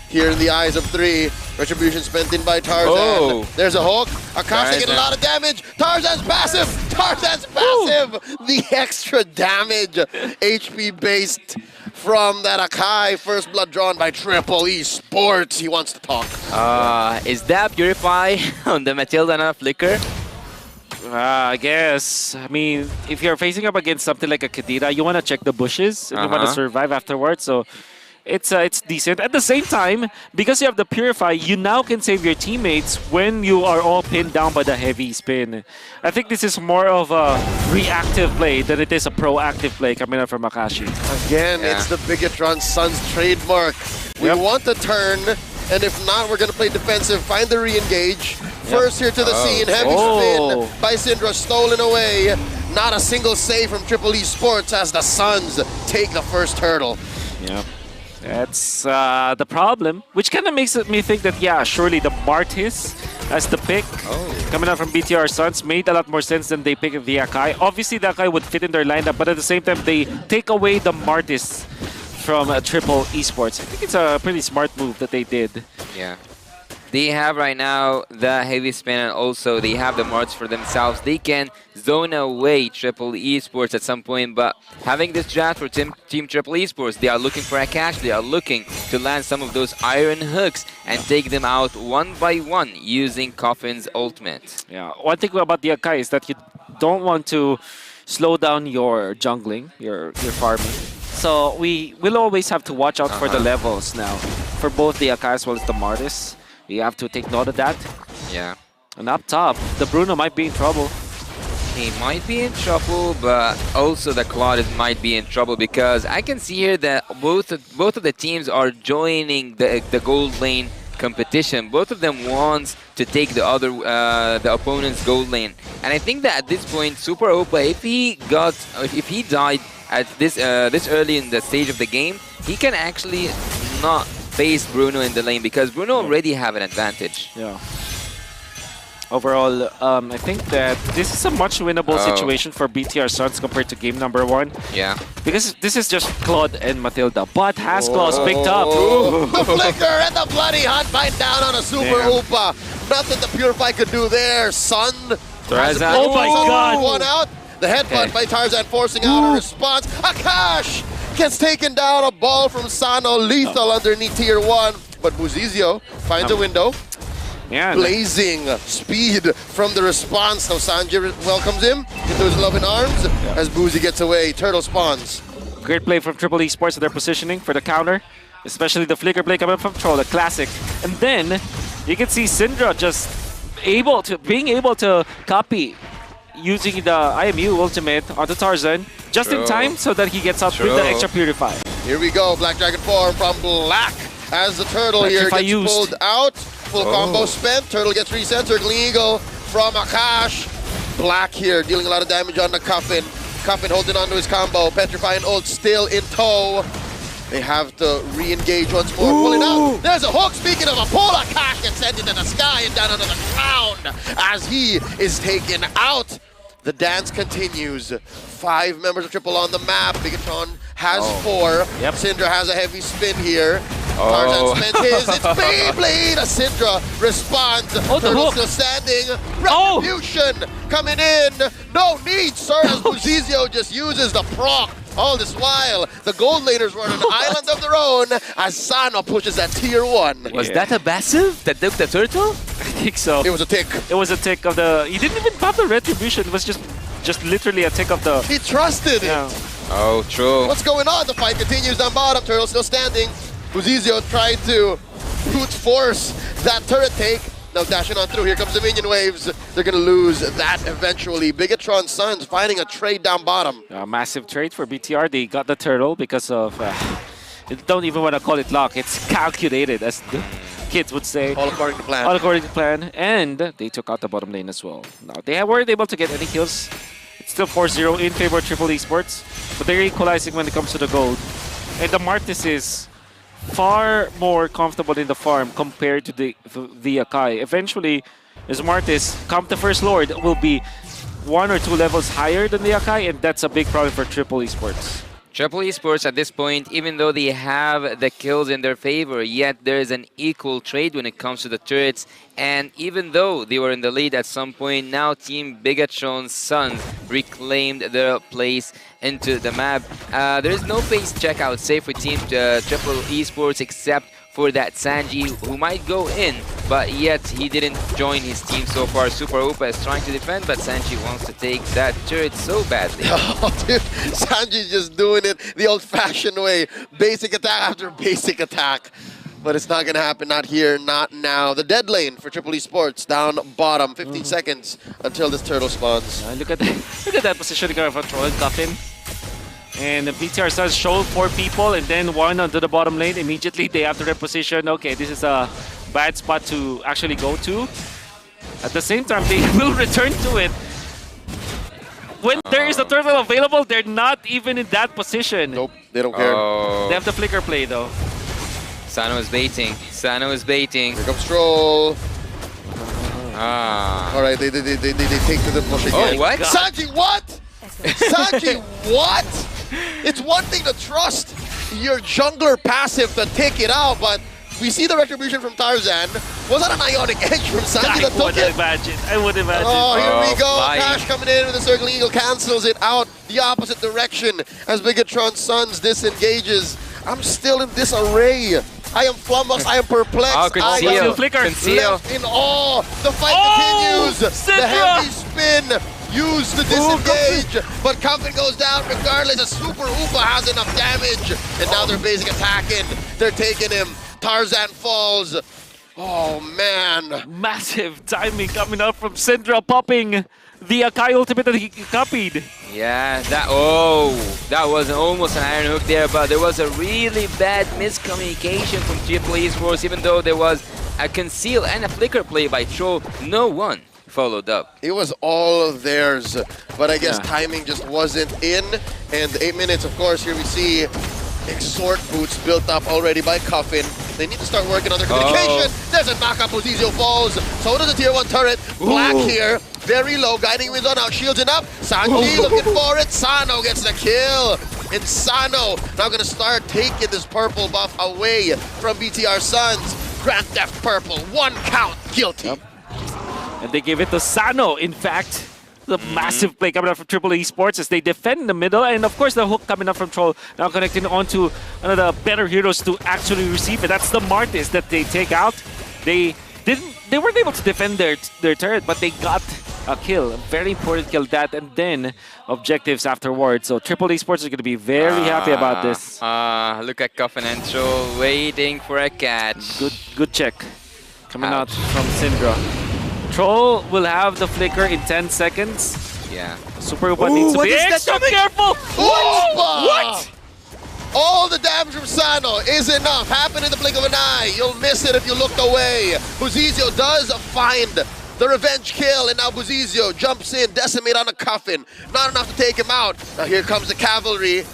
here in the eyes of 3. Retribution spent in by Tarzan. There's a hook. Akash taking a lot of damage. Tarzan's passive. Tarzan's passive. The extra damage. HP based from that Akai. First blood drawn by Triple Esports. He wants to talk. Is that Purify on the Matilda and a Flicker? I guess. I mean, if you're facing up against something like a Kadira, you want to check the bushes and you want to survive afterwards. So it's decent. At the same time, because you have the Purify, you now can save your teammates when you are all pinned down by the heavy spin. I think this is more of a reactive play than it is a proactive play coming out from Akashi. Again, it's the Bigatron Suns trademark. We want to turn, and if not, we're going to play defensive. Find the re-engage. First here to the scene, heavy spin by Syndra, stolen away. Not a single save from Triple Esports as the Suns take the first hurdle. Yep. That's the problem, which kind of makes me think that, yeah, surely the Martis as the pick coming out from BTR Suns made a lot more sense than they picked the Akai. Obviously, the Akai would fit in their lineup, but at the same time, they take away the Martis from Triple Esports. I think it's a pretty smart move that they did. Yeah. They have right now the heavy spin, and also they have the marks for themselves. They can zone away Triple Esports at some point, but having this draft for Team Triple Esports, they are looking for a catch. They are looking to land some of those iron hooks and take them out one by one using Coffin's ultimate. Yeah, one thing about the Akai is that you don't want to slow down your jungling, your farming. So we will always have to watch out for the levels now. For both the Akai as well as the Martis. You have to take note of that. Yeah. And up top, the Bruno might be in trouble. He might be in trouble, but also the Claude might be in trouble because I can see here that both of the teams are joining the gold lane competition. Both of them wants to take the opponent's gold lane, and I think that at this point, Super Opa, if he died at this early in the stage of the game, he can actually not face Bruno in the lane because Bruno already have an advantage. Yeah. Overall, I think that this is a much winnable situation for BTR Suns compared to game number 1. Yeah. Because this is just Claude and Matilda, but Hasclaw's picked up. The flicker and the bloody hunt bind down on a Super Upa. Nothing the Purify could do there. Sun has oh my god! One out. The headbutt by Tarzan forcing out a response. Akash gets taken down. A ball from Sano, lethal underneath tier 1. But Buzizio finds a window. Yeah, blazing speed from the response. Now Sanjay welcomes him into his loving arms as Boozy gets away. Turtle spawns. Great play from Triple Esports. Their positioning for the counter, especially the flicker play coming up from Troll, a classic. And then you can see Syndra just being able to copy using the IMU ultimate onto Tarzan just in time so that he gets out with the extra Purify. Here we go, Black Dragon form from Black as the Turtle here gets pulled out. Full combo spent, Turtle gets reset, Circling Eagle from Akash. Black here dealing a lot of damage on the Coffin. Coffin holding on to his combo, Petrifying ult still in tow. They have to re-engage once more, pulling out. There's a hook, speaking of a pull, Akash gets sent into the sky and down onto the ground as he is taken out. The dance continues. 5 members of Triple on the map. Bigatron has 4. Syndra has a heavy spin here. Tarzan spent his. It's Beyblade! A Syndra responds. Turtle still standing. Retribution coming in. No need, sir, as Buzizio just uses the proc. All this while, the gold laners were on an island of their own as Sano pushes at tier 1. Was that a passive that took the turtle? I think so. It was a tick. It was a tick of the... He didn't even pop the retribution. It was just literally a tick of the... He trusted it. Oh, true. What's going on? The fight continues down bottom. Turtle still standing. Buzizio tried to brute force that turret take. Now dashing on through. Here comes the minion waves. They're going to lose that eventually. Bigatron Suns finding a trade down bottom. A massive trade for BTR. They got the turtle because of... I don't even want to call it luck. It's calculated, as the kids would say. All according to plan. All according to plan. And they took out the bottom lane as well. Now, they weren't able to get any kills. It's still 4-0 in favor of Triple Esports. But they're equalizing when it comes to the gold. And the Martis is far more comfortable in the farm compared to the Akai. Eventually, as Martis, come the First Lord, will be 1 or 2 levels higher than the Akai, and that's a big problem for Triple Esports. Triple Esports at this point, even though they have the kills in their favor, yet there is an equal trade when it comes to the turrets. And even though they were in the lead at some point, now Team Bigatron's Suns reclaimed their place into the map. There is no base check, I would say, for Team Triple Esports, except for that Sanji, who might go in, but yet he didn't join his team so far. Super Opa is trying to defend, but Sanji wants to take that turret so badly. Oh, dude, Sanji's just doing it the old-fashioned way. Basic attack after basic attack. But it's not going to happen, not here, not now. The dead lane for Triple Esports down bottom, 15 seconds until this turtle spawns. Look at that positioning of a Troll Coffin. And the BTR Suns show 4 people and then 1 onto the bottom lane. Immediately they have to reposition. Okay, this is a bad spot to actually go to. At the same time, they will return to it. When there is a turtle available, they're not even in that position. Nope, they don't care. They have the flicker play though. Sano is baiting. Sano is baiting. Here comes Troll. Alright, they take to the push again. Oh, what? Sanji, what? Sanji, what? It's one thing to trust your jungler passive to take it out, but We see the retribution from Tarzan. Was that an ionic edge from Sanji that took it? I would imagine. Oh, here we go. my. Cash coming in with the circling eagle cancels it out the opposite direction as Bigatron's Sons disengages. I'm still in disarray. I am flummoxed. I am perplexed. Oh, conceal. Conceal. Left in awe. The fight continues. The heavy spin used to disengage, but Coffin goes down regardless. A Super Upa has enough damage, and now they're basic attacking. They're taking him. Tarzan falls. Oh man! Massive timing coming out from Syndra, popping the Akai ultimate that he copied. Yeah, that was almost an iron hook there, but there was a really bad miscommunication from Triple Esports. Even though there was a conceal and a flicker play by Troll, no one followed up. It was all theirs, but I guess timing just wasn't in. And 8 minutes, of course, here we see Exhort boots built up already by Coffin. They need to start working on their communication. There's a knockup. Bozizio falls. So does the tier 1 turret. Black here. Very low. Guiding Winds on out. Shielding up. Sanji looking for it. Sano gets the kill. And Sano now going to start taking this purple buff away from BTR Sons. Grand Theft Purple. 1 count. Guilty. And they gave it to Sano, in fact. The massive play coming out from Triple Esports as they defend in the middle, and of course the hook coming up from Troll, now connecting onto one of the better heroes to actually receive it. That's the Martis that they take out. They weren't able to defend their turret, but they got a kill, a very important kill, that, and then objectives afterwards. So Triple Esports is going to be very happy about this. Look at Coffin and Troll waiting for a catch. Good check coming out from Syndra. Troll will have the flicker in 10 seconds. Yeah. Super Upa needs to be extra careful. What? All the damage from Sano is enough. Happen in the blink of an eye. You'll miss it if you looked away. Bozizio does find the revenge kill, and now Bozizio jumps in, decimate on a Coffin. Not enough to take him out. Now here comes the cavalry.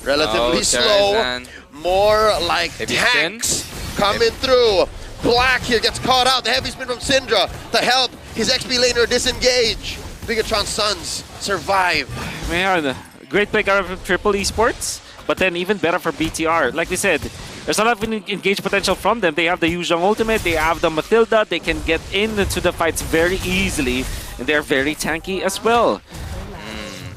Relatively slow. More like tanks coming through. Black here gets caught out. The heavy spin from Syndra to help his XP laner disengage. Bigatron's Sons survive. Man, great play out from Triple Esports, but then even better for BTR. Like we said, there's a lot of engaged potential from them. They have the Yuzhong ultimate, they have the Matilda, they can get into the fights very easily, and they're very tanky as well.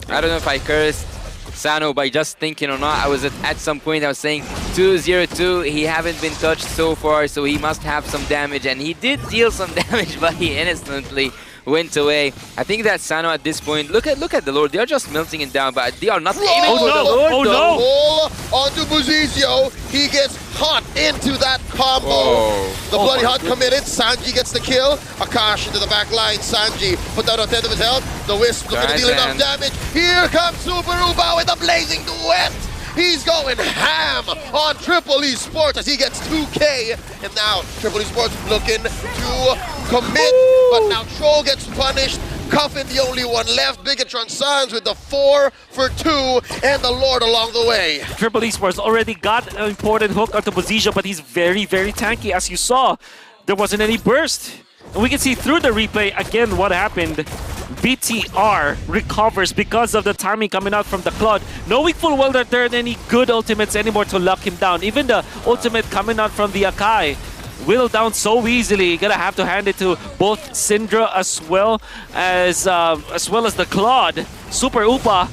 I don't know if I cursed Sano by just thinking or not. I was at some point I was saying 2-0-2, he haven't been touched so far, so he must have some damage, and he did deal some damage, but he instantly went away. I think that Sano at this point, look at the Lord, they are just melting it down, but they are not aiming for the Lord. Oh no! Pull onto Bozizio. He gets hot into that combo. The bloody hot committed. Sanji gets the kill. Akash into the back line. Sanji put down a tenth of his health. The Wisp looking to deal enough damage. Here comes Super Uba with a blazing duet. He's going ham on Triple Esports as he gets 2K. And now Triple Esports looking to commit. But now Troll gets punished. Coffin the only one left. Bigatron Sons with the 4 for 2 and the Lord along the way. Triple Esports already got an important hook onto Bozizio, but he's very, very tanky. As you saw, there wasn't any burst. And we can see through the replay again what happened. BTR recovers because of the timing coming out from the Claude, knowing full well that there aren't any good ultimates anymore to lock him down. Even the ultimate coming out from the Akai whittled down so easily. Gonna have to hand it to both Syndra as well as the Claude. Super Upa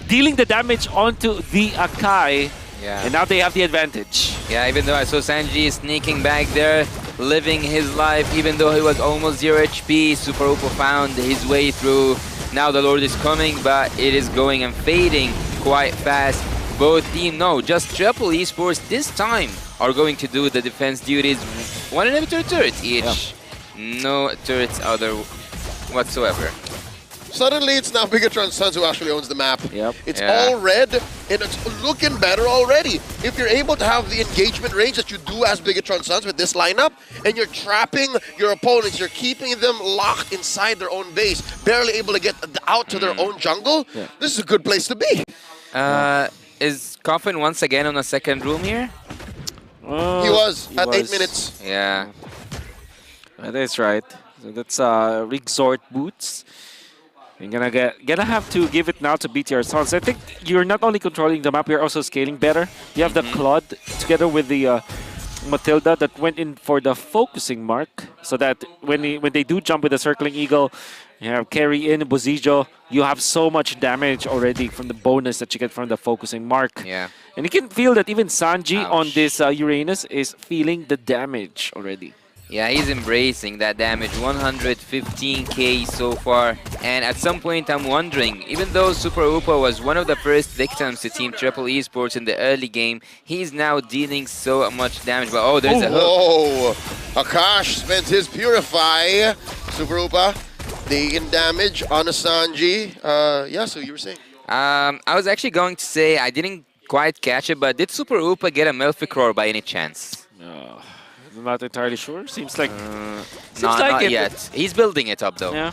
dealing the damage onto the Akai. Yeah. And now they have the advantage. Yeah, even though I saw Sanji sneaking back there, living his life, even though he was almost 0 HP, Super Upa found his way through. Now the Lord is coming, but it is going and fading quite fast. Both team, no, just Triple Esports this time are going to do the defense duties. One inhibitor turret each. Yeah. No turrets other whatsoever. Suddenly it's now Bigatron Sons who actually owns the map. Yep. It's all red and it's looking better already. If you're able to have the engagement range that you do as Bigatron Sons with this lineup, and you're trapping your opponents, you're keeping them locked inside their own base, barely able to get out to their own jungle, this is a good place to be. Is Coffin once again on a second room here? He was at 8 minutes. Yeah. That is right. So that's Resort Boots. You're gonna have to give it now to BTR Sons. I think you're not only controlling the map, you're also scaling better. You have the Claude together with the Matilda that went in for the focusing mark, so that when they do jump with the circling eagle, you have carry in Buzijo, you have so much damage already from the bonus that you get from the focusing mark. Yeah. And you can feel that even Sanji on this Uranus is feeling the damage already. Yeah, he's embracing that damage. 115k so far. And at some point, I'm wondering, even though Super Upa was one of the first victims to Team Triple Esports in the early game, he's now dealing so much damage. But oh, there's a hook. Oh, Akash spent his Purify. Super Upa taking damage on a Sanji. Yeah, so you were saying? I was actually going to say I didn't quite catch it, but did Super Upa get a Malefic by any chance? No. I'm not entirely sure. Seems like Not yet. He's building it up though. Yeah.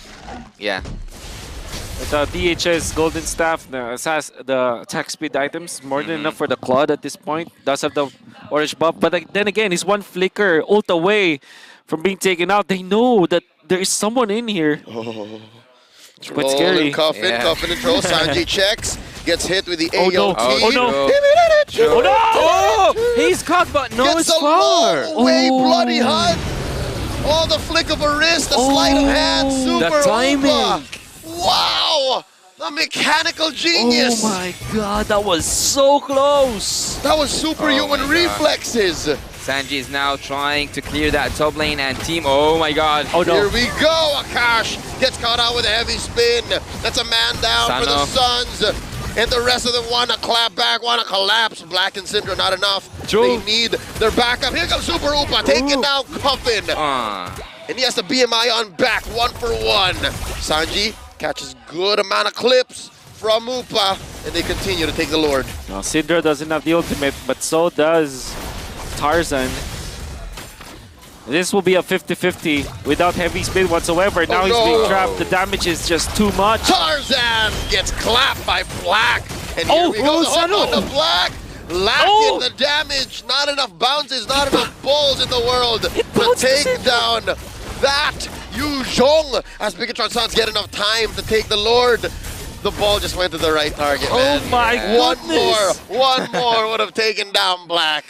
Yeah. With the DHS Golden Staff, the attack speed items, more than enough for the Claude at this point. Does have the orange buff, but then again, he's one flicker ult away from being taken out. They know that there is someone in here. Oh. It's quite scary. Cuffin and throw. Sanji checks, gets hit with the Oh no! AOT. Oh no! Oh no! Oh! He's caught, but no, Gets it's a far. low-way bloody hut. Oh, the flick of a wrist, the sleight of hand, Super the timing. Upa. Wow! The mechanical genius. Oh my god, that was so close. That was superhuman reflexes. Sanji is now trying to clear that top lane and team. Oh my god. Oh no. Here we go. Akash gets caught out with a heavy spin. That's a man down for the Suns. And the rest of them want to clap back, want to collapse. Black and Syndra not enough. They need their backup. Here comes Super Upa taking down Cuffin. And he has the BMI on back, 1-for-1. Sanji catches good amount of clips from Upa, and they continue to take the Lord. No, Syndra doesn't have the ultimate, but so does Tarzan. This will be a 50-50 without heavy spin whatsoever. Now he's being trapped. The damage is just too much. Tarzan gets clapped by Black. And here we go, the hook on the Black. Lacking the damage. Not enough bounces, not enough balls in the world to take down that Yu Zhong. As Bigatron Suns get enough time to take the Lord. The ball just went to the right target, man. Oh my goodness. One more would have taken down Black.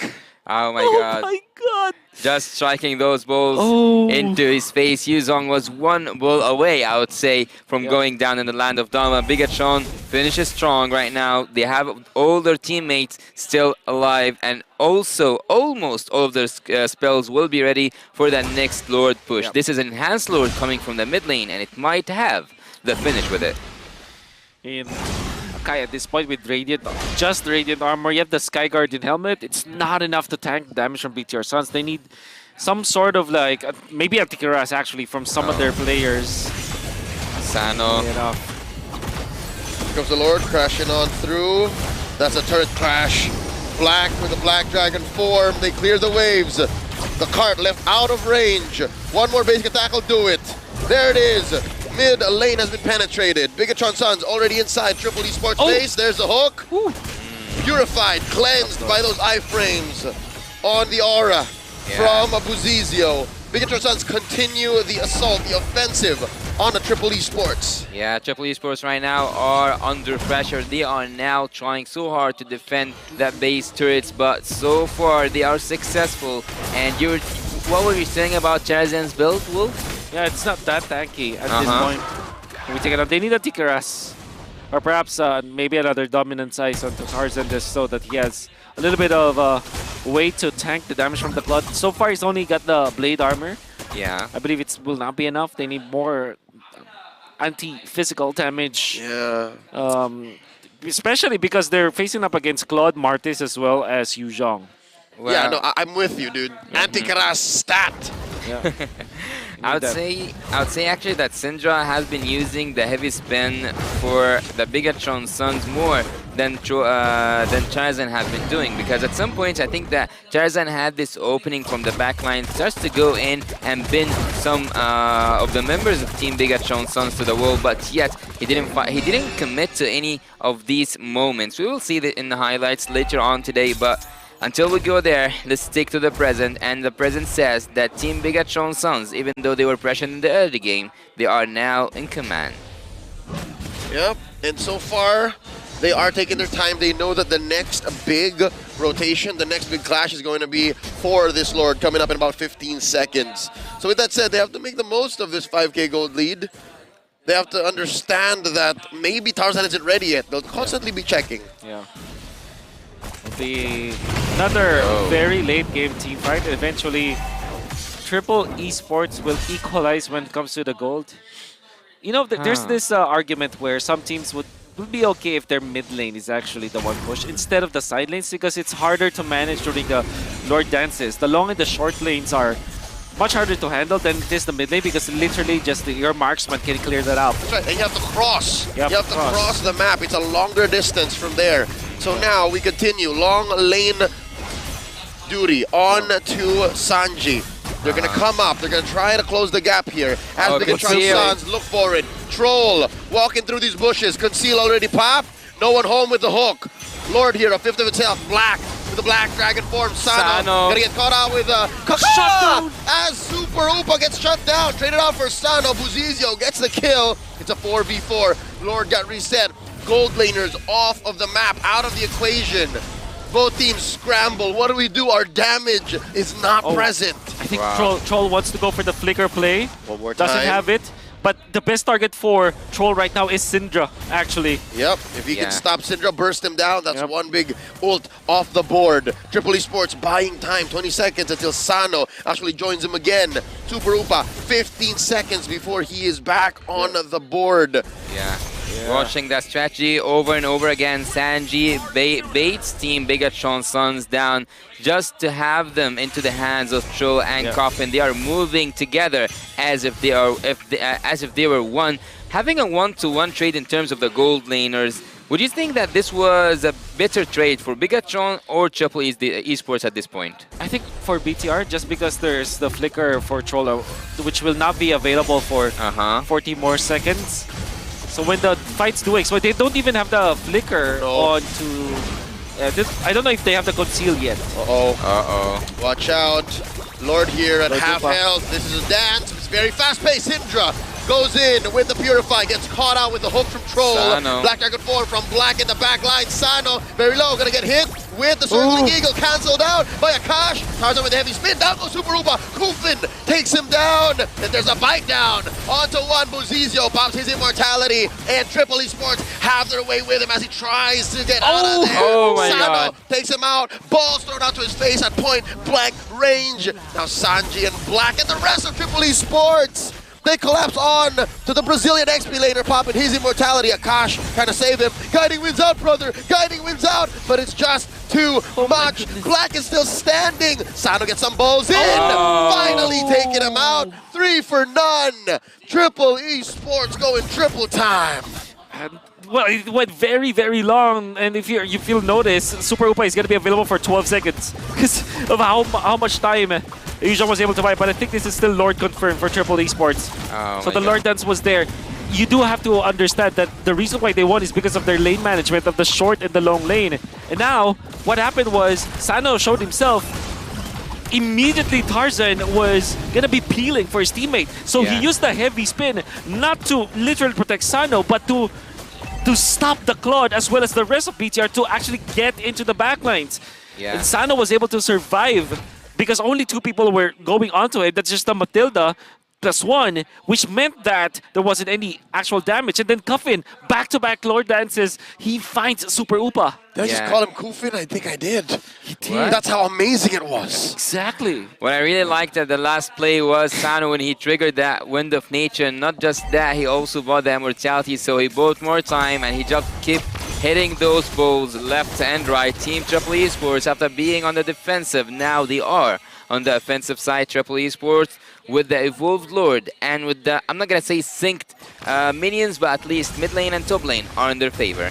Oh my god. Oh my god. Just striking those balls into his face. Yuzong was one ball away, I would say, from going down in the land of Dama. Bigatron finishes strong right now. They have all their teammates still alive, and also almost all of their spells will be ready for that next Lord push. This is an enhanced Lord coming from the mid lane, and it might have the finish with it. Okay, at this point with just Radiant Armor, you have the Sky Guardian helmet. It's not enough to tank damage from BTR Suns. They need some sort of like, maybe a Tikaras actually from some of their players. Sano. Here comes the Lord crashing on through. That's a turret crash. Black with the Black Dragon form. They clear the waves. The cart left out of range. One more basic attack will do it. There it is. Mid lane has been penetrated. Bigatron Suns already inside Triple Esports base. There's the hook. Purified, cleansed by those iframes on the aura from Buzizio. Bigatron Suns continue the assault, the offensive on the Triple Esports. Yeah, Triple Esports right now are under pressure. They are now trying so hard to defend that base turrets, but so far they are successful. And what were you saying about Charizard's build, Wolf? Yeah, it's not that tanky at this point. We take it out. They need a Tikaras. Or perhaps maybe another dominant size on Tarzan just so that he has a little bit of a way to tank the damage from the Blood. So far, he's only got the Blade Armor. Yeah. I believe it will not be enough. They need more anti-physical damage. Yeah. Especially because they're facing up against Claude Martis as well as Yu Zhong. Well, yeah, no, I'm with you, dude. Anti-Karas stat. Yeah. I would say actually that Syndra has been using the heavy spin for the Bigatron Suns more than Charizard has been doing, because at some point I think that Charizard had this opening from the backline, starts to go in and bin some of the members of Team Bigatron Suns to the wall, but yet he didn't commit to any of these moments. We will see that in the highlights later on today, but until we go there, let's stick to the present, and the present says that Team Bigatron Suns, even though they were pressured in the early game, they are now in command. Yep, and so far, They are taking their time. They know that the next big rotation, the next big clash is going to be for this Lord coming up in about 15 seconds. So with that said, they have to make the most of this 5K gold lead. They have to understand that maybe Tarzan isn't ready yet. They'll constantly be checking. Yeah. Another very late game team fight. Eventually, Triple Esports will equalize when it comes to the gold. You know, there's this argument where some teams would be okay if their mid lane is actually the one push instead of the side lanes, because it's harder to manage during the Lord dances. The long and the short lanes are much harder to handle than it is the mid lane, because literally just your marksman can clear that out. That's right, and you have to cross. You have to cross the map. It's a longer distance from there. So now we continue. Long lane duty on to Sanji. They're going to come up. They're going to try to close the gap here. As Bigatron Suns look for it. Troll walking through these bushes. Conceal already popped. No one home with the hook. Lord here, a fifth of itself. Black with the black dragon form. Sano. Gonna get caught out with shutdown as Super Upa gets shut down. Traded out for Sano. Buzizio gets the kill. It's a 4v4. Lord got reset. Gold laners off of the map, out of the equation. Both teams scramble. What do we do? Our damage is not present. I think Troll wants to go for the flicker play. One more time. Doesn't have it. But the best target for Troll right now is Syndra, actually. Yep, if he can stop Syndra, burst him down, that's one big ult off the board. Triple Esports buying time, 20 seconds until Sano actually joins him again. Super Upa, 15 seconds before he is back on the board. Watching that strategy over and over again. Sanji baits Team Bigatron Suns down just to have them into the hands of Troll and Coffin. They are moving together as if they were one. Having a one-to-one trade in terms of the gold laners, would you think that this was a better trade for Bigatron or Triple Esports at this point? I think for BTR, just because there's the flicker for Troll, which will not be available for 40 more seconds. So when the fight's doing, so they don't even have the flicker on to... I don't know if they have the conceal yet. Watch out. Lord here at half health. This is a dance. It's very fast-paced. Syndra goes in with the Purify, gets caught out with the hook from Troll. Black Dragon 4 from Black in the back line. Sano, very low, gonna get hit with the Circling Eagle, cancelled out by Akash. Tarzan with a heavy spin, down goes Super Upa. Kufin takes him down, and there's a bite down onto one. Buzizio pops his immortality, and Triple Esports have their way with him as he tries to get out of there. Sano takes him out, balls thrown out to his face at point blank range. Now Sanji and Black and the rest of Triple Esports, they collapse on to the Brazilian XP laner, popping his immortality. Akash trying to save him. Guiding wins out, brother. Guiding wins out, but it's just too much. Black is still standing. Sano gets some balls in. Finally taking him out. 3 for none. Triple Esports going triple time. Well, it went very, very long, and if you'll notice, Super Upa is going to be available for 12 seconds because of how much time Asia was able to buy. But I think this is still Lord confirmed for Triple Esports. So the Lord dance was there. You do have to understand that the reason why they won is because of their lane management of the short and the long lane. And now, what happened was, Sano showed himself. Immediately Tarzan was gonna be peeling for his teammate. So he used the heavy spin, not to literally protect Sano, but to stop the Claude as well as the rest of BTR to actually get into the backlines. And Sano was able to survive because only 2 people were going onto it. That's just the Matilda +1, which meant that there wasn't any actual damage. And then Coffin, back-to-back Lord dances, he finds Super Upa. Did I just call him Kufin? I think I did. He did. That's how amazing it was. Exactly. What I really liked at the last play was Sano when he triggered that Wind of Nature. Not just that, he also bought the immortality, so he bought more time and he just kept hitting those balls left and right. Team Triple Esports, after being on the defensive, now they are on the offensive side. Triple Esports with the Evolved Lord and with the, I'm not going to say synced minions, but at least mid lane and top lane are in their favor.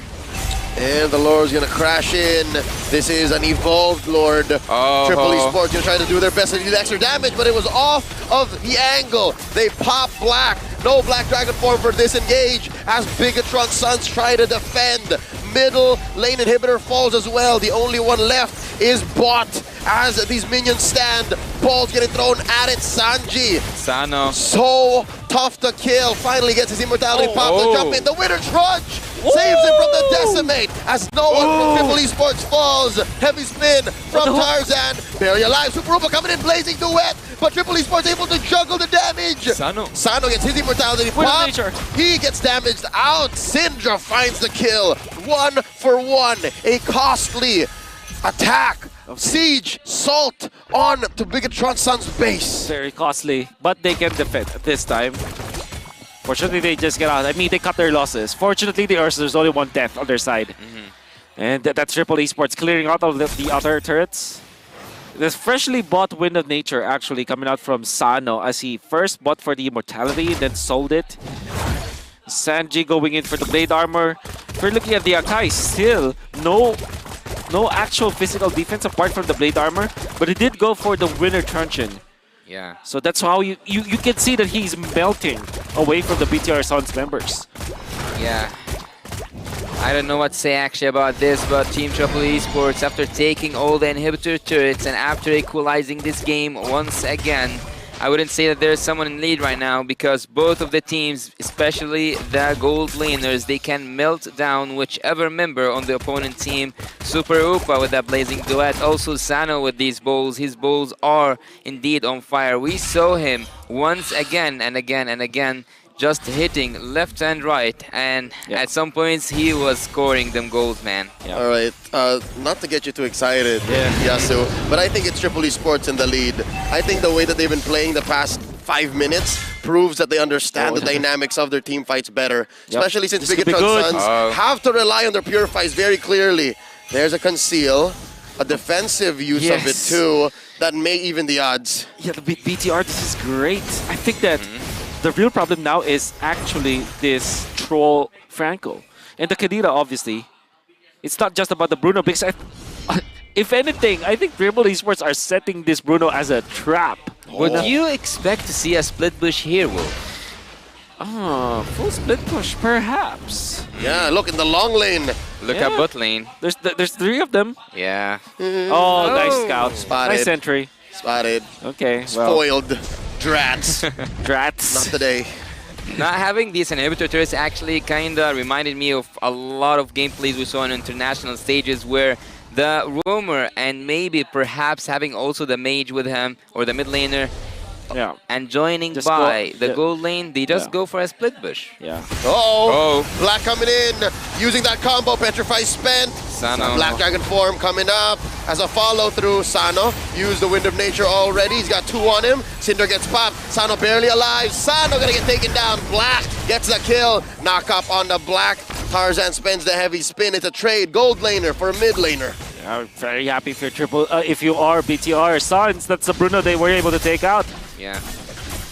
And the Lord's going to crash in. This is an Evolved Lord. Triple Esports going to try to do their best to do the extra damage, but it was off of the angle. They pop Black. No Black Dragon form for disengage as Bigatron Suns try to defend. Middle lane inhibitor falls as well. The only one left is Bot as these minions stand. Balls getting thrown at it. Sanji. Sano. So tough to kill. Finally gets his immortality popped to jump in. The winner trudge saves him from the decimate as no one from Triple Esports falls. Heavy spin from Tarzan. Barely alive. Super Rupa coming in, blazing duet. But Triple Esports able to juggle the damage. Sano gets his immortality pop. He gets damaged out. Syndra finds the kill. 1 for 1. A costly attack. Siege, Salt on to Bigatron Sun's base. Very costly, but they can defend this time. Fortunately, they just get out. I mean, they cut their losses. Fortunately, there's only one death on their side. And that's Triple Esports clearing out of the other turrets. There's freshly bought Wind of Nature actually coming out from Sano as he first bought for the immortality, then sold it. Sanji going in for the blade armor. If you're looking at the Akai, still no actual physical defense apart from the blade armor, but he did go for the winner truncheon. Yeah. So that's how you can see that he's melting away from the BTR Suns members. Yeah. I don't know what to say actually about this, but Team Triple Esports, after taking all the inhibitor turrets and after equalizing this game once again, I wouldn't say that there's someone in lead right now because both of the teams, especially the gold laners, they can melt down whichever member on the opponent team. Super Upa with that blazing duet, also Sano with these bowls. His bowls are indeed on fire. We saw him once again and again and again just hitting left and right, and at some points he was scoring them goals, man. All right, not to get you too excited, Yasu, but I think it's Triple Esports in the lead. I think the way that they've been playing the past 5 minutes proves that they understand the dynamics of their team fights better, especially since Bigatron Suns have to rely on their purifies very clearly. There's a conceal, a defensive use of it too, that may even the odds. Yeah, the BTR, this is great. I think that the real problem now is actually this troll Franco. And the Kadira, obviously. It's not just about the Bruno, because if anything, I think Triple Esports are setting this Bruno as a trap. Would you expect to see a split push here, Wolf? Full split push, perhaps. Yeah, look in the long lane. Look at bot lane. There's 3 of them. Yeah. Oh, nice scout. Spotted. Nice entry. Spotted. Okay, Spoiled. Drats. Drats. Not today. Not having these inhibitor turrets actually kinda reminded me of a lot of gameplays we saw on international stages where the roamer and maybe perhaps having also the mage with him or the mid laner and joining just by the gold lane, they just go for a split bush. Black coming in, using that combo, Petrify spent. Sano. Black Dragon form coming up as a follow through. Sano used the Wind of Nature already. He's got 2 on him. Cinder gets popped. Sano barely alive. Sano gonna get taken down. Black gets the kill. Knock up on the Black. Tarzan spends the heavy spin. It's a trade. Gold laner for a mid laner. I'm very happy if you're if you are BTR Suns. That's the Bruno they were able to take out. Yeah.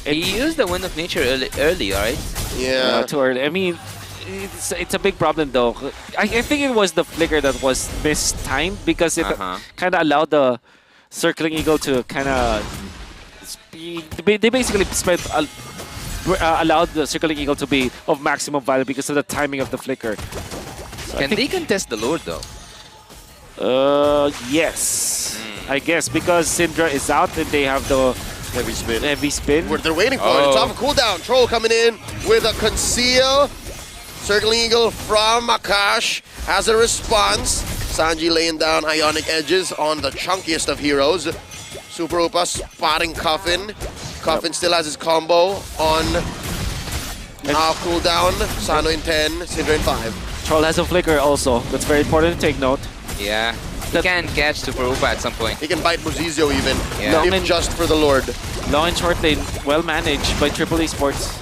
He used the Wind of Nature early, right? Yeah. Too early. I mean, it's a big problem though. I think it was the flicker that was mistimed because it kind of allowed the Circling Eagle to kind of they basically allowed the Circling Eagle to be of maximum value because of the timing of the flicker. So Can they contest the Lord though? Yes. I guess because Syndra is out and they have the heavy spin. What they're waiting for it. It's off a cooldown. Troll coming in with a conceal. Circling Eagle from Akash as a response. Sanji laying down Ionic Edges on the chunkiest of heroes. Super Upa spotting Coffin. Coffin still has his combo on half cooldown. Sano in 10, Syndra in 5. Troll has a flicker also. That's very important to take note. Yeah. He can catch Super Upa at some point. He can bite Bozizio even, Yeah. if just for the Lord. Long and short lane, well managed by Triple Esports.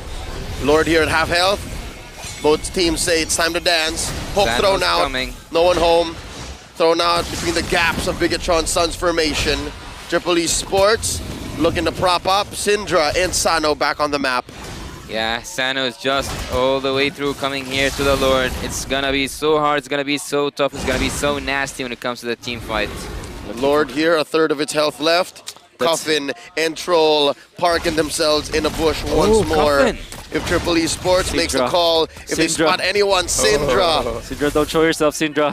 Lord here at half health. Both teams say it's time to dance. Hook Thanos thrown out. coming. No one home. Thrown out between the gaps of Bigatron Suns formation. Triple Esports looking to prop up. Syndra and Sano back on the map. Yeah, Sano is just all the way through coming here to the Lord. It's gonna be so hard, it's gonna be so tough, it's gonna be so nasty when it comes to the team fight. Lord here, a third of its health left. Coffin and Troll parking themselves in a bush once more. Coffin. If Triple Esports makes the call, if they Syndra. spot anyone, Syndra. Syndra, don't show yourself, Syndra.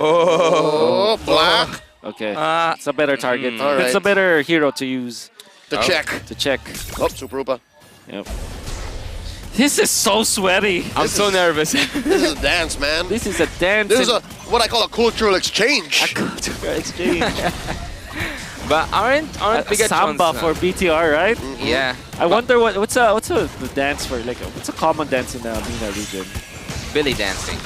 Black. Okay, it's a better target. All right. It's a better hero to use. To check. To check. Oh, Super Upa. Yep. This is so sweaty. I'm so nervous. This is a dance, man. This is a dance. This is what I call a cultural exchange. A cultural exchange. But aren't bigger samba for BTR, right? Yeah. I wonder what's the dance for, like, what's a common dance in the MENA region? Belly dancing.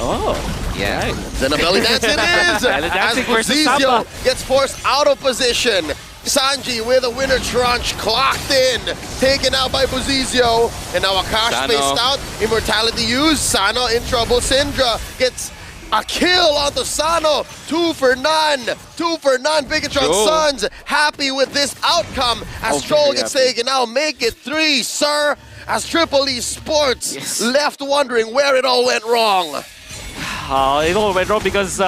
Oh, yeah. Right. Then a belly dance it is. Belly dancing versus Zizio samba. gets forced out of position. Sanji with a winner trunch clocked in, taken out by Buzizio, and now Akash Sano. spaced out. Immortality used. Sano in trouble. Syndra gets a kill onto Sano. 2 for none. 2 for none. Bigatron Yo. Sons happy with this outcome as Troll very gets happy. taken out. Make it 3, sir. As Triple E Sports left wondering where it all went wrong. It all went wrong because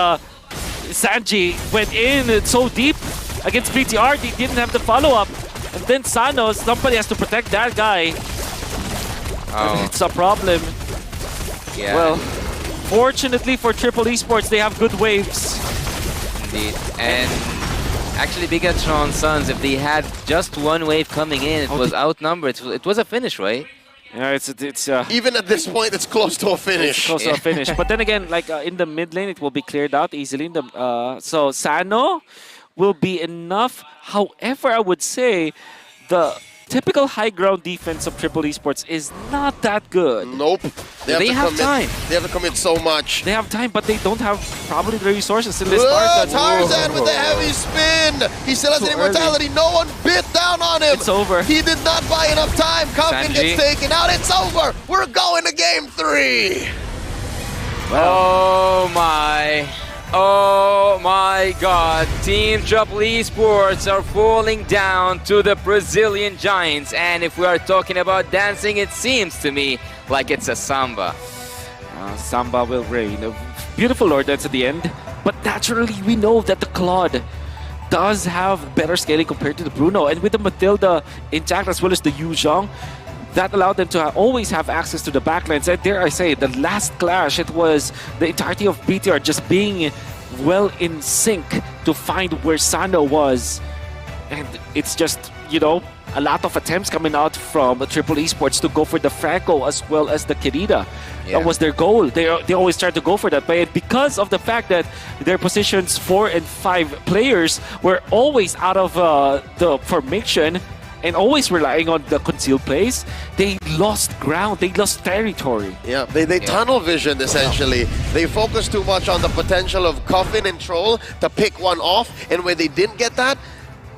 Sanji went in so deep against BTR. They didn't have the follow-up. And then Sano, somebody has to protect that guy. Oh. It's a problem. Yeah. Well, fortunately for Triple Esports, they have good waves. Indeed. And actually, Bigatron Sons, if they had just one wave coming in, it was outnumbered. It was a finish, right? Yeah, it's even at this point, it's close to a finish. It's close to a finish. But then again, like in the mid lane, it will be cleared out easily. So Sano will be enough. However, I would say the typical high ground defense of Triple Esports is not that good. Nope. They have time. They have to commit so much. They have time, but they don't have probably the resources in this start. Tarzan with the heavy spin. He still has an immortality. No one bit down on him. It's over. He did not buy enough time. Kafkin gets taken out. It's over. We're going to game 3. Oh my. Oh my god. Team Triple Esports are falling down to the Brazilian Giants. And if we are talking about dancing, it seems to me like it's a samba. Samba will reign. A beautiful Lord dance at the end. But naturally, we know that the Claude does have better scaling compared to the Bruno. And with the Matilda intact as well as the Yu Zhang, that allowed them to always have access to the backlines. And dare I say, the last clash, it was the entirety of BTR just being well in sync to find where Sano was. And it's just, you know, a lot of attempts coming out from Triple Esports to go for the Franco as well as the Kirita. Yeah. That was their goal. They always try to go for that. But because of the fact that their positions 4 and 5 players were always out of the formation, and always relying on the concealed plays, they lost ground, they lost territory. Yeah, they tunnel visioned essentially. They focused too much on the potential of Coffin and Troll to pick one off, and when they didn't get that,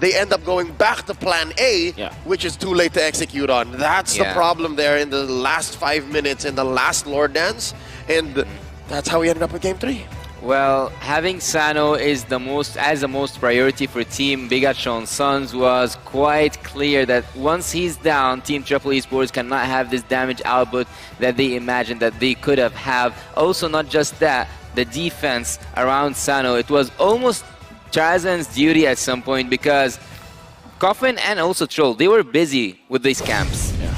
they end up going back to plan A, which is too late to execute on. That's the problem there in the last 5 minutes in the last Lord Dance, and that's how we ended up with game 3. Well, having Sano is the most priority for Team Bigatron Sons was quite clear that once he's down, Team Triple Esports cannot have this damage output that they imagined that they could have. Also, not just that, the defense around Sano, it was almost Tarzan's duty at some point because Coffin and also Troll, they were busy with these camps. Yeah.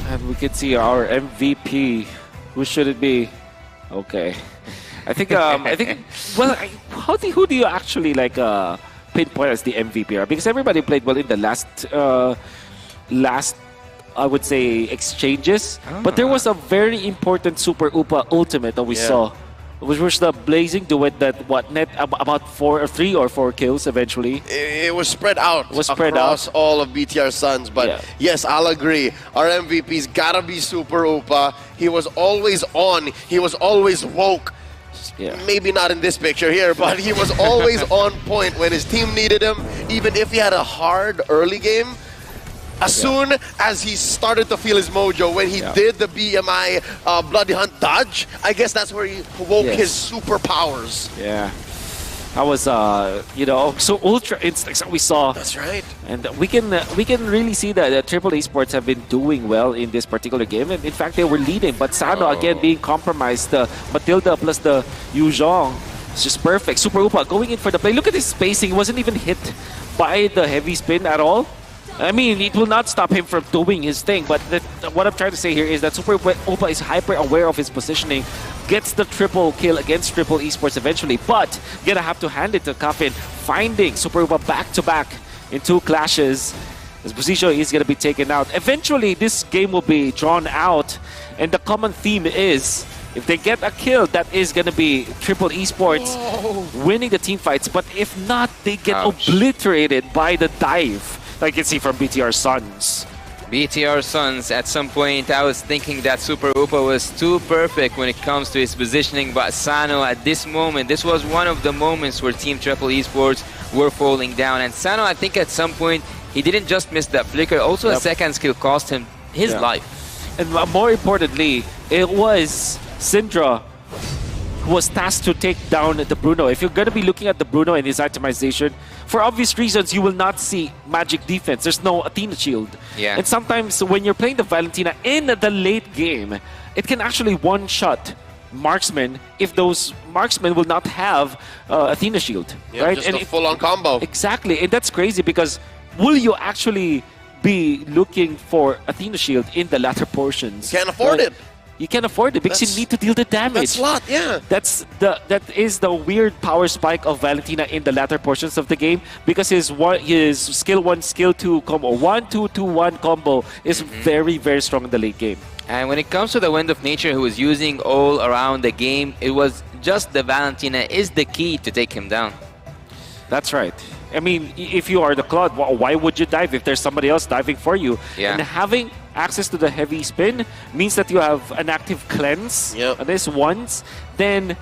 And we can see our MVP. Who should it be? Okay. I think, well, who do you actually like pinpoint as the MVP? Because everybody played well in the last, I would say, exchanges. But there was a very important Super Upa ultimate that we saw, which was the blazing duet that net about 3 or 4 kills eventually. It was spread out across all of BTR Sons, but yes, I'll agree. Our MVP's gotta be Super Upa. He was always on. He was always woke. Yeah. Maybe not in this picture here, but he was always on point when his team needed him. Even if he had a hard early game, as soon as he started to feel his mojo, when he did the BMI Bloody Hunt dodge, I guess that's where he woke his superpowers. Yeah. That was, you know, so ultra instincts that we saw. That's right. And we can really see that Triple Esports have been doing well in this particular game. And in fact, they were leading. But Sano, again, being compromised. The Matilda plus the Yu Zhang. It's just perfect. Super Upa going in for the play. Look at his spacing. He wasn't even hit by the heavy spin at all. I mean, it will not stop him from doing his thing, but what I'm trying to say here is that Super Upa is hyper aware of his positioning, gets the triple kill against Triple Esports eventually, but gonna have to hand it to Coffin, finding Super Upa back-to-back in 2 clashes. Esposito is going to be taken out. Eventually, this game will be drawn out, and the common theme is if they get a kill, that is going to be Triple Esports winning the team fights. But if not, they get obliterated by the dive, like you can see from BTR Suns. BTR Suns, at some point I was thinking that Super Upa was too perfect when it comes to his positioning, but Sano at this moment, this was one of the moments where Team Triple Esports were falling down. And Sano, I think at some point, he didn't just miss that flicker, also a second skill cost him his life. And more importantly, it was Syndra who was tasked to take down the Bruno. If you're going to be looking at the Bruno and his itemization, for obvious reasons, you will not see magic defense. There's no Athena shield. Yeah. And sometimes when you're playing the Valentina in the late game, it can actually one-shot marksmen if those marksmen will not have Athena shield. Yeah, right? just And a full-on combo. Exactly, and that's crazy because will you actually be looking for Athena shield in the latter portions? Can't afford it. You can't afford it because you need to deal the damage. That's a lot, yeah. That is the weird power spike of Valentina in the latter portions of the game because his skill 1, skill 2 combo, 1-2-2-1 combo is very, very strong in the late game. And when it comes to the Wind of Nature, who was using all around the game, it was just the Valentina is the key to take him down. That's right. I mean, if you are the Claude, why would you dive if there's somebody else diving for you? Yeah. And having access to the heavy spin means that you have an active cleanse. And this once, then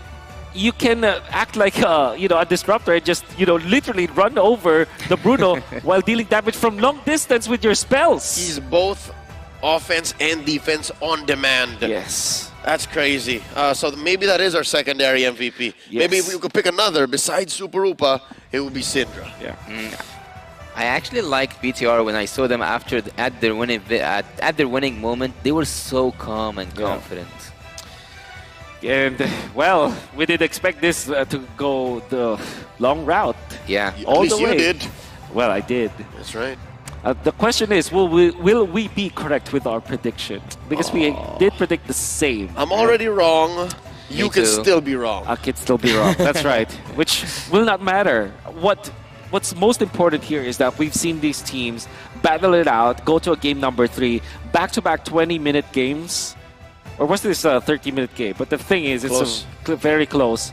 you can act like a disruptor and just literally run over the Bruno while dealing damage from long distance with your spells. He's both offense and defense on demand. Yes. That's crazy. So maybe that is our secondary MVP. Yes. Maybe if we could pick another besides Super Upa, it would be Syndra. Yeah. I actually liked BTR when I saw them at their winning moment. They were so calm and confident. And well, we did expect this to go the long route. Yeah. All At least the way. you did. Well, I did. That's right. The question is, will we be correct with our prediction? Because we did predict the same. I'm already wrong. You can too. still be wrong. I could still be wrong. That's right. Which will not matter. What's most important here is that we've seen these teams battle it out, go to a game number 3, back-to-back 20-minute games. Or was this a 30-minute game? But the thing is, it's very close.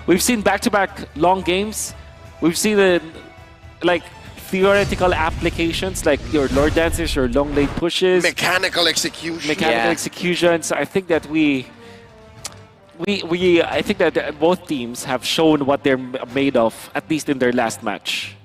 We've seen back-to-back long games. We've seen theoretical applications like your Lord Dances, your long lane pushes. Mechanical execution. Executions. I think that I think that both teams have shown what they're made of, at least in their last match.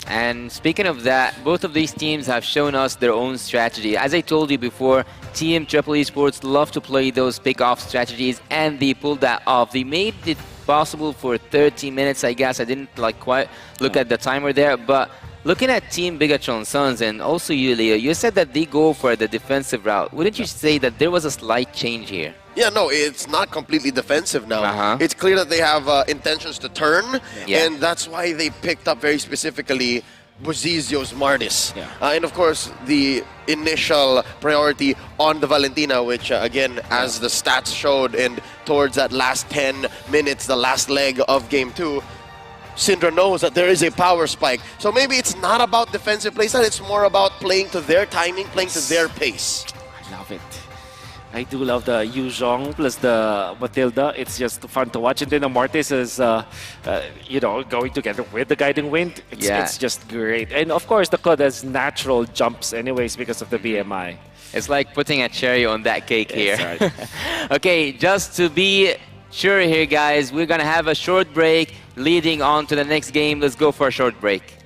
And speaking of that, both of these teams have shown us their own strategy. As I told you before, Team Triple Esports love to play those pick-off strategies, and they pulled that off. They made it possible for 30 minutes, I guess. I didn't quite look at the timer there, but looking at Team Bigatron Suns and also you, Leo, you said that they go for the defensive route. Wouldn't you say that there was a slight change here? Yeah, no, it's not completely defensive now. It's clear that they have intentions to turn, and that's why they picked up very specifically Bozizio's Mardis. And of course, the initial priority on the Valentina, which again, as the stats showed, and towards that last 10 minutes, the last leg of Game 2, Syndra knows that there is a power spike. So maybe it's not about defensive playstyle, it's more about playing to their timing, playing to their pace. I love it. I do love the Yu Zhong plus the Matilda. It's just fun to watch. And then the Mortis is, going together with the Guiding Wind. It's just great. And of course, the Claude has natural jumps anyways because of the BMI. It's like putting a cherry on that cake here. Right. Okay, just to be sure here, guys, we're going to have a short break leading on to the next game. Let's go for a short break.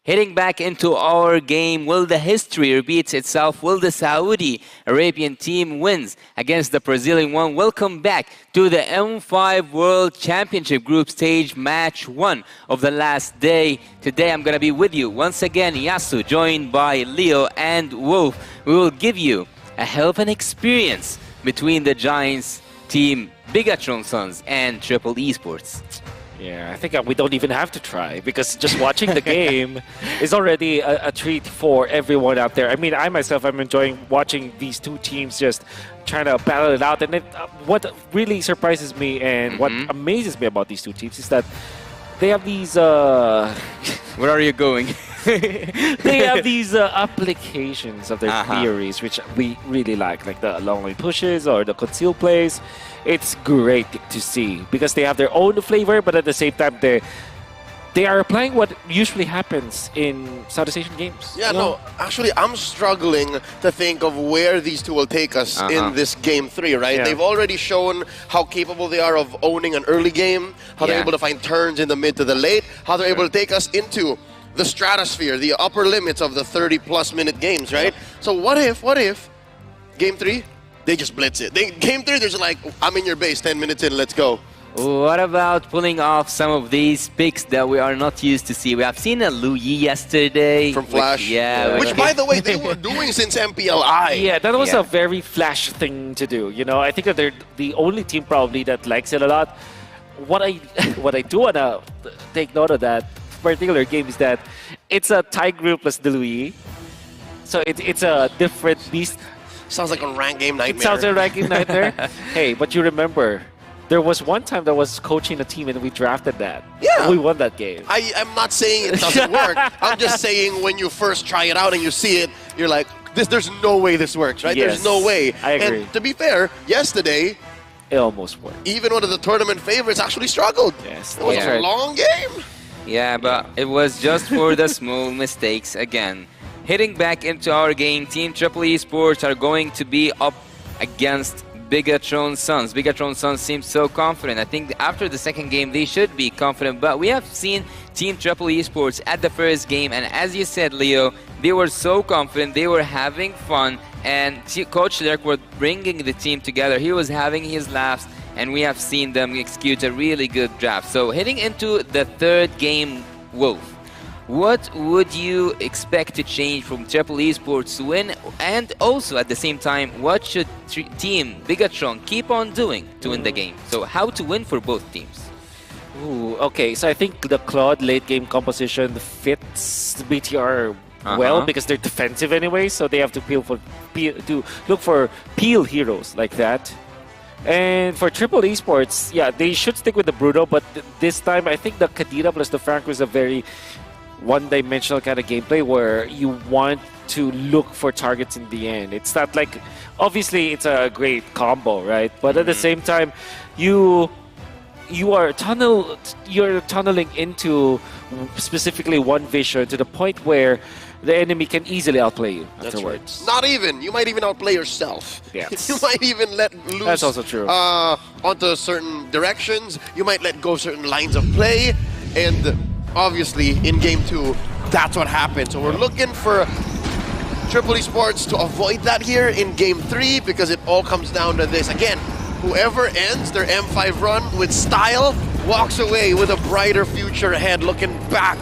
Heading back into our game, will the history repeat itself? Will the Saudi Arabian team wins against the Brazilian one? Welcome back to the M5 World Championship Group Stage Match 1 of the last day. Today I'm going to be with you once again, Yasu, joined by Leo and Wolf. We will give you a hell of an experience between the Giants team, Bigatron Sons, and Triple Esports. Yeah, I think we don't even have to try, because just watching the game is already a treat for everyone out there. I mean, I myself, I'm enjoying watching these two teams just trying to battle it out. And what really surprises me and what amazes me about these two teams is that they have these... Where are you going? They have these applications of their theories, which we really like the long lane pushes or the conceal plays. It's great to see because they have their own flavor, but at the same time, they are applying what usually happens in Southeast Asian games. Yeah, no, actually, I'm struggling to think of where these two will take us in this game 3, right? Yeah. They've already shown how capable they are of owning an early game, how they're able to find turns in the mid to the late, how they're able to take us into the stratosphere, the upper limits of the 30-plus minute games, right? So what if game 3, they just blitz it? Game 3, they're just like, I'm in your base, 10 minutes in, let's go. What about pulling off some of these picks that we are not used to see? We have seen a Lu Yi yesterday. From Flash. Which by the way, they were doing since MPLI. Yeah, that was a very Flash thing to do. You know, I think that they're the only team probably that likes it a lot. What I do want to take note of that particular game is that it's a tie group plus the Lu Yi. So it's a different beast. Sounds like a rank game nightmare. It sounds like a rank game nightmare. Hey, but you remember, there was one time that was coaching a team and we drafted that. Yeah. And we won that game. I'm not saying it doesn't work. I'm just saying when you first try it out and you see it, you're like, there's no way this works, right? Yes, There's no way. I agree. And to be fair, yesterday, it almost worked. Even one of the tournament favorites actually struggled. Yes, it was a long game. Yeah, but it was just for the small mistakes again. Heading back into our game, Team Triple Esports are going to be up against Bigatron Sons. Bigatron Sons seems so confident. I think after the second game, they should be confident. But we have seen Team Triple Esports at the first game. And as you said, Leo, they were so confident. They were having fun. And Coach Dirk was bringing the team together. He was having his laughs. And we have seen them execute a really good draft. So heading into the third game, Wolf, what would you expect to change from Triple Esports to win? And also at the same time, what should Team Bigatron keep on doing to win the game? So how to win for both teams? Ooh, okay, so I think the Claude late game composition fits BTR well because they're defensive anyway, so they have to look for peel heroes like that. And for Triple Esports, yeah, they should stick with the Bruno, but this time I think the Kadira plus the Franco is a very one-dimensional kind of gameplay where you want to look for targets in the end. It's not like, obviously it's a great combo, right? But at the same time, you're tunneling into specifically one vision to the point where the enemy can easily outplay you afterwards. Right. Not even. You might even outplay yourself. Yes. You might even let loose. That's also true. Onto certain directions. You might let go certain lines of play. And obviously, in Game 2, that's what happened. So we're looking for Triple Esports to avoid that here in Game 3 because it all comes down to this. Again, whoever ends their M5 run with style walks away with a brighter future ahead, looking back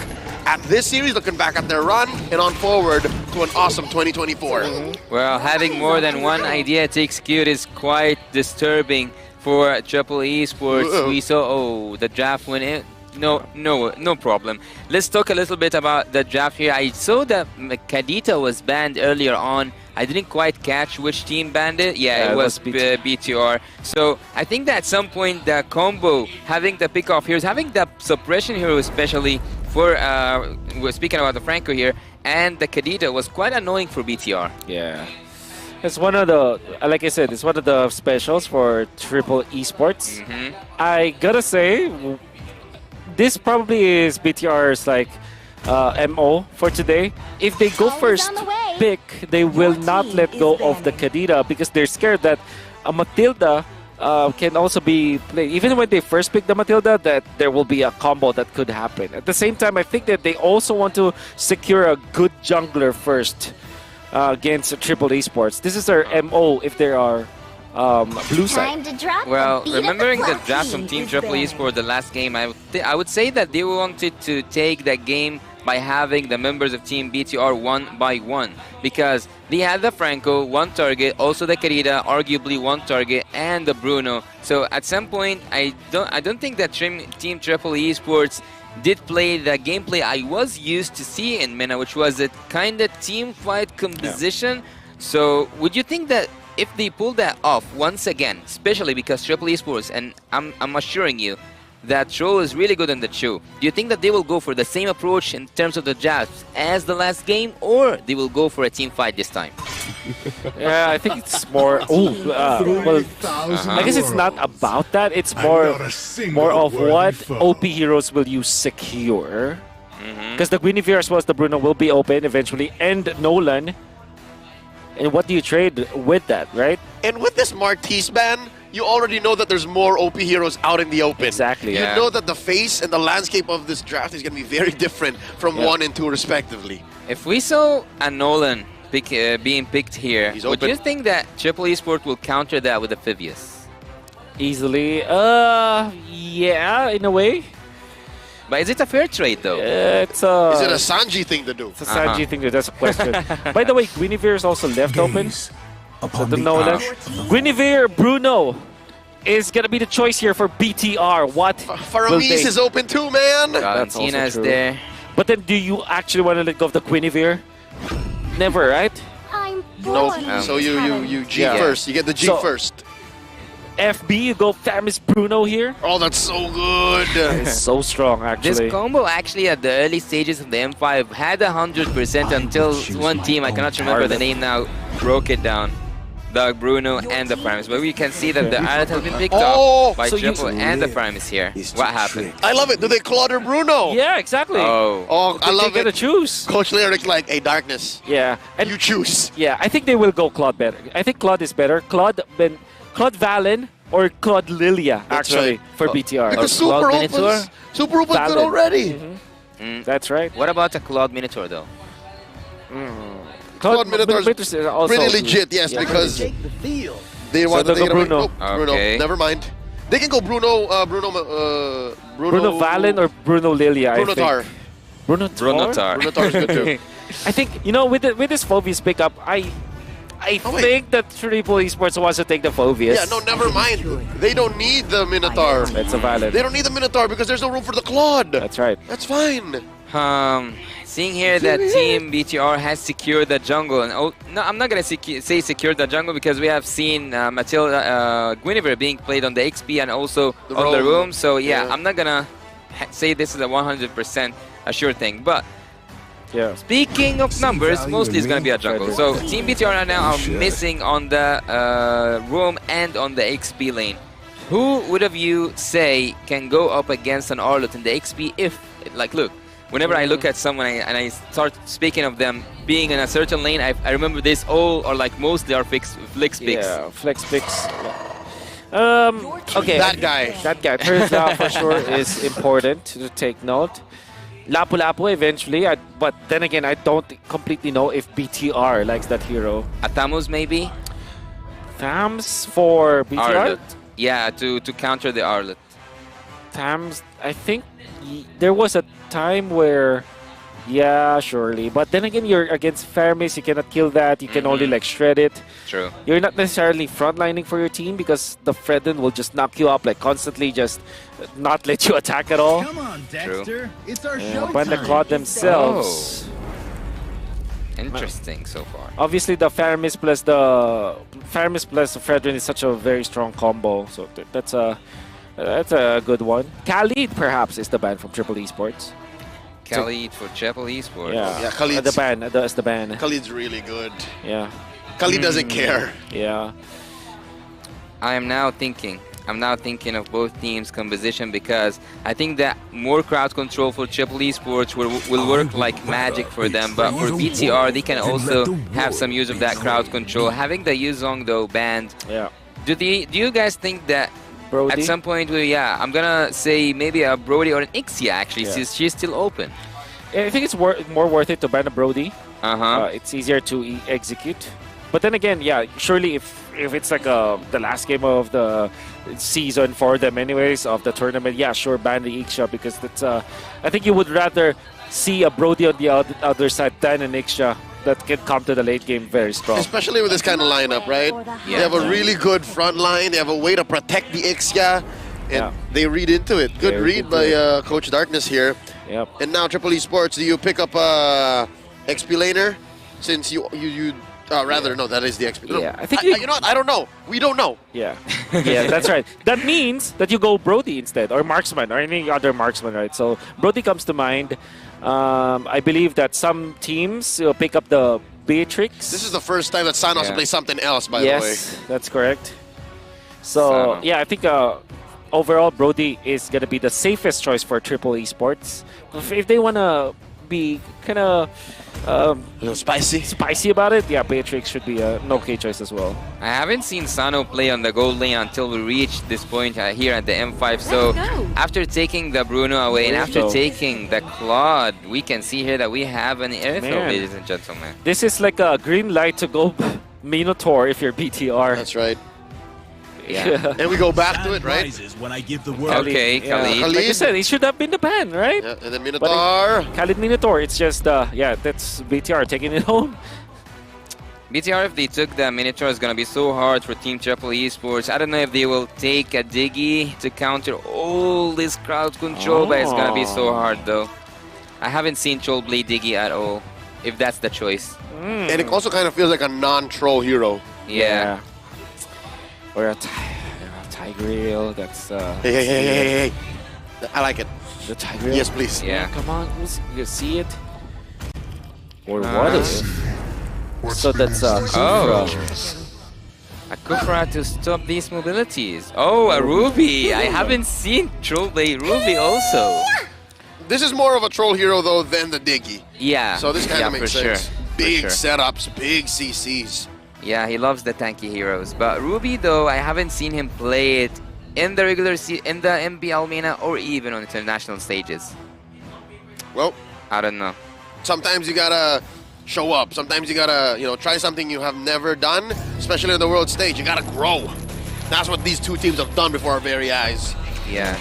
at this series, looking back at their run, and on forward to an awesome 2024. Well, having more than one idea to execute is quite disturbing for Triple Esports. We saw, the draft went in. No problem. Let's talk a little bit about the draft here. I saw that Kadita was banned earlier on. I didn't quite catch which team banned it. Yeah, it was BTR. So I think that at some point the combo, having the pick-off heroes, having the suppression hero especially for, we're speaking about the Franco here, and the Kadita was quite annoying for BTR. Yeah. It's one of the, like I said, it's one of the specials for Triple Esports. I gotta say, this probably is BTR's like MO for today. If they go first pick, they will not let go of the Kadita because they're scared that a Matilda can also be played. Even when they first pick the Matilda, that there will be a combo that could happen. At the same time, I think that they also want to secure a good jungler first against Triple Esports. This is their MO if they are blue side. Well, remembering the draft from Team Triple Esports the last game, I would say that they wanted to take that game by having the members of Team BTR one by one, because they had the Franco, one target, also the Querida, arguably one target, and the Bruno. So at some point, I don't think that Team Triple Esports did play the gameplay I was used to see in MENA, which was a kind of team fight composition. So would you think that if they pull that off once again, especially because Triple Esports, and I'm assuring you that Troll is really good in the show, do you think that they will go for the same approach in terms of the draft as the last game, or they will go for a team fight this time? Yeah, I think it's more. I guess it's not about that. It's more of what OP heroes will you secure. Because the Guinevere as well as the Bruno will be open eventually, and Nolan. And what do you trade with that, right? And with this Martis ban, you already know that there's more OP heroes out in the open. Exactly. You know that the face and the landscape of this draft is going to be very different from 1 and 2 respectively. If we saw a Nolan being picked here, would you think that Triple Esports will counter that with a Phivius? Easily. Yeah, in a way. But is it a fair trade, though? Is it a Sanji thing to do? It's a Sanji thing to do. That's a question. By the way, Guinevere is also left open. So the Nolan. Guinevere, Bruno is going to be the choice here for BTR. What Faramis is open too, man! Valentina is there. But then do you actually want to let go of the Guinevere? Never, right? No. So you G first. You get the G first. FB, you go Famis Bruno here. Oh, that's so good. It's so strong, actually. This combo actually at the early stages of the M5 had 100% until one team, I cannot remember the name now, broke it down. The Bruno and the Famis. But we can see that the Arlet has been picked up by Triple and the Famis here. What happened? I love it. Do they Claude Bruno? Yeah, exactly. Oh, I love it. They gotta choose. Coach Lyric's like, hey, Darkness. Yeah. And you choose. Yeah, I think they will go Claude better. I think Claude is better. Claude Valen or Claude Lilia, actually, for BTR. Because Super Open's good already. That's right. What about a Claude Minotaur, though? Claude Minotaur is also pretty legit, yes, because they want to take Bruno. Bruno. Never mind. They can go Bruno Valen or Bruno Lilia. Bruno Tar. Bruno Tar is good too. I think, you know, with this Phobius pickup, I think that Triple Esports wants to take the Phobius. Yeah, no, never mind. They don't need the Minotaur. That's a valid. They don't need the Minotaur because there's no room for the Claude. That's right. That's fine. Seeing here that Team BTR has secured the jungle, and no, I'm not gonna say secured the jungle because we have seen Guinevere being played on the XP and also on the room. So yeah, I'm not gonna say this is a 100% a sure thing, but. Yeah. Speaking of numbers, mostly it's going to be a jungle. So Team BTR right now are missing on the roam and on the XP lane. Who would of you say can go up against an Arlet in the XP if, like, look, whenever I look at someone and I start speaking of them being in a certain lane, I remember this all or like mostly are flex picks. Yeah, flex picks. Okay. That guy. Turns out for sure is important to take note. Lapu-Lapu eventually, but then again, I don't completely know if BTR likes that hero. Atamus maybe? Thams for BTR? Arlet. Yeah, to counter the Arlet. Thams, I think there was a time where, yeah, surely. But then again, you're against Fermis, you cannot kill that, you can only like shred it. True. You're not necessarily frontlining for your team because the Fredden will just knock you up, like constantly just not let you attack at all. Come on, Dexter. It's our show but the Claude themselves. Interesting so far. Obviously, the Fermis plus the Fredden is such a very strong combo, so that's a good one. Khalid perhaps is the ban from Triple Esports. Khalid for Triple Esports. Yeah, Khalid's the ban. That's the ban. Khalid's really good. Yeah. Khalid doesn't care. Yeah. I'm now thinking of both teams' composition because I think that more crowd control for Triple Esports will work like magic for them, but for BTR they can also have some use of that crowd control. Having the Yuzong though banned, Do you guys think that Brody? at some point, I'm gonna say maybe a Brody or an Ixia actually, Yeah. since she's still open. I think it's more worth it to ban a Brody. Uh-huh. It's easier to execute. But then again, yeah, surely if it's like the last game of the season for them anyways, of the tournament, yeah, sure, ban the Ixia, because that's I think you would rather see a Brody on the other side than an Ixia that can come to the late game very strong. Especially with this kind of lineup, right? They have a really good front line. They have a way to protect the Ixia, and they read into it. Good read by Coach Darkness here. Yep. And now Triple E Sports, do you pick up XP laner? Since you rather, no, that is the XP. Yeah, I think you know what? I don't know. We don't know. Yeah, yeah, that's right. That means that you go Brody instead, or Marksman, or any other Marksman, right? So Brody comes to mind. I believe that some teams will pick up the Beatrix. This is the first time that Sanos will play something else, by the way. Yes, that's correct. So, yeah, I think overall Brody is going to be the safest choice for Triple Esports. If they want to be kind of spicy about it, yeah, Beatrix should be an okay choice as well. I haven't seen Sano play on the gold lane until we reach this point here at the M5. So after taking the Bruno away and after taking the Claude, we can see here that we have an airfield, ladies and gentlemen. This is like a green light to go Minotaur if you're BTR. That's right. Yeah. And we go back to it, right? When I give the word. Okay, Khalid. Like you said, it should have been the ban, right? Yeah, and then Minotaur. Khalid Minotaur, it's just, yeah, that's BTR taking it home. BTR, if they took the Minotaur, is going to be so hard for Team Triple Esports. I don't know if they will take a Diggy to counter all this crowd control, but it's going to be so hard, though. I haven't seen Chol play Diggy at all, if that's the choice. And it also kind of feels like a non-troll hero. Yeah. Or a Tigreal, that's... Hey. I like it. The Tigreal? Yes, please. Yeah. Come on, you see it? Or what is it? So that's Kufra. A Kufra to stop these mobilities. Oh, a Ruby. I haven't seen Troll play Ruby also. This is more of a troll hero, though, than the Diggy. Yeah. So this kind of makes sense. Sure. Big setups, big CCs. Yeah, he loves the tanky heroes. But Ruby, though, I haven't seen him play it in the regular in the MBL MENA or even on international stages. Well, I don't know. Sometimes you gotta show up. Sometimes you gotta, try something you have never done, especially on the world stage. You gotta grow. That's what these two teams have done before our very eyes. Yeah.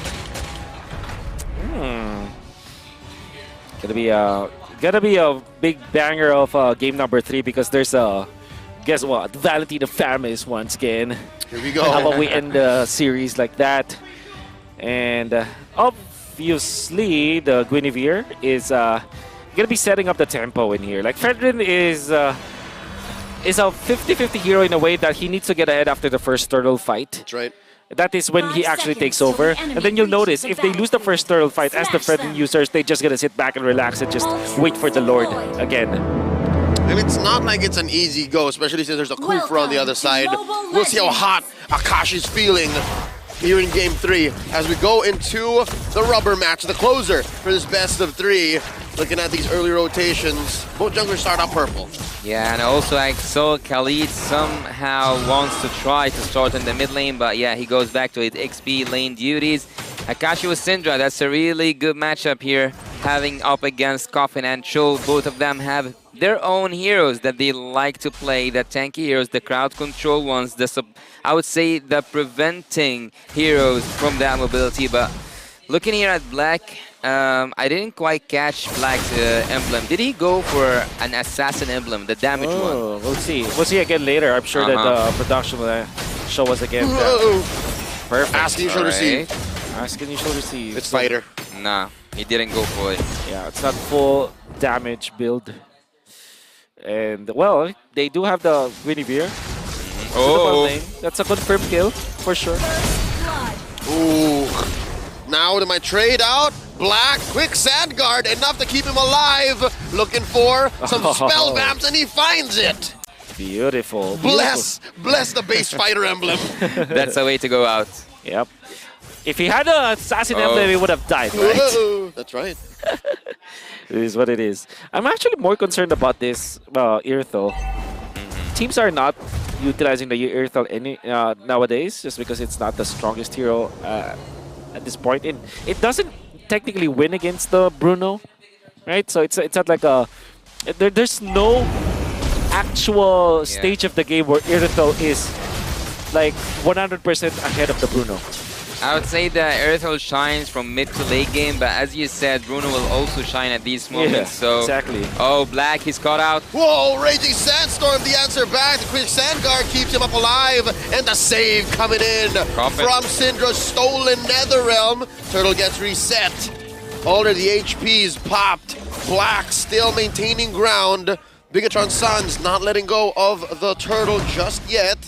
Gonna be a big banger of game number 3 because there's a. Guess what? Valentina Farmis once again. Here we go. How about we end the series like that? And obviously, the Guinevere is gonna be setting up the tempo in here. Like Fredrin is a 50-50 hero in a way that he needs to get ahead after the first turtle fight. That's right. That is when he actually takes over. And then you'll notice, if they lose the first turtle fight as the Fredrin users, they just gonna sit back and relax and just wait for the Lord again. And it's not like it's an easy go, especially since there's a Kufra on the other side. We'll see how hot Akashi's feeling here in Game 3 as we go into the rubber match, the closer for this best of 3. Looking at these early rotations, both junglers start out purple. Yeah, and also I saw Khalid somehow wants to try to start in the mid lane, but yeah, he goes back to his XP lane duties. Akashi with Syndra, that's a really good matchup here, having up against Coffin and Chol. Both of them have their own heroes that they like to play, the tanky heroes, the crowd control ones, I would say the preventing heroes from that mobility. But looking here at Black, I didn't quite catch Black's emblem. Did he go for an assassin emblem, the damage one? We'll see. We'll see again later. I'm sure that the production will show us again. Perfect. Asking you shall receive. Asking you shall receive. It's fighter. Nah, he didn't go for it. Yeah, it's not full damage build. And, well, they do have the Guinevere. Oh, that's a confirmed kill, for sure. Ooh. Now to my trade out. Black, quick sand guard, enough to keep him alive. Looking for some spell vamps, and he finds it. Beautiful. Bless the base fighter emblem. That's the way to go out. Yep. If he had an assassin emblem, he would have died, right? Whoa, that's right. It is what it is. I'm actually more concerned about this Irthel. Teams are not utilizing the Earthel nowadays, just because it's not the strongest hero at this point. And it doesn't technically win against the Bruno, right? So it's not like a... There's no actual stage of the game where Earthel is like 100% ahead of the Bruno. I would say that Earthel shines from mid to late game, but as you said, Bruno will also shine at these moments. So exactly. Oh, Black, he's caught out. Whoa, Raging Sandstorm, the answer back. The quick Sand Guard keeps him up alive, and the save coming in from Syndra's stolen Netherrealm. Turtle gets reset. Already the HP's popped. Black still maintaining ground. Bigatron Suns not letting go of the Turtle just yet.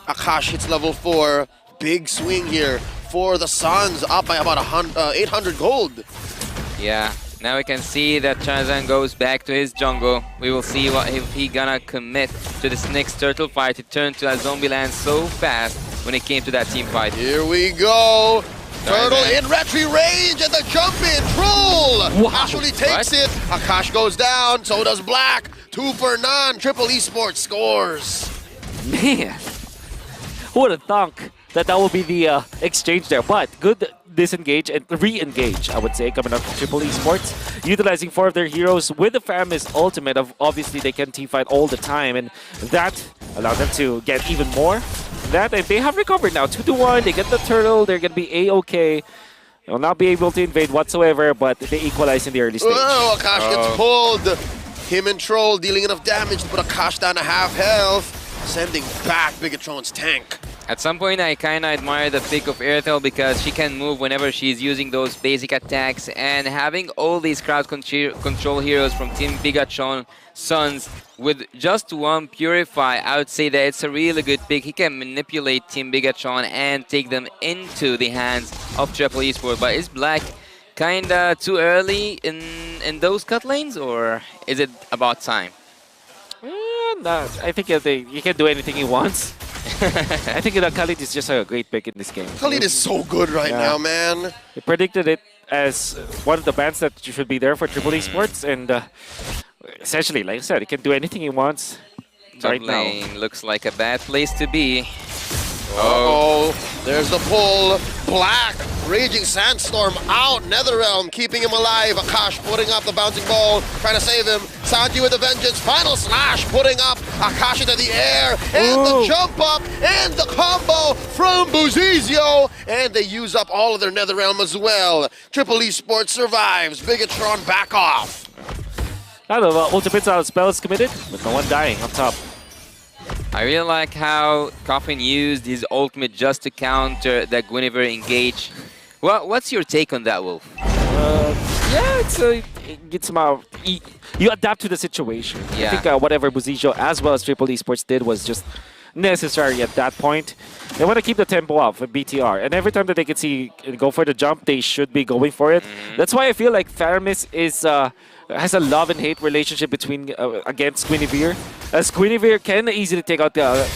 Akash hits level 4. Big swing here for the Suns, up by about 800 gold. Yeah, now we can see that Tarzan goes back to his jungle. We will see if he gonna commit to this next turtle fight. He turned to a zombie land so fast when it came to that team fight. Here we go. Turtle in retry range and the jump in. Troll actually takes it. Akash goes down, so does Black. 2 for none. Triple Esports scores. Man, who would have thunk that would be the exchange there? But good disengage and re-engage, I would say, coming up from Triple Esports. Utilizing 4 of their heroes with the Faramis ultimate. Obviously, they can teamfight all the time, and that allowed them to get even more. And they have recovered now, 2-1. They get the turtle. They're gonna be A-okay. They'll not be able to invade whatsoever, but they equalize in the early stage. Oh, Akash gets pulled. Him and Troll dealing enough damage to put Akash down to half health, sending back Bigatron's tank. At some point, I kind of admire the pick of Earthel because she can move whenever she's using those basic attacks, and having all these crowd control heroes from Team Bigatron Suns with just 1 Purify, I would say that it's a really good pick. He can manipulate Team Bigatron and take them into the hands of Triple Esports. But is Black kinda too early in those cut lanes, or is it about time? No, I think he can do anything he wants. I think that Khalid is just a great pick in this game. Khalid is so good right now, man. He predicted it as one of the bans that should be there for Triple Esports, and essentially, like I said, he can do anything he wants right now. Top lane looks like a bad place to be. Uh-oh, there's the pull. Black, Raging Sandstorm out. Netherrealm keeping him alive. Akash putting up the bouncing ball, trying to save him. Sanji with the vengeance. Final slash putting up Akash into the air. And the jump up and the combo from Buzizio. And they use up all of their Netherrealm as well. Triple Esports survives. Bigatron back off. A lot of ultimate spells committed, but no one dying on top. I really like how Coffin used his ultimate just to counter the Guinevere engage. Well, what's your take on that, Wolf? Yeah, it's about you adapt to the situation. Yeah. I think whatever Buzizio as well as Triple Esports did was just necessary at that point. They want to keep the tempo up for BTR, and every time that they can see go for the jump, they should be going for it. That's why I feel like Faramis is has a love and hate relationship between against Guinevere, as Guinevere can easily take out the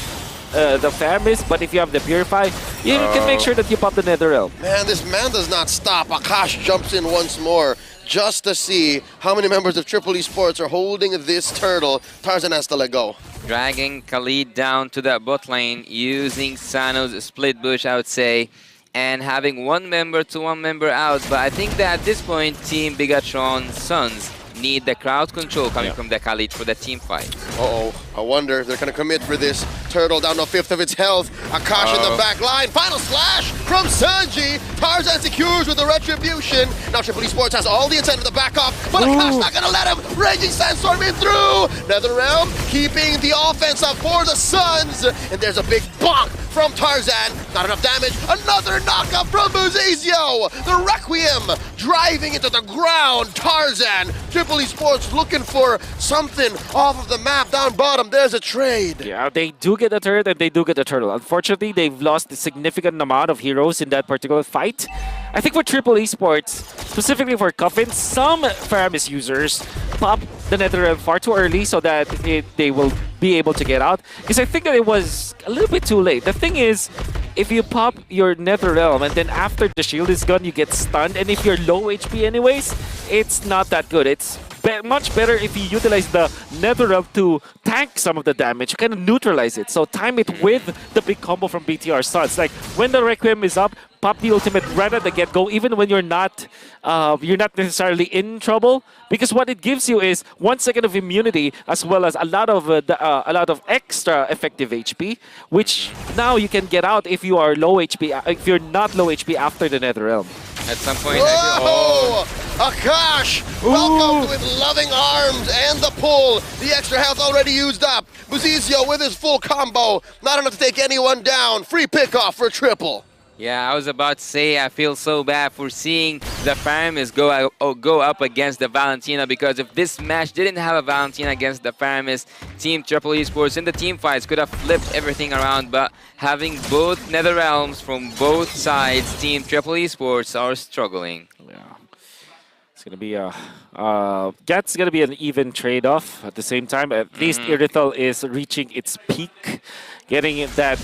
Faramis, but if you have the Purify, you can make sure that you pop the Netherrealm. Man, this man does not stop. Akash jumps in once more just to see how many members of Triple Esports are holding this turtle. Tarzan has to let go. Dragging Khalid down to that bot lane, using Sano's split bush, I would say, and having 1 member to 1 member out. But I think that at this point, Team Bigatron Suns need the crowd control coming from the Khalid for the team fight. Uh-oh, I wonder if they're going to commit for this. Turtle down to 1/5 of its health. Akash in the back line. Final slash from Sanji. Tarzan secures with the retribution. Now Triple Esports has all the incentive to back up, but Akash not going to let him. Raging Sandstorm in through. Netherrealm keeping the offense up for the Suns. And there's a big bonk from Tarzan. Not enough damage. Another knockup from Buzizio. The Requiem driving into the ground. Tarzan. Triple Esports looking for something off of the map down bottom. There's a trade. Yeah, they do get a turret and they do get a turtle. Unfortunately, they've lost a significant amount of heroes in that particular fight. I think for Triple Esports, specifically for Coffin, some Faramis users pop the Netherrealm far too early so that they will be able to get out. Because I think that it was a little bit too late. The thing is, if you pop your Netherrealm and then after the shield is gone, you get stunned. And if you're low HP anyways, it's not that good. It's much better if you utilize the Netherrealm to tank some of the damage, kind of neutralize it. So time it with the big combo from BTR Suns. Like when the Requiem is up, pop the ultimate right at the get-go, even when you're not necessarily in trouble, because what it gives you is 1 second of immunity as well as a lot of extra effective HP, which now you can get out if you are low HP, if you're not low HP after the Netherrealm. At some point, whoa! Akash welcomed with loving arms and the pull. The extra health already used up. Buzizio with his full combo. Not enough to take anyone down. Free pickoff for triple. Yeah, I was about to say I feel so bad for seeing the Faramis go up against the Valentina, because if this match didn't have a Valentina against the Faramis, Team Triple Esports in the team fights could have flipped everything around, but having both Netherrealms from both sides, Team Triple Esports are struggling. Yeah. It's gonna be that's gonna be an even trade-off at the same time. At least Irithel is reaching its peak, getting that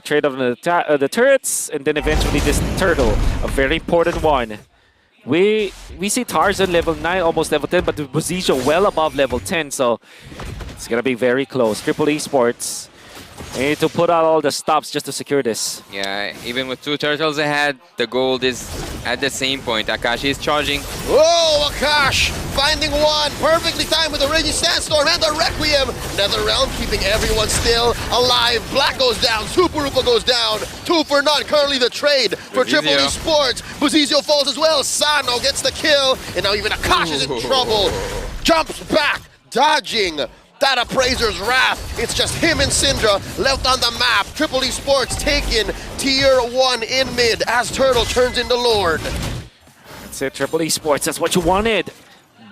trade-off on the turrets, and then eventually this turtle, a very important one. We see Tarzan level 9, almost level 10, but the Buzizio well above level 10, so it's gonna be very close. Triple Esports need to put out all the stops just to secure this. Yeah, even with 2 turtles ahead, the gold is at the same point. Akashi is charging. Whoa, Akash finding one. Perfectly timed with the Raging Sandstorm and the Requiem. Netherrealm keeping everyone still alive. Black goes down. Super Rupa goes down. 2 for none. Currently the trade for Triple Esports. Buzizio falls as well. Sano gets the kill. And now even Akash is in trouble. Jumps back, dodging that Appraiser's wrath. It's just him and Syndra left on the map. Triple Esports taken tier 1 in mid as Turtle turns into Lord. That's it, Triple Esports. That's what you wanted.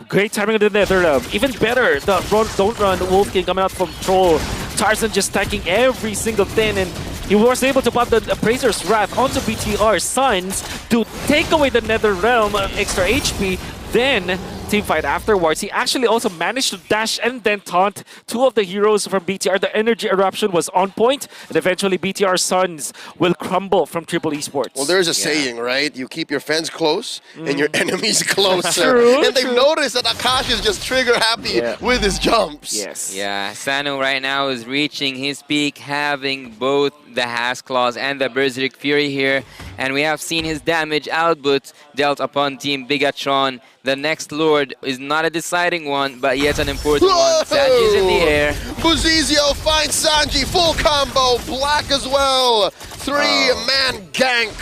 Great timing of the Netherrealm. Even better, the Don't Run Wolf King coming out from Troll. Tarzan just stacking every single thing, and he was able to pop the Appraiser's wrath onto BTR Suns to take away the Netherrealm extra HP. Then team fight afterwards, he actually also managed to dash and then taunt 2 of the heroes from BTR. The energy eruption was on point, and eventually BTR Suns will crumble from Triple Esports. Well, there's a saying, right? You keep your friends close and your enemies closer. And they've noticed that Akash is just trigger happy with his jumps. Yes. Yeah, Sano right now is reaching his peak, having both the Has Claws and the Berserk Fury here. And we have seen his damage output dealt upon Team Bigatron. The next Lord is not a deciding one, but yet an important one. Sanji's in the air. Buzizio finds Sanji, full combo, Black as well. 3-man gank.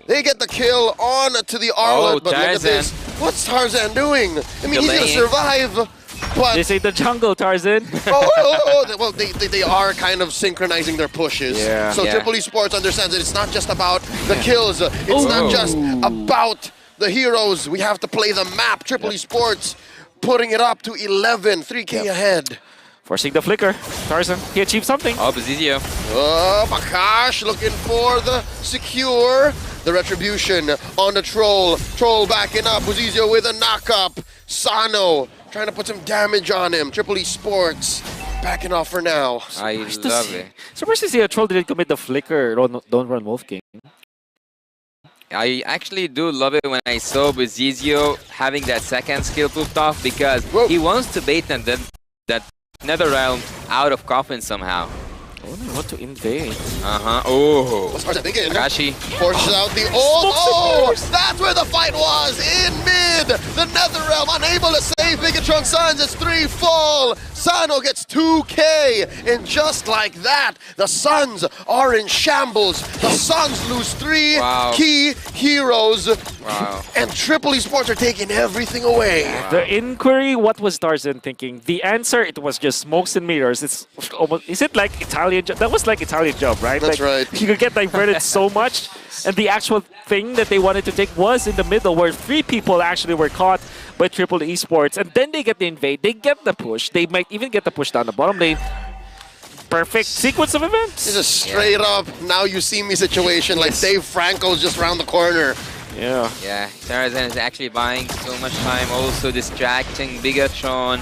They get the kill on to the Arlet, but look at this. What's Tarzan doing? I mean, he's gonna survive. But this ain't the jungle, Tarzan. Well, they are kind of synchronizing their pushes. So Triple Esports understands that it's not just about the kills. It's not just about the heroes. We have to play the map. Triple Esports putting it up to 11, 3K ahead. Forcing the flicker. Tarzan, he achieved something. Oh, Buzizio. Oh, Akash looking for the secure. The retribution on the Troll. Troll backing up. Buzizio with a knock-up. Sano trying to put some damage on him. Triple Esports backing off for now. I love it. Surprised to see a Troll didn't commit the flicker. Don't run Wolf King. I actually do love it when I saw Buzizio having that second skill pooped off, because he wants to bait that Netherrealm out of coffin somehow. Oh, they want to invade. Oh. What's Tarzan thinking? Akashi forces out the ult. Oh, that's where the fight was, in mid. The Netherrealm unable to save Bigatron Suns. It's 3 full. Sano gets 2K. And just like that, the Suns are in shambles. The Suns lose 3 key heroes. And Triple Esports are taking everything away. The inquiry, what was Tarzan thinking? The answer, it was just smokes and mirrors. It's almost, is it like Italian? That was like Italian job, right? That's right. You could get diverted so much, and the actual thing that they wanted to take was in the middle, where 3 people actually were caught by Triple Esports, and then they get the invade, they get the push, they might even get the push down the bottom lane. Perfect sequence of events. It's a straight up now you see me situation, like Dave Franco's just around the corner. Yeah. Yeah, Tarzan is actually buying so much time, also distracting Bigatron.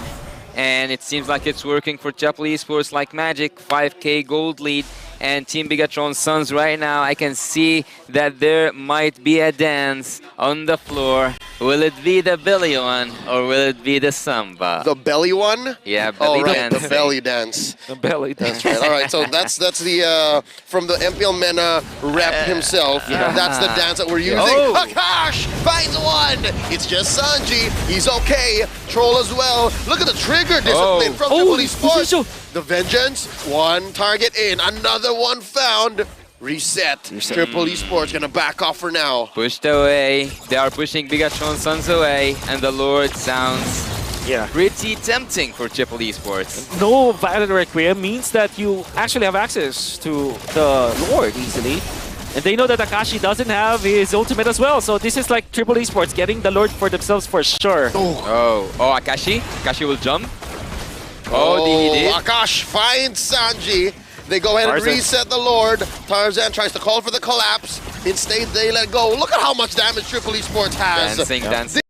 And it seems like it's working for Triple Esports like magic. 5K gold lead. And Team Bigatron Suns right now, I can see that there might be a dance on the floor. Will it be the belly one or will it be the samba? The belly one? Yeah, belly dance. The belly dance. The belly dance. That's right. All right, so that's the from the MPL Mena rep himself. Yeah. That's the dance that we're using. Oh. Akash finds one. It's just Sanji. He's okay. Troll as well. Look at the trigger discipline from Triple Esports. The vengeance. One target in. Another one found. Reset. Triple Esports gonna back off for now. Pushed away. They are pushing Bigatron Sons away, and the Lord sounds pretty tempting for Triple Esports. No Violent Requiem means that you actually have access to the Lord easily. And they know that Akashi doesn't have his ultimate as well, so this is like Triple Esports getting the Lord for themselves for sure. Oh, Akashi? Akashi will jump? Oh, he did? Akash finds Sanji. They go ahead and reset the Lord. Tarzan tries to call for the collapse. Instead, they let go. Look at how much damage Triple Esports has. Dancing.